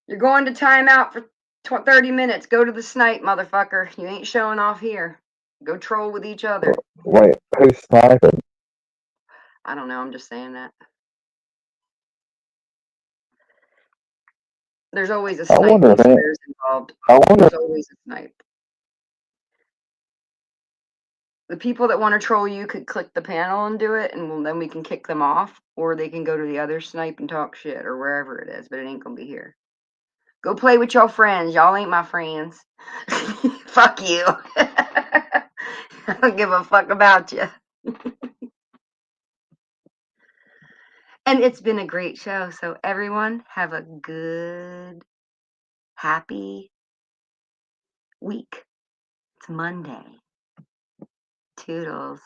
You're going to timeout for 30 minutes. Go to the snipe, motherfucker. You ain't showing off here. Go troll with each other. Wait, who's sniping? I don't know. I'm just saying that. There's always a I snipe wonder when if any, Square's involved. I wonder There's always a snipe. The people that want to troll you could click the panel and do it, and then we can kick them off, or they can go to the other snipe and talk shit, or wherever it is, but it ain't gonna be here. Go play with your friends. Y'all ain't my friends. Fuck you. I don't give a fuck about you. And it's been a great show. So everyone have a good, happy week. It's Monday. Toodles.